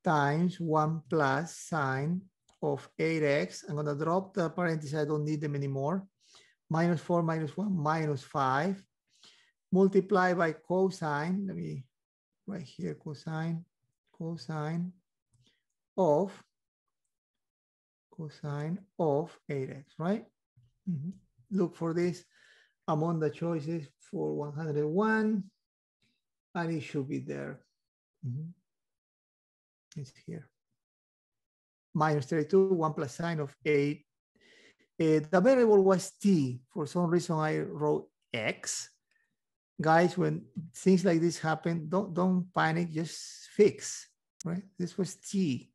times 1 plus sine of 8x. I'm going to drop the parentheses. I don't need them anymore. -4 minus 1 minus 5. Multiply by cosine. Let me write here cosine of 8x, right? Look for this among the choices for 101, and it should be there. It's here. -32, 1 plus sine of 8 The variable was t. For some reason, I wrote x. Guys, when things like this happen, don't panic, just fix, right? This was t.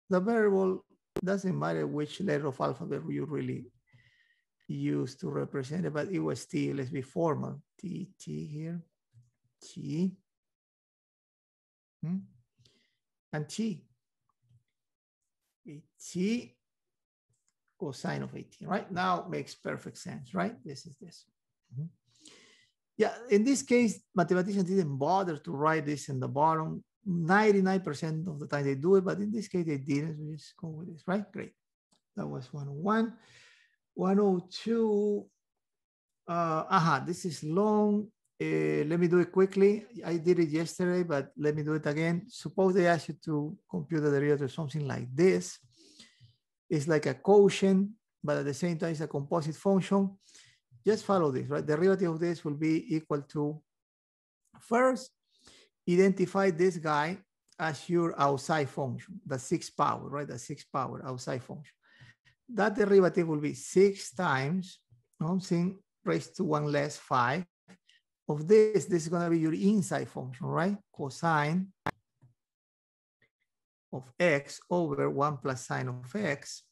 The variable doesn't matter which letter of alphabet you really use to represent it, but it was t. Let's be formal. T here, t, and t. T cosine of 18, right? Now makes perfect sense, right? This is this. Yeah, in this case, mathematicians didn't bother to write this in the bottom. 99% of the time they do it, but in this case they didn't. So just go with this, right? Great. That was 101. 102. This is long. Let me do it quickly. I did it yesterday, but let me do it again. Suppose they ask you to compute the derivative of something like this. It's like a quotient, but at the same time, it's a composite function. Just follow this, right? Derivative of this will be equal to, first, identify this guy as your outside function, the 6th power, right? The 6th power outside function. That derivative will be 6 times something raised to 1 less 5 of this. This is going to be your inside function, right? Cosine of x over 1 plus sine of x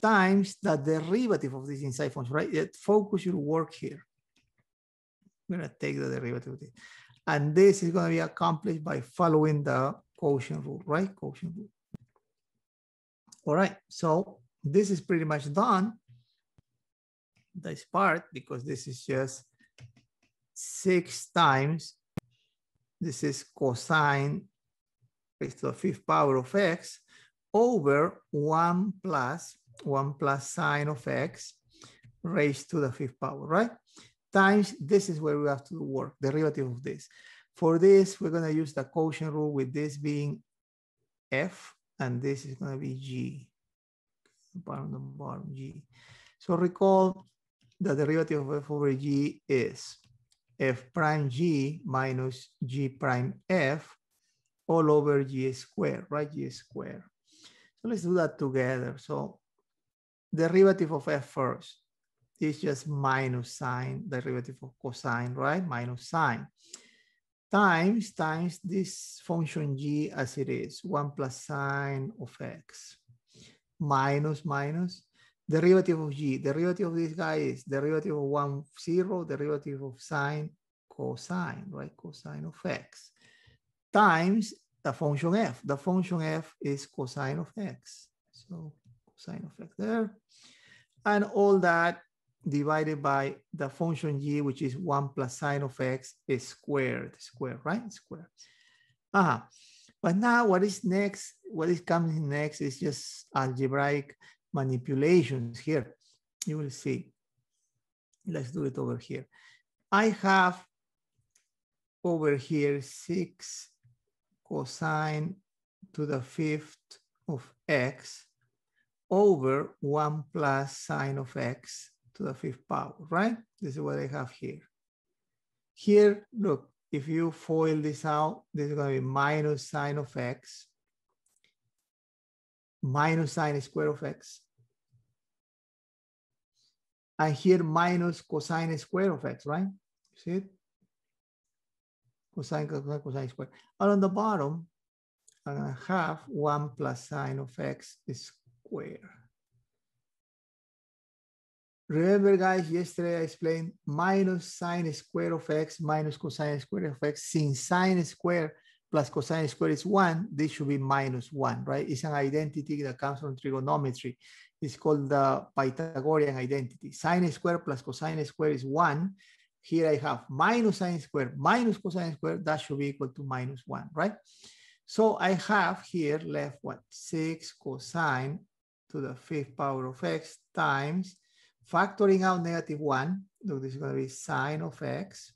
times the derivative of this inside function, right? Focus your work here. I'm going to take the derivative of this. And this is going to be accomplished by following the quotient rule, right? Quotient rule. All right, so this is pretty much done. This part, because this is just 6 times, this is cosine raised to the 5th power of x over 1 plus sine of x raised to the 5th power, right? Times, this is where we have to do work, derivative of this. For this, we're going to use the quotient rule with this being f, and this is going to be g. Bottom g. So recall the derivative of f over g is f prime g minus g prime f all over g squared, right? G squared. So let's do that together. So derivative of f first is just minus sine, derivative of cosine, right? Minus sine. Times this function g as it is, 1 plus sine of x. Minus, derivative of g. Derivative of this guy is derivative of 1, 0, derivative of sine, cosine, right? Cosine of x. Times the function f. The function f is cosine of x. So cosine of x there. And all that divided by the function g, which is 1 plus sine of x is squared, right? Squared. But now what is next? What is coming next is just algebraic manipulations here. You will see. Let's do it over here. I have over here 6 cosine to the 5th of x over 1 plus sine of x to the 5th power, right? This is what I have here. Here, look, if you FOIL this out, this is going to be minus sine of x, minus sine square of x. And here minus cosine square of x, right? See it? Cosine square. And on the bottom, I'm going to have 1 plus sine of x squared. Remember, guys, yesterday I explained minus sine square of x minus cosine square of x. Since sine square plus cosine square is 1, this should be minus 1, right? It's an identity that comes from trigonometry. It's called the Pythagorean identity. Sine square plus cosine square is 1. Here I have minus sine square minus cosine square. That should be equal to minus 1, right? So I have here left what? 6 cosine to the 5th power of x times factoring out negative 1, look, this is going to be sine of x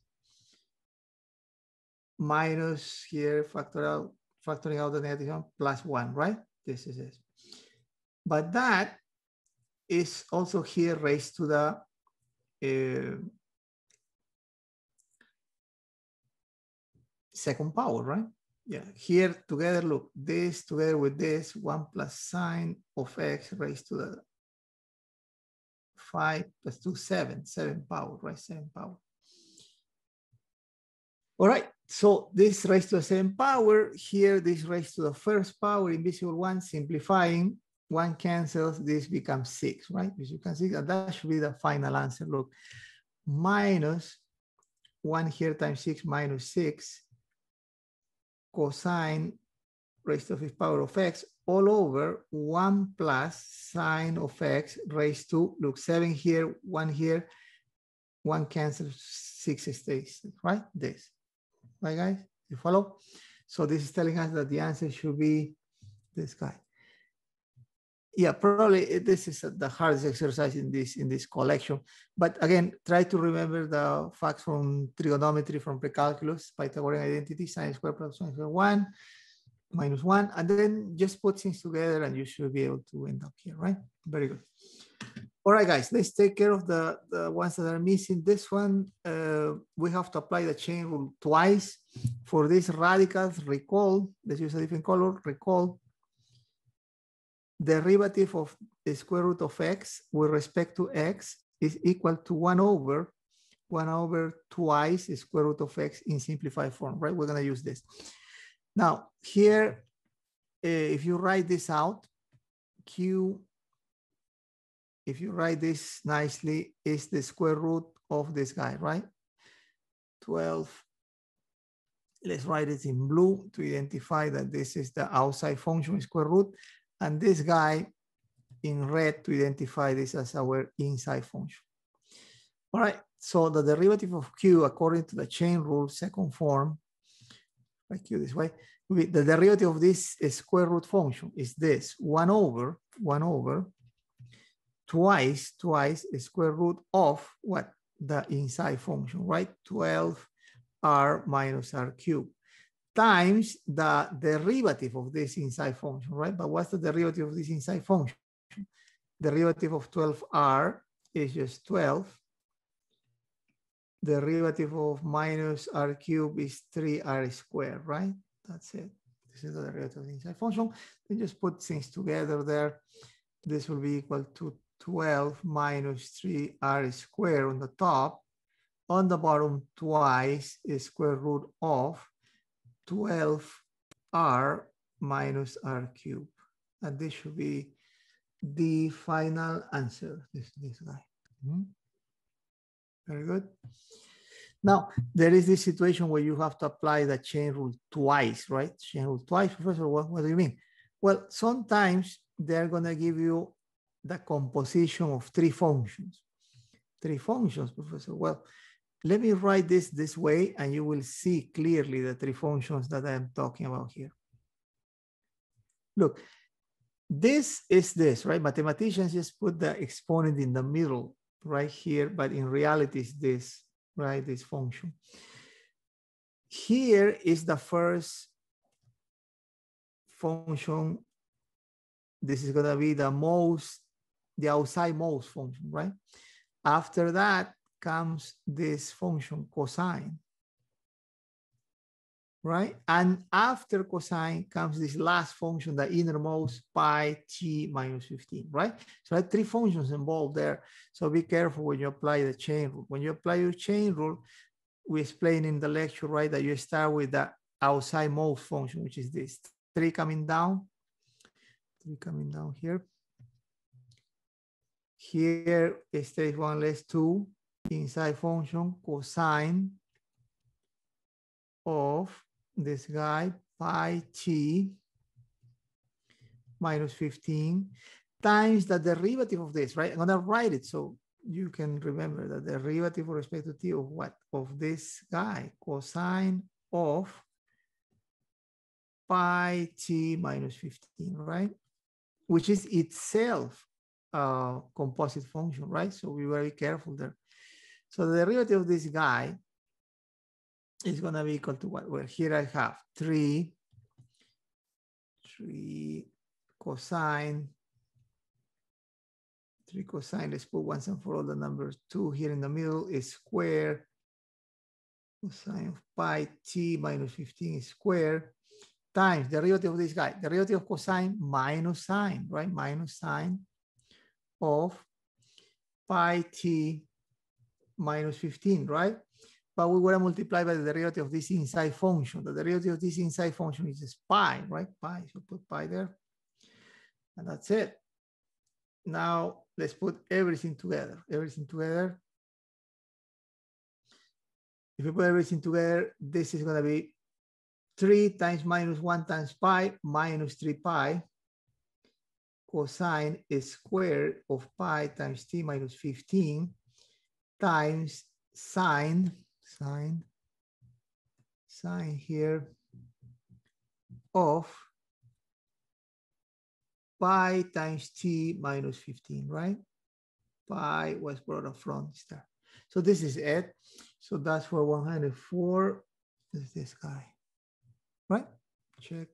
minus here factoring out the negative 1 plus 1, right? This is it. But that is also here raised to the second power, right? Yeah, here together, look, this together with this 1 plus sine of x raised to the 5 plus 2, 7 power, right? 7 power. All right, so this raised to the 7 power, here this raised to the first power, invisible one, simplifying, one cancels, this becomes 6, right? As you can see, that should be the final answer. Look, minus 1 here times 6 minus 6 cosine raised to the 5th power of x all over 1 plus sine of x raised to, look, 7 here, 1 cancels, 6 stays, right? This. Right, guys? You follow? So this is telling us that the answer should be this guy. Yeah, probably this is the hardest exercise in this collection. But again, try to remember the facts from trigonometry, from precalculus, Pythagorean identity, sine squared plus sine squared 1 minus 1, and then just put things together and you should be able to end up here, right? Very good. All right, guys, let's take care of the ones that are missing. This one, we have to apply the chain rule twice. For these radicals, recall, let's use a different color, recall, derivative of the square root of x with respect to x is equal to 1 over twice the square root of x in simplified form, right? We're gonna use this. Now, here, if you write this out, q, if you write this nicely, is the square root of this guy, right? 12. Let's write it in blue to identify that this is the outside function square root, and this guy in red to identify this as our inside function. All right, so the derivative of q according to the chain rule, second form, like q this way, the derivative of this square root function is this, 1 over twice the square root of what? The inside function, right? 12r minus r cubed times the derivative of this inside function, right? But what's the derivative of this inside function? Derivative of 12r is just 12. Derivative of minus r cubed is 3r squared, right? That's it. This is the derivative of the inside function. Then just put things together there. This will be equal to 12 minus 3r squared on the top. On the bottom, twice is square root of 12r minus r cubed. And this should be the final answer, this guy. Very good. Now, there is this situation where you have to apply the chain rule twice, right? Chain rule twice, Professor, what do you mean? Well, sometimes they're gonna give you the composition of 3 functions. 3 functions, Professor. Well, let me write this way and you will see clearly the 3 functions that I am talking about here. Look, this is this, right? Mathematicians just put the exponent in the middle right here, but in reality it's this, right? This function. Here is the first function. This is gonna be the outside most function, right? After that comes this function cosine, right? And after cosine comes this last function, the innermost pi t minus 15, right? So there are 3 functions involved there. So be careful when you apply the chain rule. When you apply your chain rule, we explained in the lecture, right, that you start with the outside most function, which is this 3 coming down here. Here is stage 1 less 2 inside function cosine of this guy pi t minus 15 times the derivative of this, right? I'm gonna write it so you can remember the derivative with respect to t of what? Of this guy, cosine of pi t minus 15, right? Which is itself a composite function, right? So we very careful there. So the derivative of this guy is going to be equal to what? Well, here I have 3 cosine, let's put once and for all the numbers 2 here in the middle is square, cosine of pi t minus 15 is square, times derivative of this guy, derivative of cosine minus sine, right? Minus sine of pi t minus 15, right? But we want to multiply by the derivative of this inside function. The derivative of this inside function is just pi, right? Pi, so put pi there. And that's it. Now let's put everything together. Everything together. If you put everything together, this is going to be 3 times minus 1 times pi minus 3 pi cosine squared of pi times t minus 15 times sine here of pi times t minus 15, right? Pi was brought up front there. So this is it. So that's for 104. Is this guy, right? Check.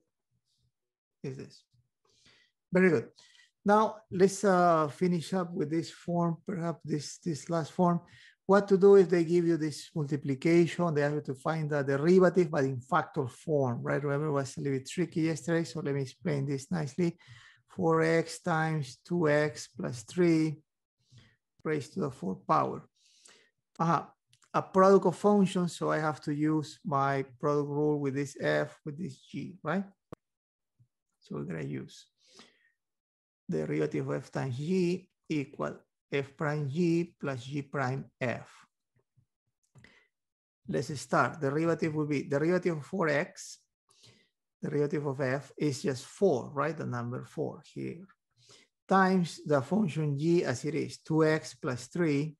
Is this. Very good. Now let's finish up with this form, perhaps this last form. What to do if they give you this multiplication? They have to find the derivative, but in factor form, right? Remember, it was a little bit tricky yesterday, so let me explain this nicely. 4x times 2x plus 3 raised to the 4th power. A product of functions, so I have to use my product rule with this f, with this g, right? So we're going to use derivative of f times g equal f prime g plus g prime f. Let's start. Derivative will be derivative of 4x. Derivative of f is just 4, right? The number 4 here. Times the function g as it is, 2x plus 3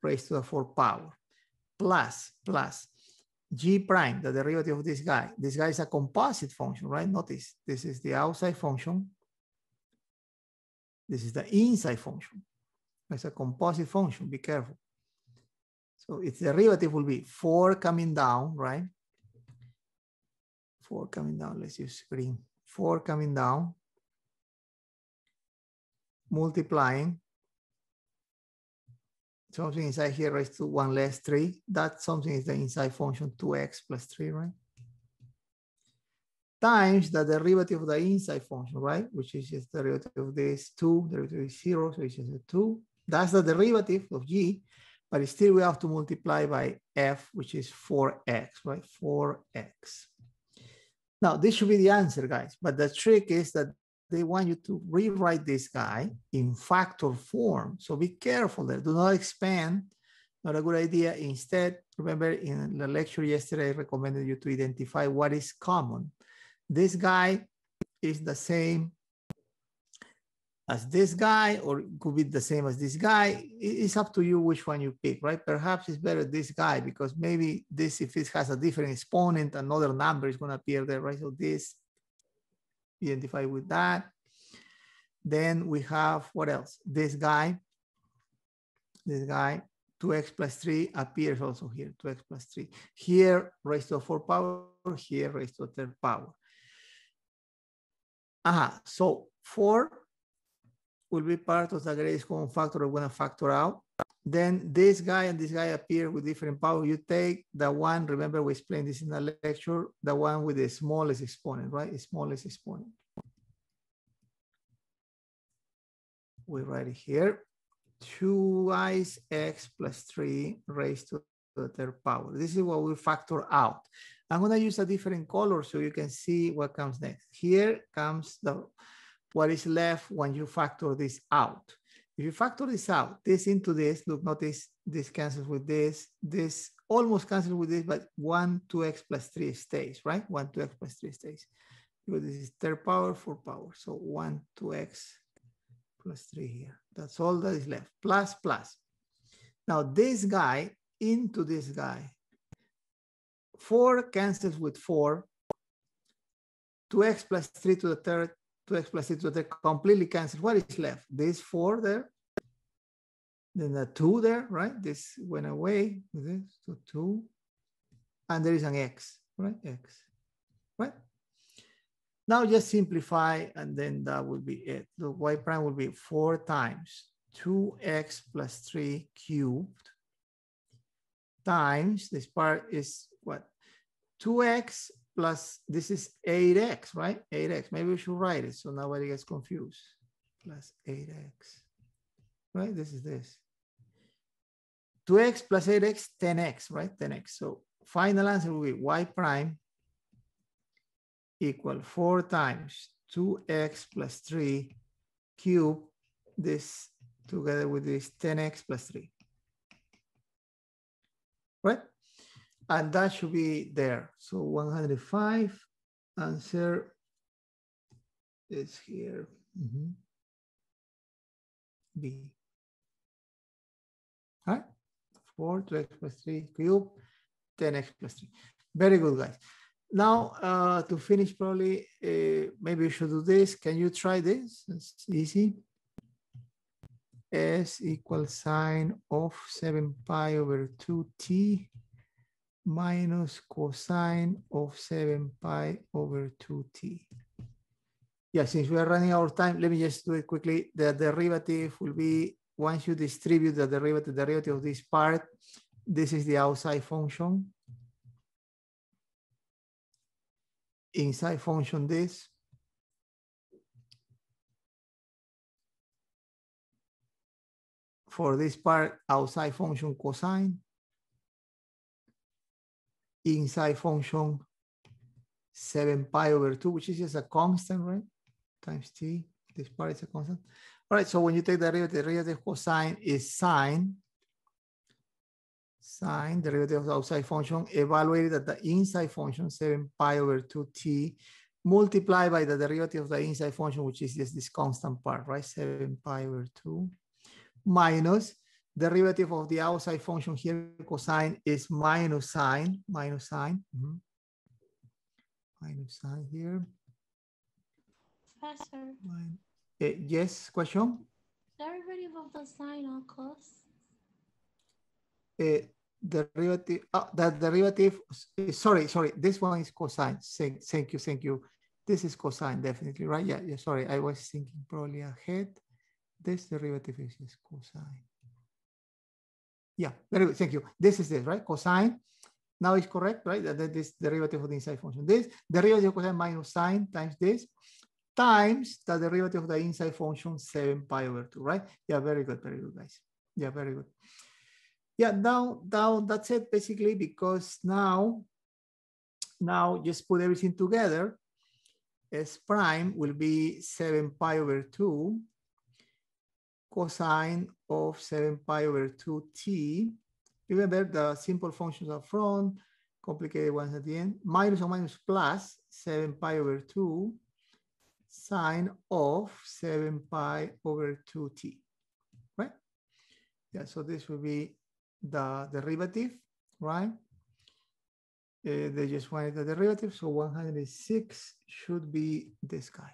raised to the 4th power. Plus g prime, the derivative of this guy. This guy is a composite function, right? Notice, this is the outside function. This is the inside function. It's a composite function, be careful. So its derivative will be 4 coming down, right? 4 coming down, let's use green. 4 coming down, multiplying. Something inside here raised to 1 less 3. That something is the inside function 2x plus 3, right? Times the derivative of the inside function, right? Which is just the derivative of this 2, derivative is 0, so it's just a 2. That's the derivative of g, but still we have to multiply by f, which is 4x, right? 4x. Now, this should be the answer, guys, but the trick is that they want you to rewrite this guy in factor form. So be careful there. Do not expand. Not a good idea. Instead, remember in the lecture yesterday, I recommended you to identify what is common. This guy is the same as this guy, or it could be the same as this guy. It's up to you which one you pick, right? Perhaps it's better this guy, because maybe this, if it has a different exponent, another number is going to appear there, right? So this, identify with that. Then we have, what else? This guy, 2x plus 3 appears also here, 2x plus 3. Here, raised to the 4th power, here, raised to the 3rd power. So 4 will be part of the greatest common factor we're going to factor out. Then this guy and this guy appear with different power. You take the one, remember we explained this in the lecture, the one with the smallest exponent, right? The smallest exponent. We write it here, 2i's x plus 3 raised to the 3rd power. This is what we factor out. I'm going to use a different color so you can see what comes next. Here comes what is left when you factor this out. If you factor this out, this into this, look, notice this cancels with this almost cancels with this, but 1, 2x plus 3 stays, right? 1, 2x plus 3 stays. Because this is 3rd power, 4th power. So 1, 2x plus 3 here. That's all that is left. Plus. Now this guy into this guy. 4 cancels with 4. 2x plus 3 to the 3rd. 2x plus 3 to the 3rd completely cancels. What is left? This 4 there. Then the 2 there, right? This went away with this. So 2. And there is an x, right? X, right? Now just simplify, and then that will be it. The y prime will be 4 times 2x plus 3 cubed times, this part is what? 2x plus, this is 8x, right? 8x, maybe we should write it so nobody gets confused. Plus 8x, right? This is this. 2x plus 8x, 10x, right? 10x. So final answer will be y prime equal 4 times 2x plus 3 cube, this together with this 10x plus 3, right? And that should be there. So 105, answer is here. B. All right? 4, 2x plus 3 cube, 10x plus 3. Very good, guys. Now, to finish, probably, maybe you should do this. Can you try this? It's easy. S equals sine of 7 pi over 2t minus cosine of 7 pi over 2t. Yeah, since we are running out of time, let me just do it quickly. The derivative will be, once you distribute the derivative of this part, this is the outside function. Inside function, this. For this part, outside function cosine. Inside function 7 pi over 2, which is just a constant, right? Times t. This part is a constant. All right, so when you take the derivative of cosine is sine. Sine, derivative of the outside function, evaluated at the inside function, 7 pi over 2t, multiplied by the derivative of the inside function, which is just this constant part, right? 7 pi over 2, minus derivative of the outside function here, cosine is minus sine, minus sine here. Professor. Yes, question? Derivative of the sine or cos? Derivative, that derivative, sorry, this one is cosine. Thank you. This is cosine, definitely, right? Yeah, sorry, I was thinking probably ahead. This derivative is just cosine. Yeah, very good, thank you. This is this, right? Cosine. Now it's correct, right? That this derivative of the inside function. This derivative of cosine minus sine times this, times the derivative of the inside function 7 pi over 2, right? Yeah, very good, guys. Yeah, very good. Yeah, now that's it basically, because now just put everything together. S prime will be 7 pi over 2 cosine of 7 pi over 2t. Remember the simple functions up front, complicated ones at the end. Minus or minus plus 7 pi over 2 sine of 7 pi over 2t, right? Yeah, so this will be the derivative, right? They just wanted the derivative, so 106 should be this guy.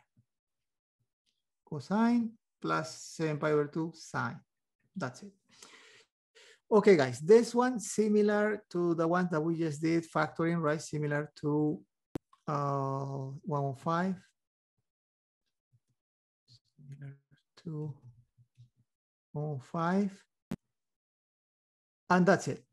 Cosine plus 7 pi over 2 sine. That's it. Okay, guys, this one similar to the one that we just did, factoring, right? Similar to 105. Similar to 105. And that's it.